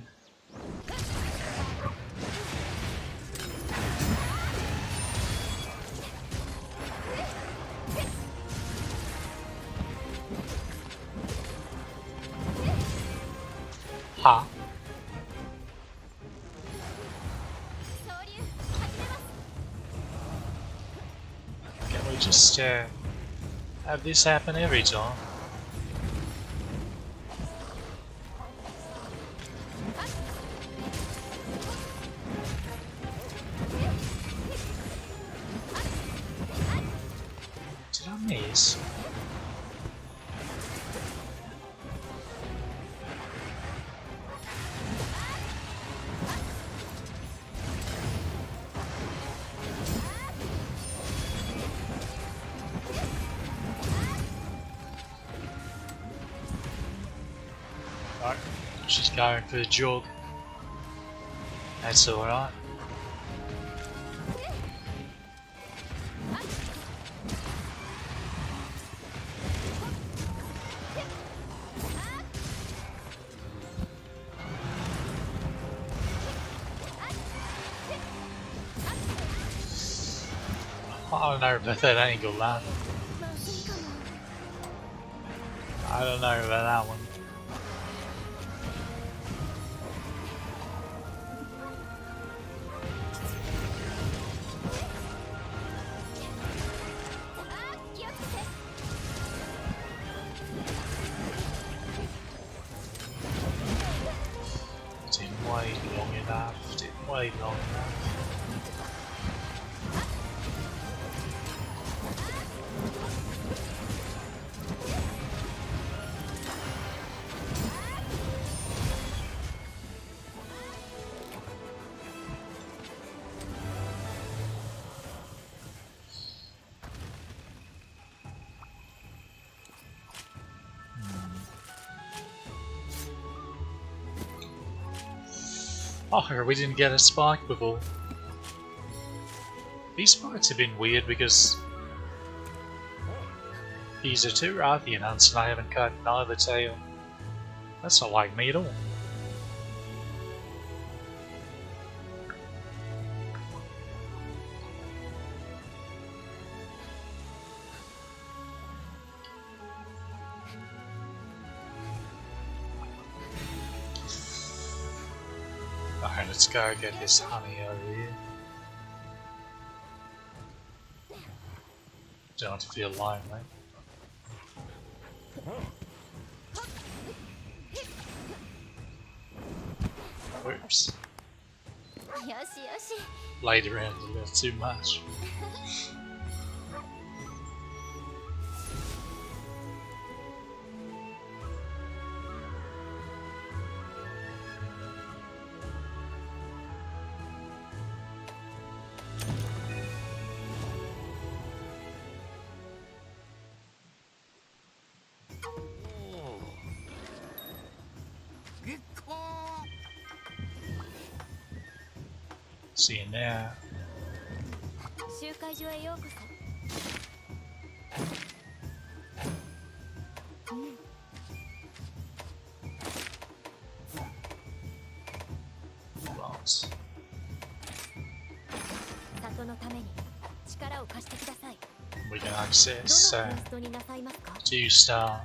Ha. 総流始めます。 Can we just have this happen every time? Did I miss? Right, she's going for the jog. That's alright. I don't know about that angle, lad. まずいかも。 I don't know about that one. Didn't wait long enough. Didn't wait long enough. Oh, we didn't get a spike before. These spikes have been weird because these are two Rathian hunts and I haven't cut neither tail. That's not like me at all. Alright, let's go get this honey over here. Don't have to feel lonely. Whoops. よしよし。 Laid around a little too much. See you now. 集会所へようこそ。Plants. 里のために力を貸してください。 We can ど access のクエストになさいますか？ 2-star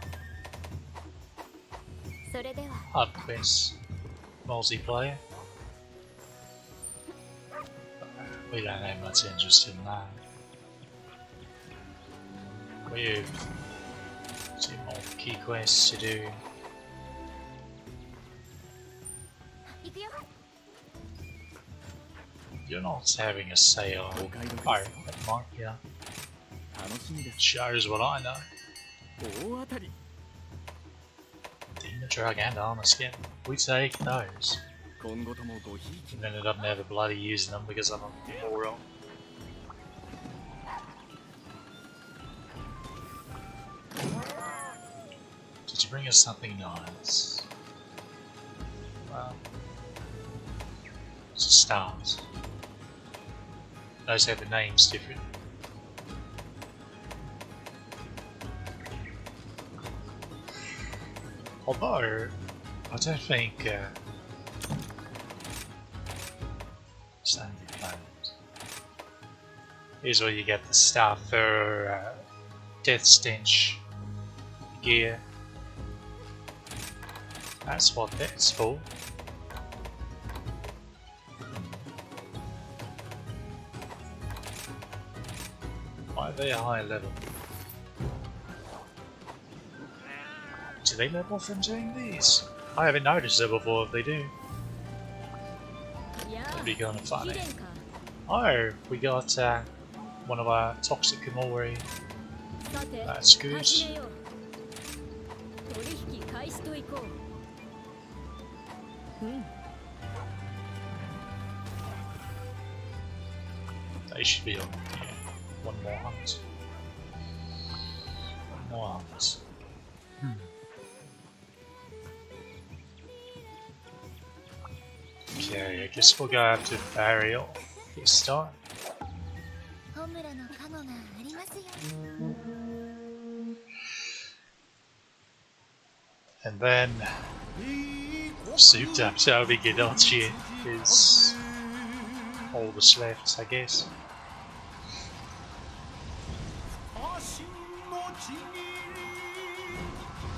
それでは hard quest multiplayer. We don't have much interest in that. We have 2 more key quests to do. 行くよ。 You're not having a sale. お買い得 Oh, ですよ never mind, yeah. 楽しみです Shows what I know. 大当たり Demon drug and armor skin. We take those. 今後ともごひいき And ended up never bloody using them because I'm a moron. Did you bring us something nice? Well, it's a start. Notice how the name's different. Although, I don't think standard plans. Here's where you get the stuff for Death Stench gear. That's what that's for. Why are they a high level? Do they level from doing these? I haven't noticed it before if they do. いや That'd be kind of 貴 funny. 殿か。 Oh, we got one of our toxic Kamori. さて That's good. 始めよう。取引開始といこう。うん。 They should be on one more hunt. One more hunt. Okay, I guess we'll go after Burial this time. ホムラの加護がありますよ。 And then souped up Shelby Gadachi is all that's left, I guess.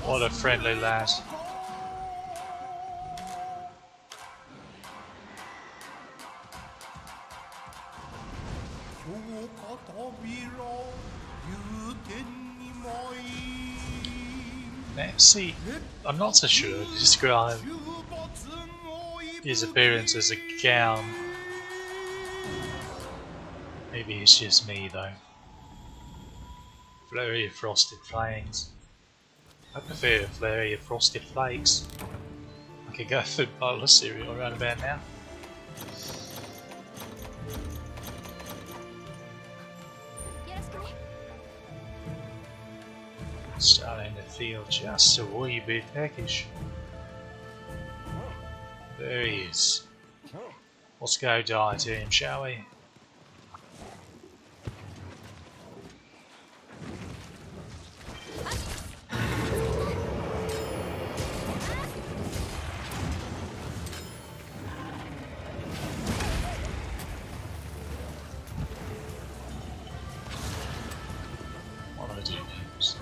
What a friendly lad. See, I'm not so sure to describe his appearance as a gown. Maybe it's just me though. Flurry of frosted flakes. I prefer a flurry of frosted flakes. I could go for a bowl of cereal right about now. よろしくね。 Starting to feel just a wee bit peckish. There he is. Let's go die to him, shall we? What do I do next?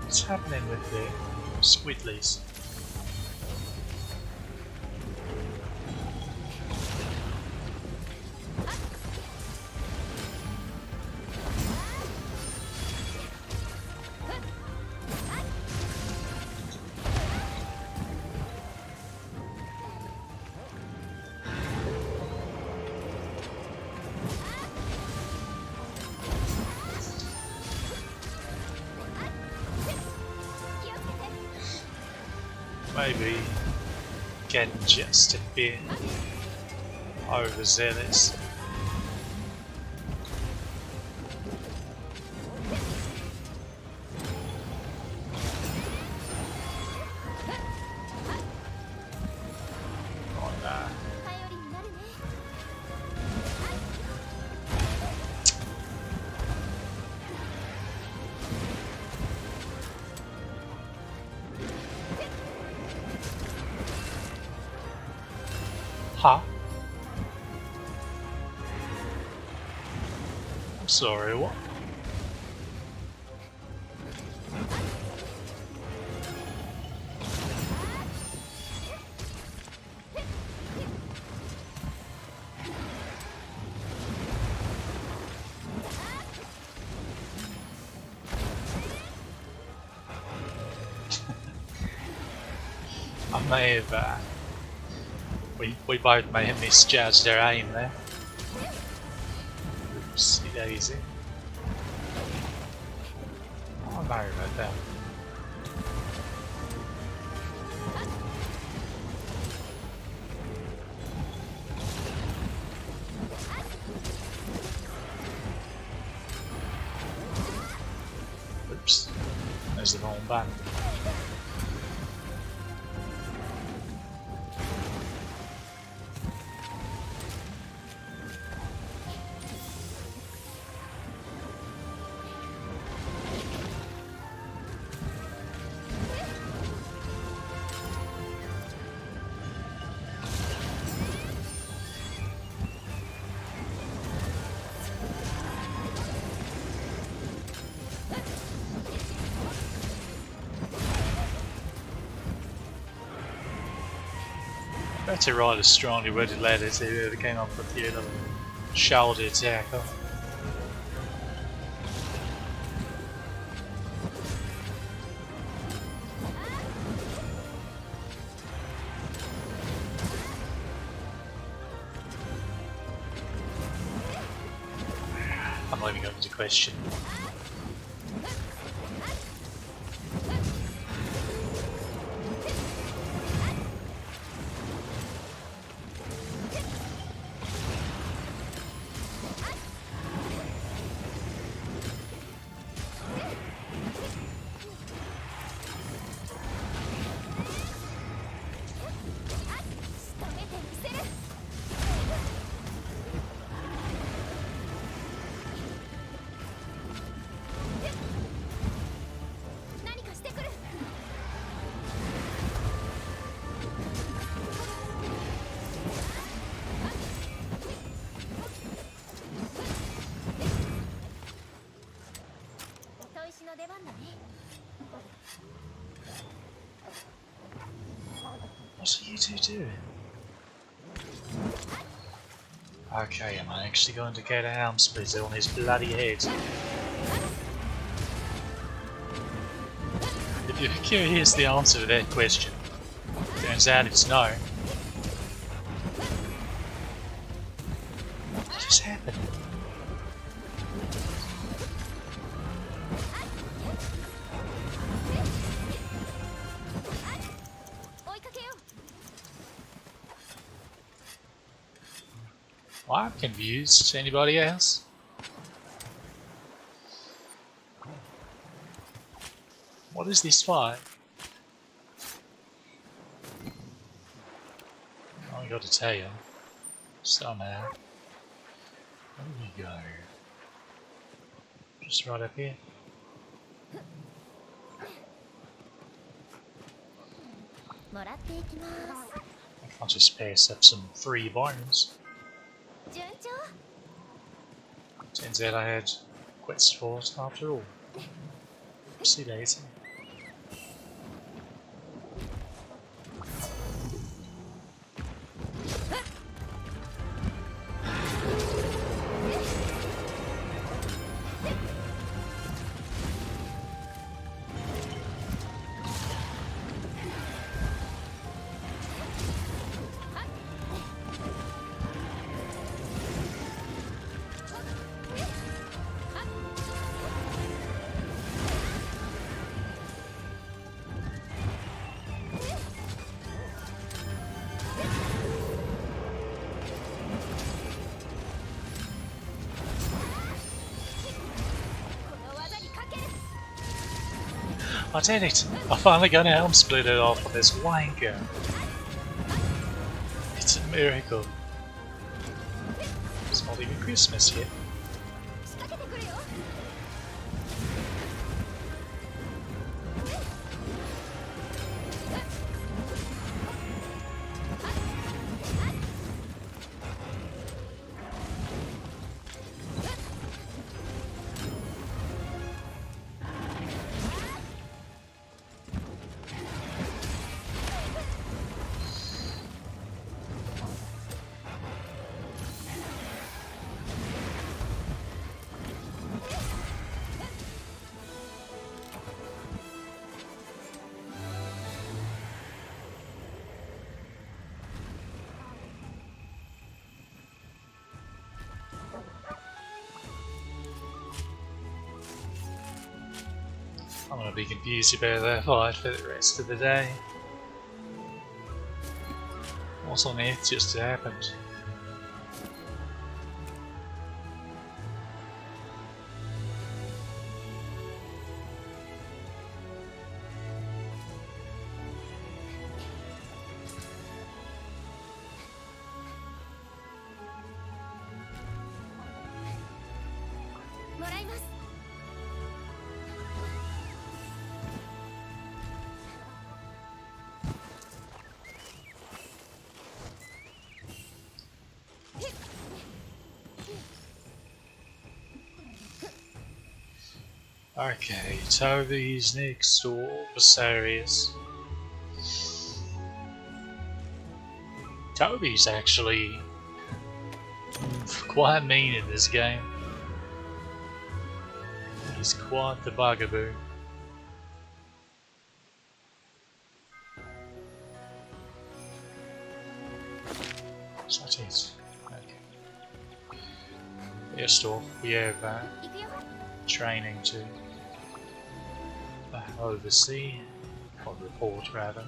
What's happening with the squidlies? Maybe getting just a bit overzealous. Huh? I'm sorry, what? I may have, we both may have misjudged their aim there. Oopsie daisy. Oh, no, about that. Oops, there's the wrong button. Better ride a strongly worded letter if they ever came up with the little shoulder attack. Huh? I'm not even going to question. What are you two doing? Okay, am I actually going to get a helm splitter on his bloody head? If you're curious the answer to that question, turns out it's no. What just happened? Well, I'm confused. Anybody else? What is this fight? I got to tell you, somehow. Where do we go? Just right up here. I can't just pass up some free bones. Turns out I had quest for it after all. See you later. I did it! I finally got a helm splitter off of this wanker! It's a miracle! It's not even Christmas yet. I'm gonna be confused about that fight for the rest of the day. What on earth just happened? Okay, Toby's next door, Viserius. Toby's actually quite mean in this game. He's quite the bugaboo. So it is. Okay. First off, we have training to oversee, or report rather.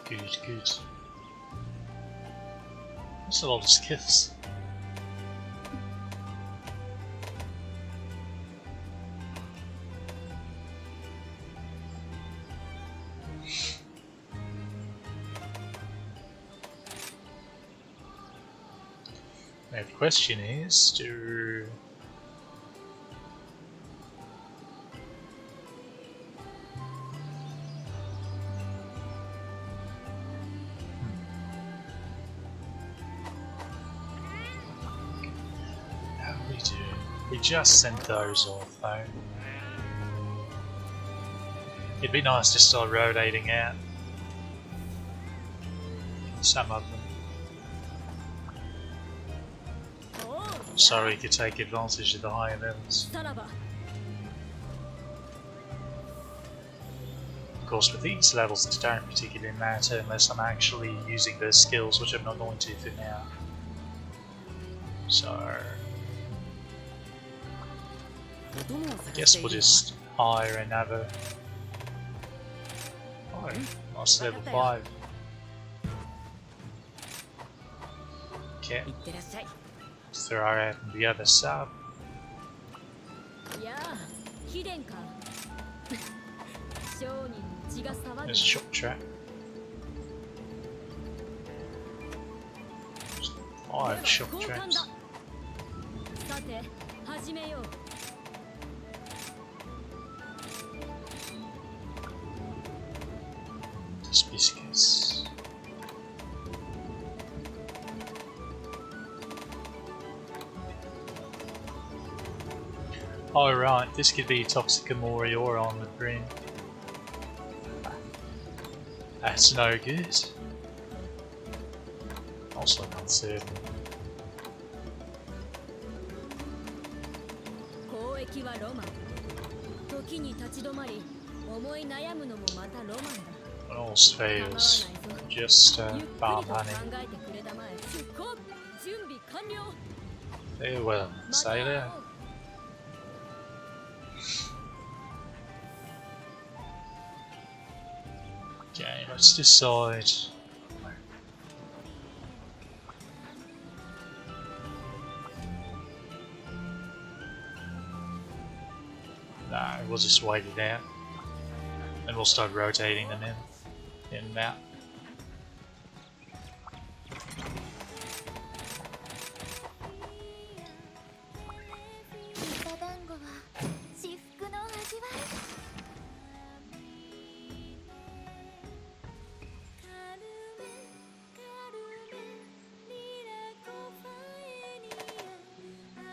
Good, good. That's a lot of skiffs. Now the question is, how do we do? We just sent those off though. It'd be nice to start rotating out some of them. So we could take advantage of the higher levels. Of course, with these levels, it don't particularly matter unless I'm actually using those skills, which I'm not going to for now. So I guess we'll just hire another. Oh, nice level 5. Okay. Throw out the other sub. There's a shock trap. 5 shock traps. Just biscuits. Oh right, this could be Toxic Amoriora on the brim. That's no good. Also not certain. When all fails, just farm honey. Farewell, sailor. Okay, let's decide. Nah, we'll just wait it out. And we'll start rotating them in and out.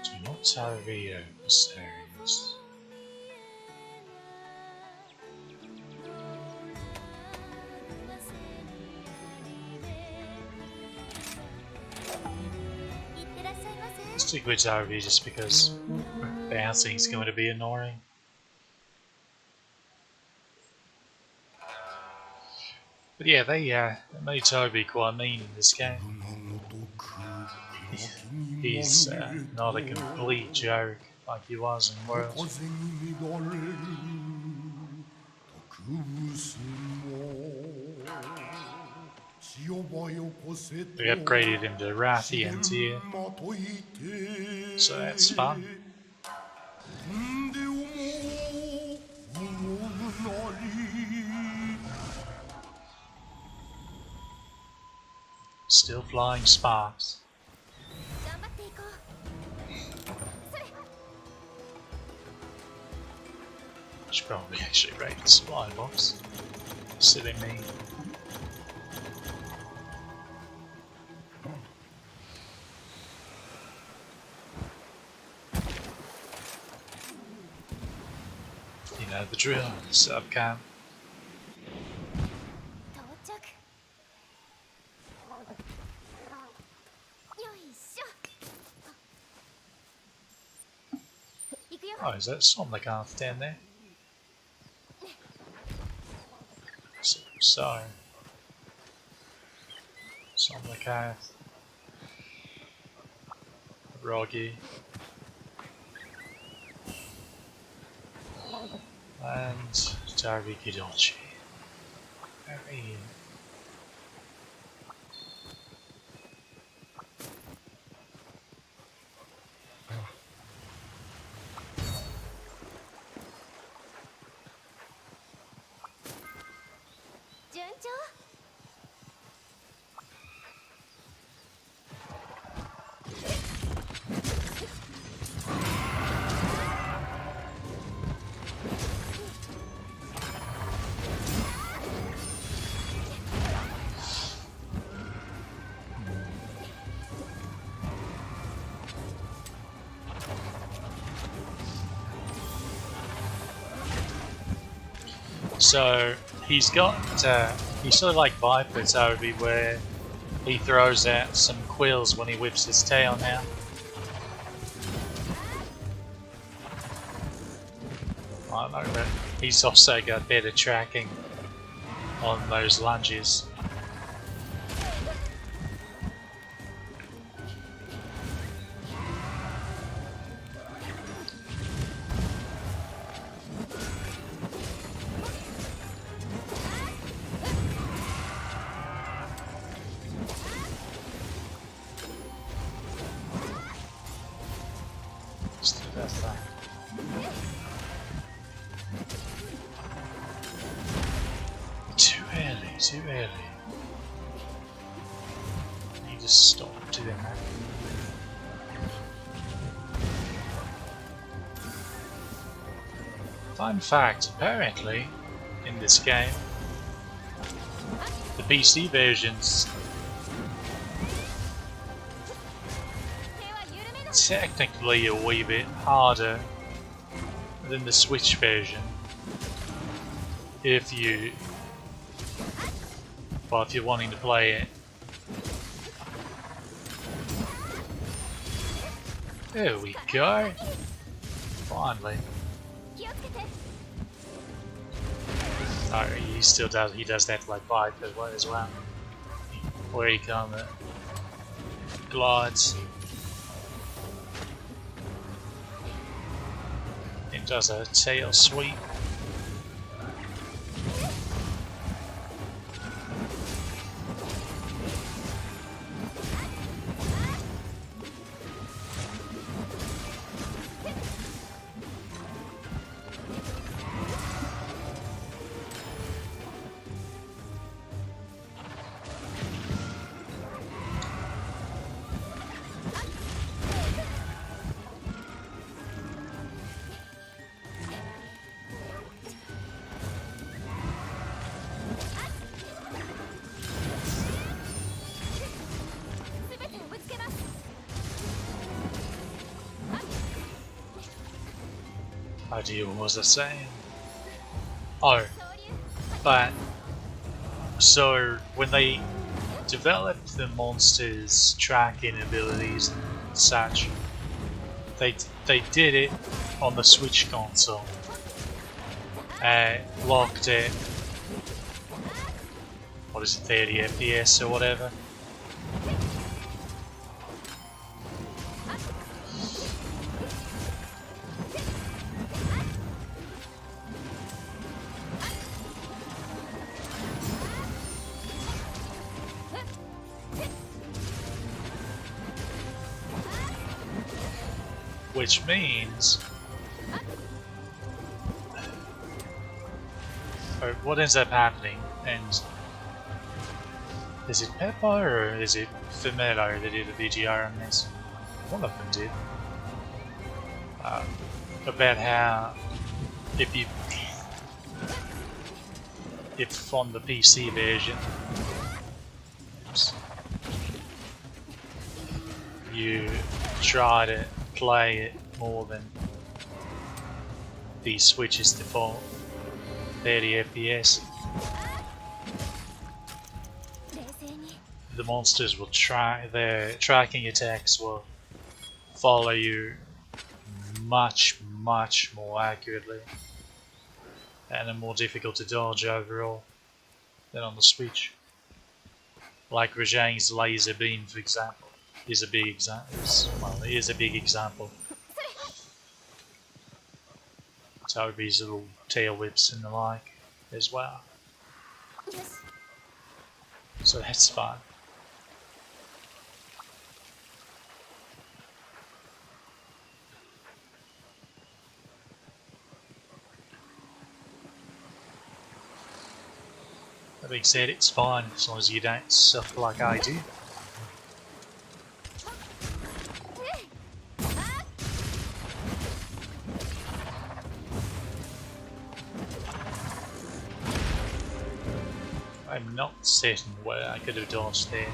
Do not Tarvio Mysterious. Stick with Tarvio just because bouncing is going to be annoying. But yeah, they made Toby quite mean in this game. he's not a complete joke like he was in Worlds. We upgraded him to Rathian tier, so that's fun. Still flying sparks. Should probably actually raid the supply box. Silly me. You know the drill, sub camp. Oh, is that Somnigarth down there? So Somnigarth, Rogi, and Darby Gidolchi. Very So he's got, he's sort of like Viper Toby, where he throws out some quills when he whips his tail now. I know that he's also got better tracking on those lunges. Too early. I need to stop doing that. Fun fact, apparently, in this game, the PC version's technically a wee bit harder than the Switch version if you're wanting to play it. There we go. Finally. Oh, he still does. He does that like Viper as well. Where he glides. He does a tail sweep. What was I saying? Oh, but so when they developed the monsters' tracking abilities and such, they did it on the Switch console. Locked it. What is it, 30 FPS or whatever? which means, or what ends up happening, and is it Peppa or is it Femelo that did a VGR on this? One of them did. About how if on the PC version you try to play it more than the Switch's default 30 FPS, the monsters will their tracking attacks will follow you much more accurately and are more difficult to dodge overall than on the Switch. Like Rajang's laser beam, for example, is a big example. Well, it is a big example. Toby's little tail whips and the like as well. So that's fun. That being said, it's fine as long as you don't suffer like I do. I'm not certain where I could have dodged there.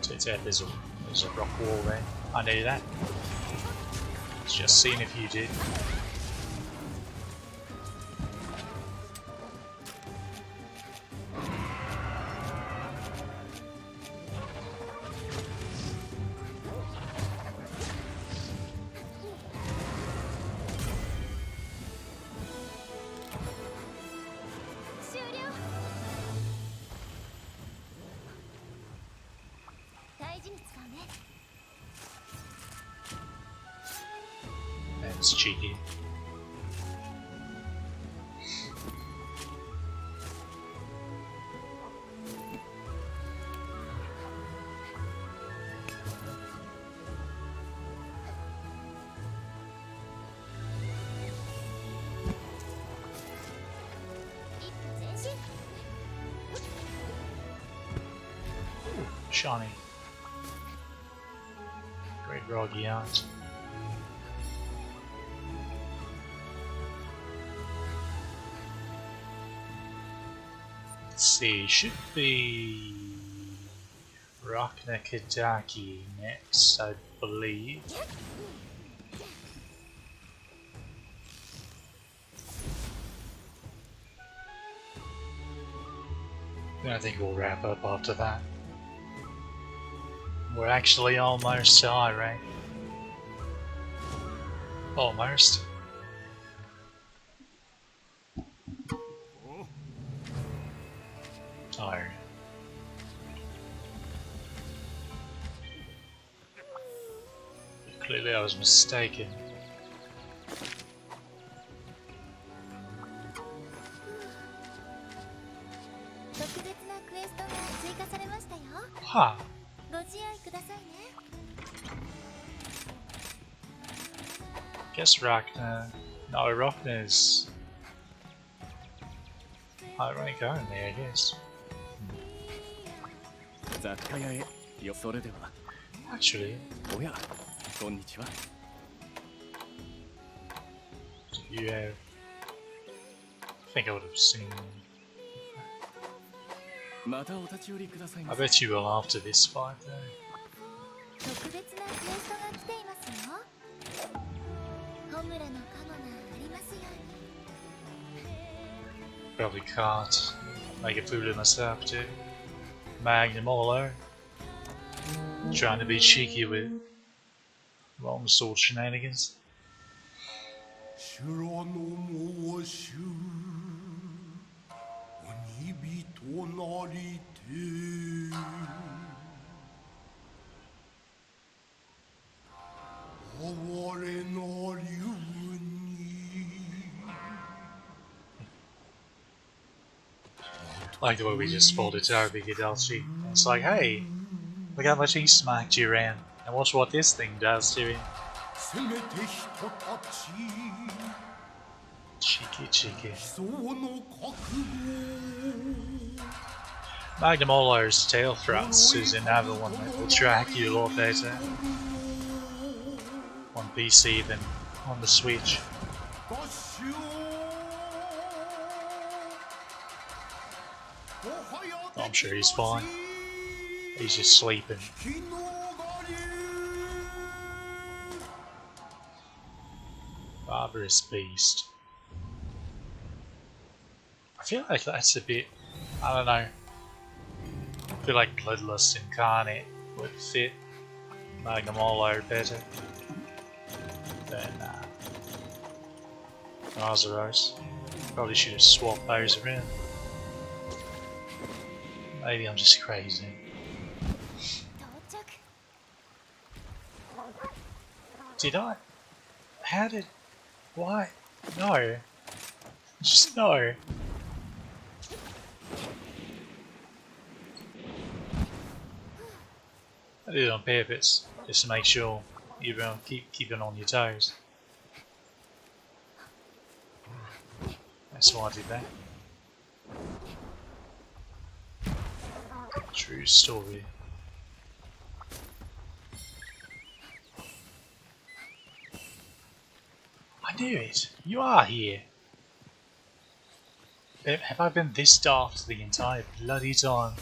Turns out there's a rock wall there. I knew that. It's just seeing if you did. That's cheeky. Shiny. Great buoy-ant. Let's see, should be Raknakadaki next, I believe. Then I think we'll wrap up after that. We're actually almost to high rank. Almost. Tired. Clearly I was mistaken. Huh. Guess Rachna. No, Rachna is. I don't go in there, I guess. 雑貨屋へよそれでは Actually, おやこんにちは you have. I think I would have seen. またお立ち寄りください I ませ bet you will after this fight, though. 特別なクエストが来ていますよ。ホムラのカモがありますように。 Probably can't make a fool of myself too. Magnum all trying to be cheeky with long sword shenanigans. 修羅の申し鬼人なりて哀れな竜に Like the way we just spotted Toby Gadalchi. It's like, hey, look how much he smacked you around. And watch what this thing does to him. せめて人たち Cheeky, cheeky. その覚悟 Magnamolo's tail thrusts is another one that will track you a lot better on PC than on the Switch. 合唱 I'm sure he's fine. He's just sleeping. Barbarous Beast. I feel like that's a bit, I don't know. I feel like Bloodlust Incarnate would fit Magnamolo better than Azeros. Probably should have swapped those around. Maybe I'm just crazy. 到着 Did I? How did? Why? No. Just no. I did it on purpose, just to make sure you keep it on your toes. That's why I did that. True story. I knew it! You are here! Have I been this daft the entire bloody time?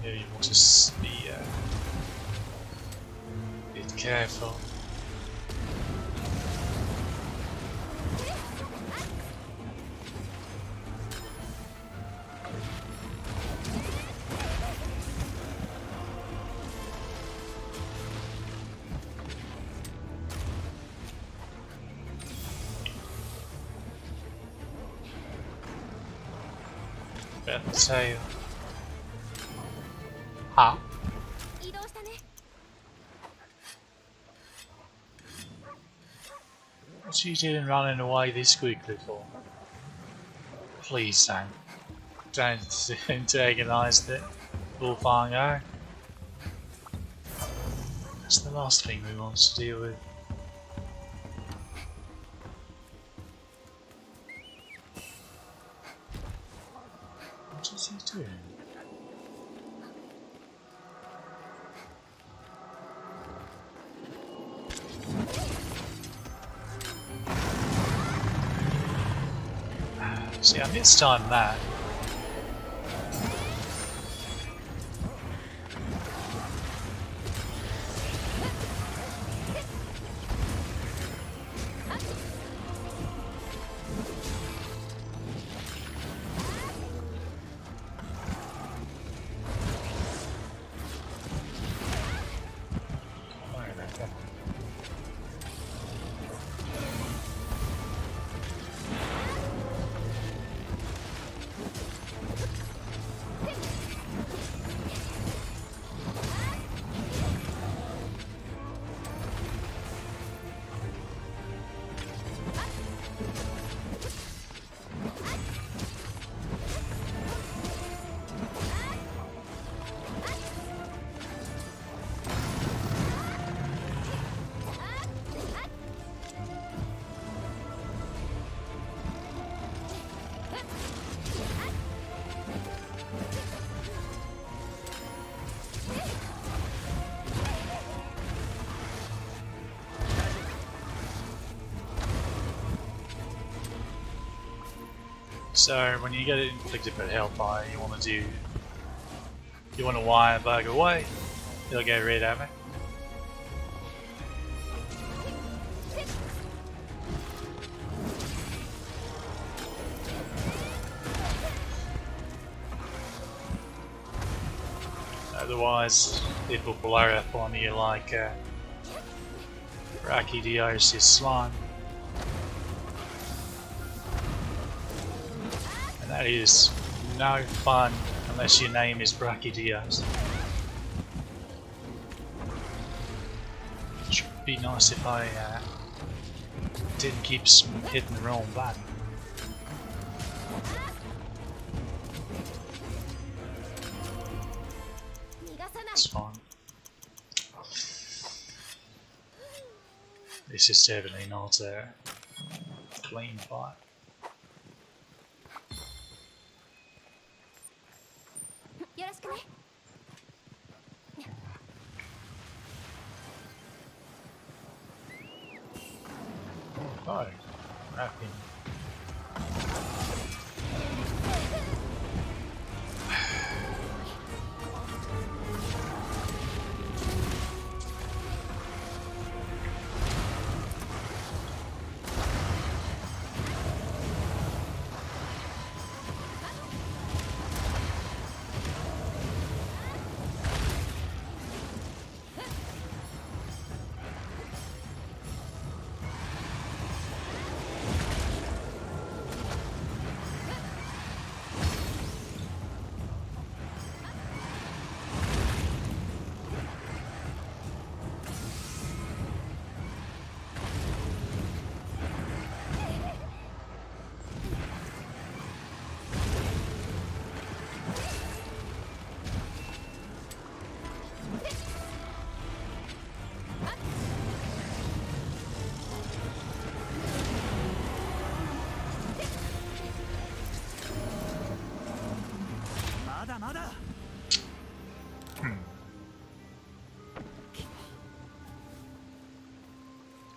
Yeah, you want to be a bit careful. About the tail. Huh? 移動したね What are you doing running away this quickly for? Please don't antagonize the Bullfango. That's the last thing we want to deal with. What is he doing? See, I mistimed that. So when you get it inflicted by hellfire, you want to wire bug away. You'll get rid of it. Otherwise, it will blow up on you like Brachydiosis slime. And that is no fun unless your name is Brachydios. It would be nice if I didn't keep hitting the wrong button. It's fine. This is definitely not a clean fight. Oh, wrapping.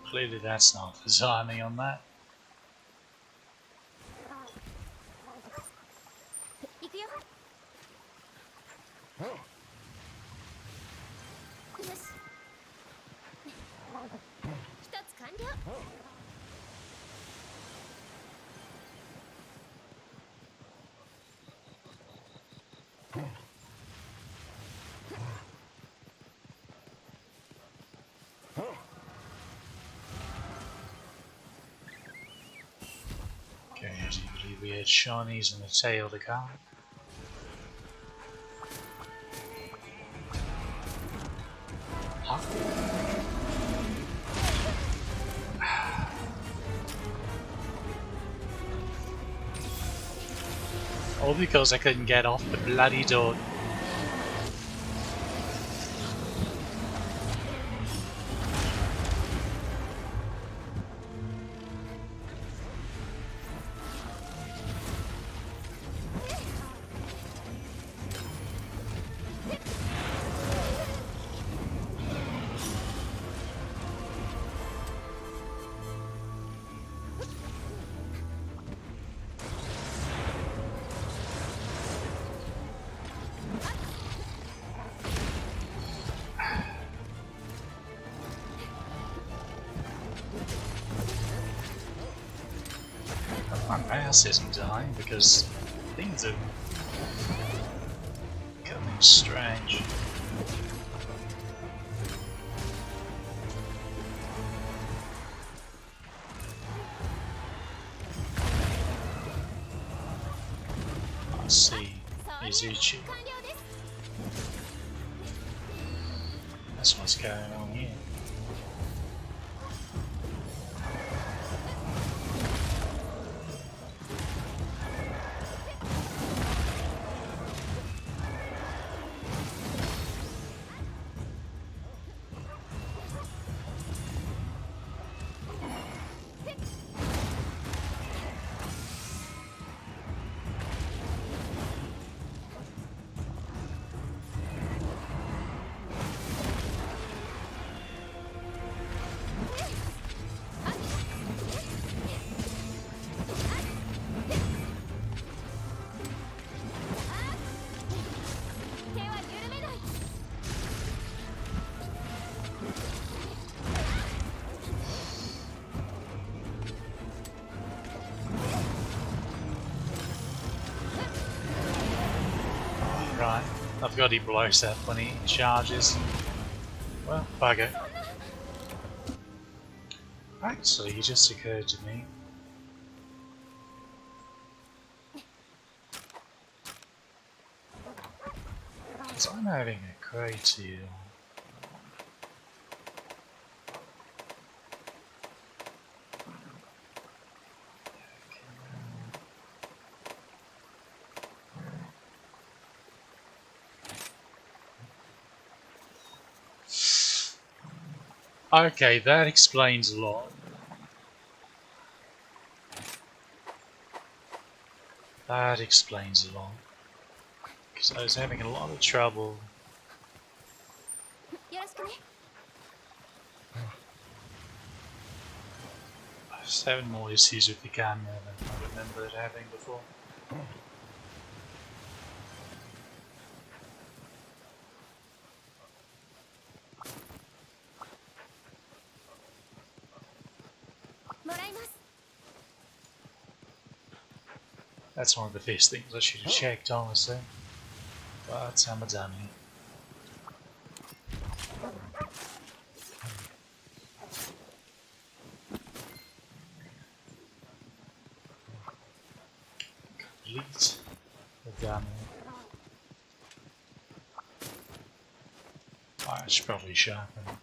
Clearly that's not the timing on that. Okay, do you believe we had shinies in the tail of the car? Huh? All because I couldn't get off the bloody door. My mouse isn't dying because things are becoming strange. I see Izuchi. That's what's going on here. forgot he blows up when he charges. Well, bugger. Actually, it just occurred to me. Because I'm having a crate here. Okay, that explains a lot. That explains a lot. Because I was having a lot of trouble. I was having more issues with the camera than I remembered having before. That's one of the first things I should have checked, honestly. But I'm a dummy. Complete the dummy. I should probably sharpen it.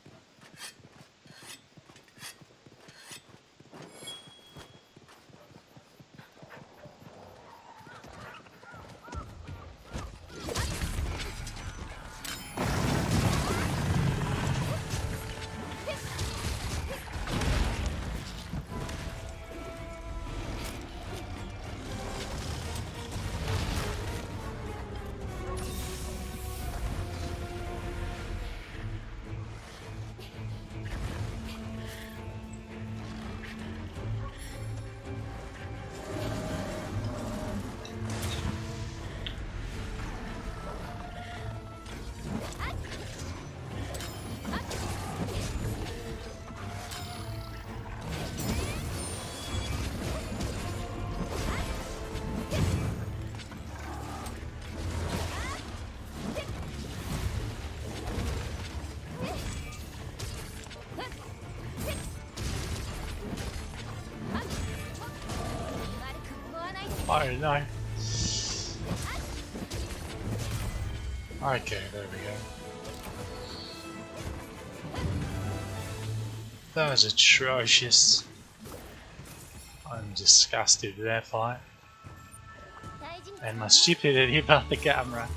I don't know. Okay, there we go. That was atrocious. I'm disgusted with that fight. And my stupidity about the camera.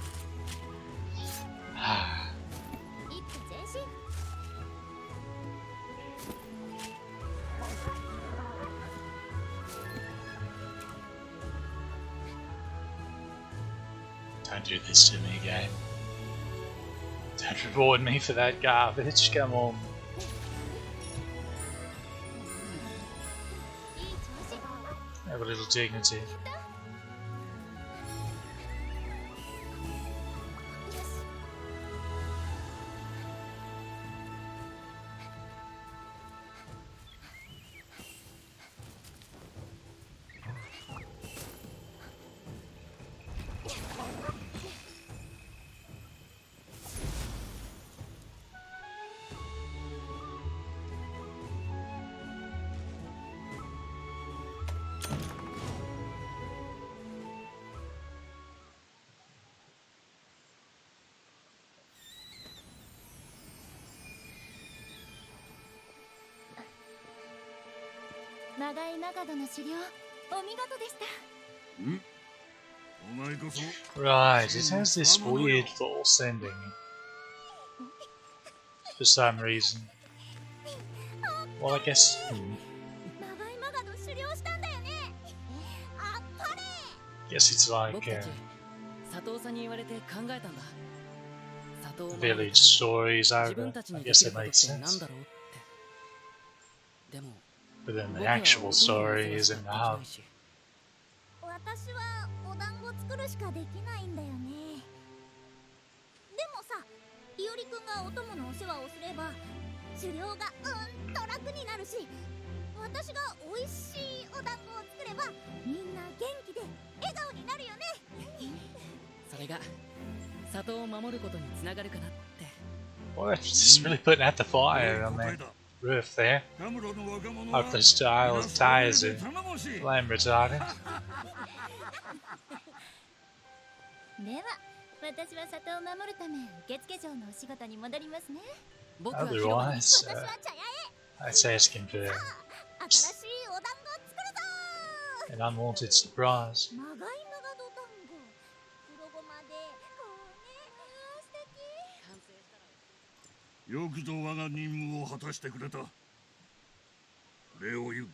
Don't do this to me again. Don't reward me for that garbage, come on. Have a little dignity. Right, it has this weird false ending. For some reason. Well, I guess... Guess it's like village stories over. I guess it makes sense. But then the actual story is in the hub. 私はお団子作るしかできないんだよね。でもさ、いおりくんがお供のお世話をすれば狩猟が楽になるし、私が美味しいお団子を作ればみんな元気で笑顔になるよね。それが里を守ることにつながるかなって。 Well, it's just really putting out the fire on that roof there. Hope those tires are flame retardant. では私は里を守るため受付嬢のお仕事に戻りますね。僕は広場に。 Otherwise, 私は茶屋へ。 that's asking for 新しいお団子を作るぞ an unwanted surprise. ー。まがいまがど団子。黒ごまでこうね。素敵。完成したら。よくぞ我が任務を果たしてくれた。礼を言う。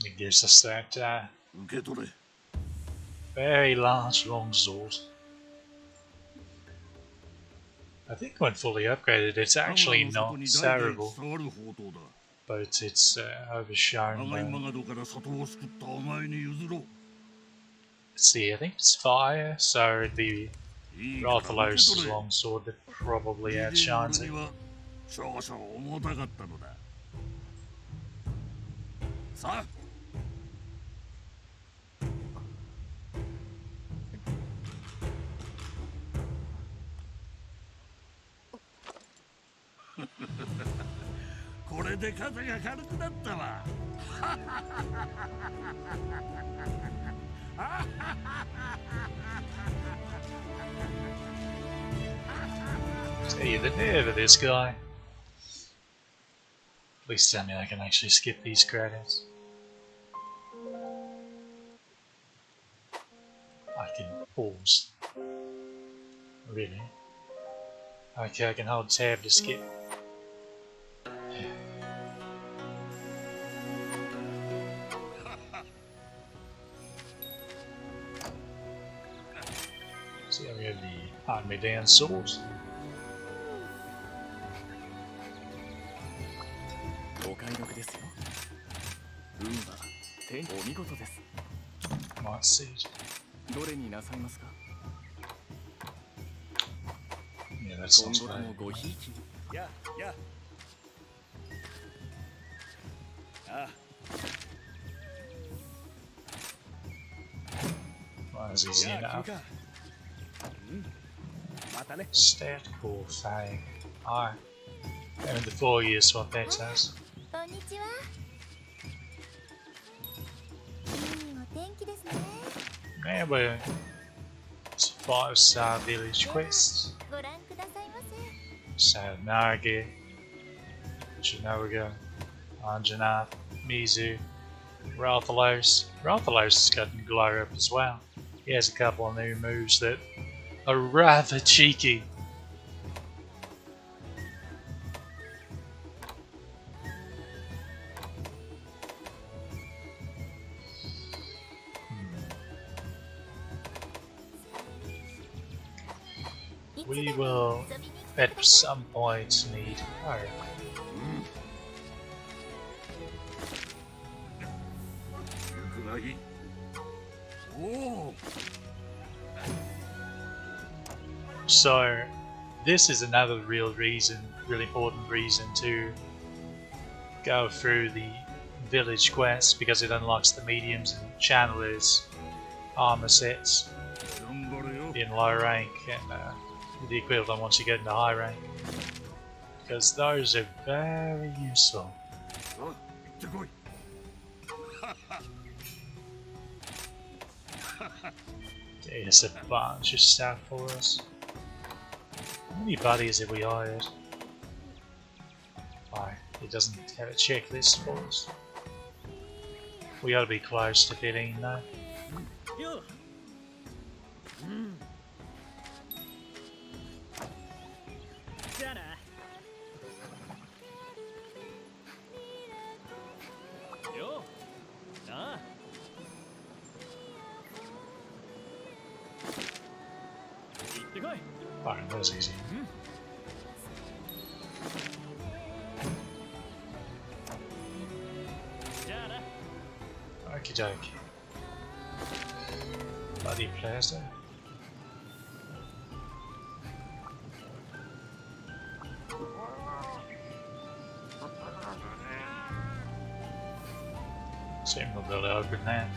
It gives us that 受け取れ。 very large long sword. I think when fully upgraded, it's actually not terrible, 伝わる宝刀だ。 but it's 長 overshown い by. マガドから里を救ったお前に譲ろう。 Let's see, I think it's fire, so the いいから受け Rathalos' 取れ。 long sword that probably 俺 outshines に it. は少々重たかったのだ。さあ。これで肩が軽くなったわ。 See the nerve of this guy. Please tell me I can actually skip these credits. I can pause. Really? Okay, I can hold tab to skip. See, I'm going to the hand-me-down sword. お買い得ですよ。運は天お見事です。 Might see. どれになさいますか。 Yeah, that 今 sounds 後とも bad. ごひいきに。やや。あ、 Why is he seen や that? 君か。うん。またね。 Stat core thing. Alright. And the 4 years what that says. こんにちは。いいお天気ですね。 Yeah, we're it's a 5-star village quest. ご覧くださいませ。 Sadanagi, Chinawaga, Anjanath, Mizu, Rathalos. Rathalos has gotten glow up as well. He has a couple of new moves that are rather cheeky. We will at some point need fire. 行くがいい。おお。 So, this is another really important reason to go through the village quest because it unlocks the mediums and channelers armor sets 頑張れよ。 in low rank and the equivalent once you get into high rank. Because those are very useful. さあ、行ってこい。 There's a bunch of stuff for us. How many buddies have we hired? Why, it doesn't have a checklist for us. We ought to be close to 15 though. よ。うん。じゃあな。よ。なあ。行ってこい。 Fine, that was easy. じゃあな。 Okie dokie. Buddy players there. Seem to be able to open that.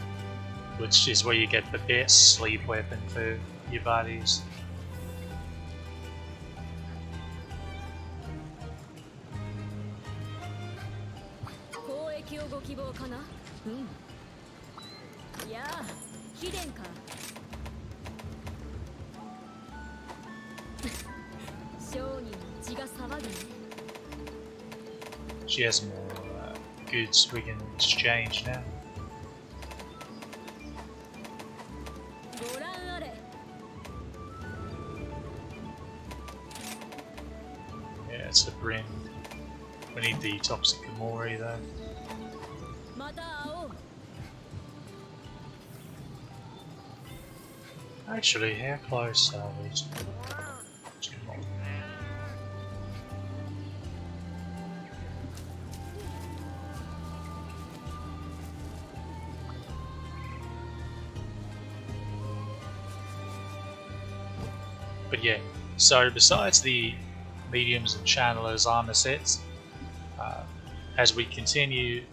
which is where you get the best sleep weapon for your buddies. She has more goods we can exchange now. Yeah, it's the brim. We need the toxic Gamori though. Actually, how close are we to Gamori? But yeah, so besides the mediums and channelers armor sets, as we continue,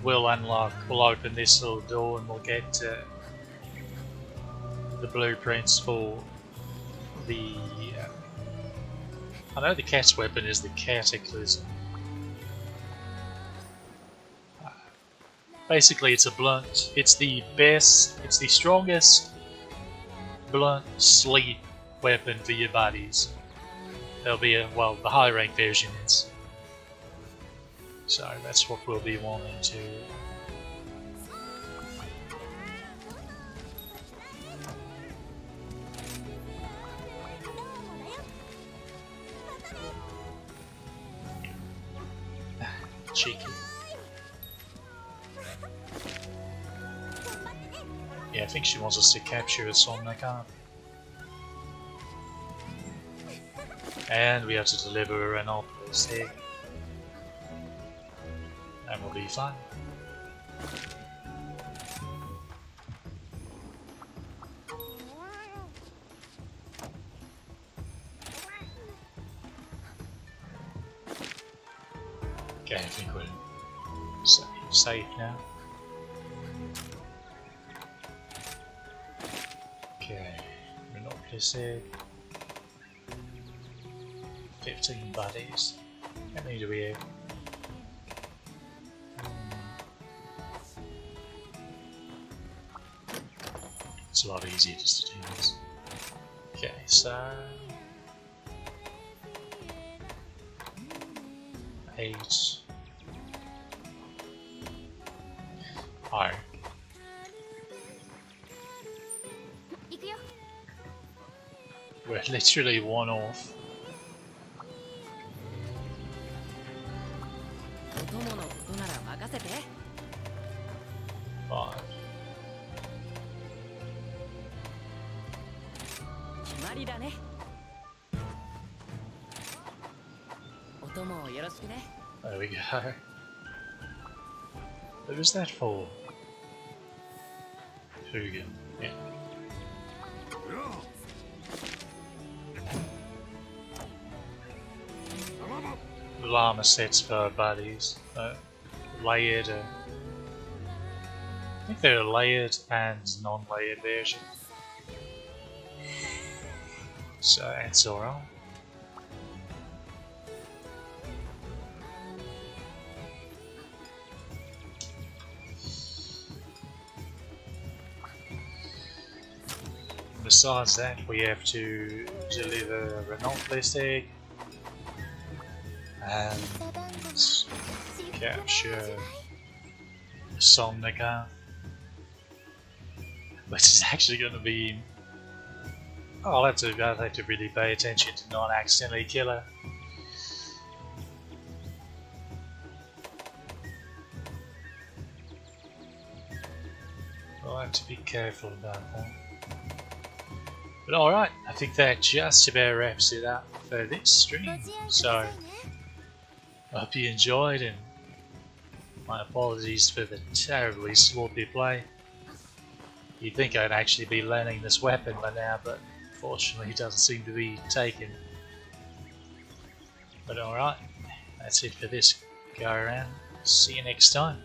we'll open this little door and we'll get the blueprints for the. I know the cat's weapon is the Cataclysm. Basically, it's a blunt. It's the best. It's the strongest blunt sleep weapon for your buddies. There'll be a, well, the high rank version is. So that's what we'll be wanting to. Cheeky. Yeah, I think she wants us to capture a Somnacar. And we have to deliver an Opus egg. And we'll be fine. Okay, I think we're safe now. Okay, Monopolis egg. 15 buddies. How many do we have? It's a lot easier just to do this. Okay, so 8. Oh. We're literally one off. There we go. What was that for? Fugan. Yeah. Llama sets for our buddies. Layered. I think they're a layered and non-layered version. So it's alright. Besides that, we have to deliver a Renault egg and capture Somnacar, which is actually going to be. Oh, I'll have to really pay attention to not accidentally kill her. I'll have to be careful about that. But alright, I think that just about wraps it up for this stream. So, I hope you enjoyed, and my apologies for the terribly sloppy play. You'd think I'd actually be learning this weapon by now, but unfortunately it doesn't seem to be taken. But alright, that's it for this go around. See you next time.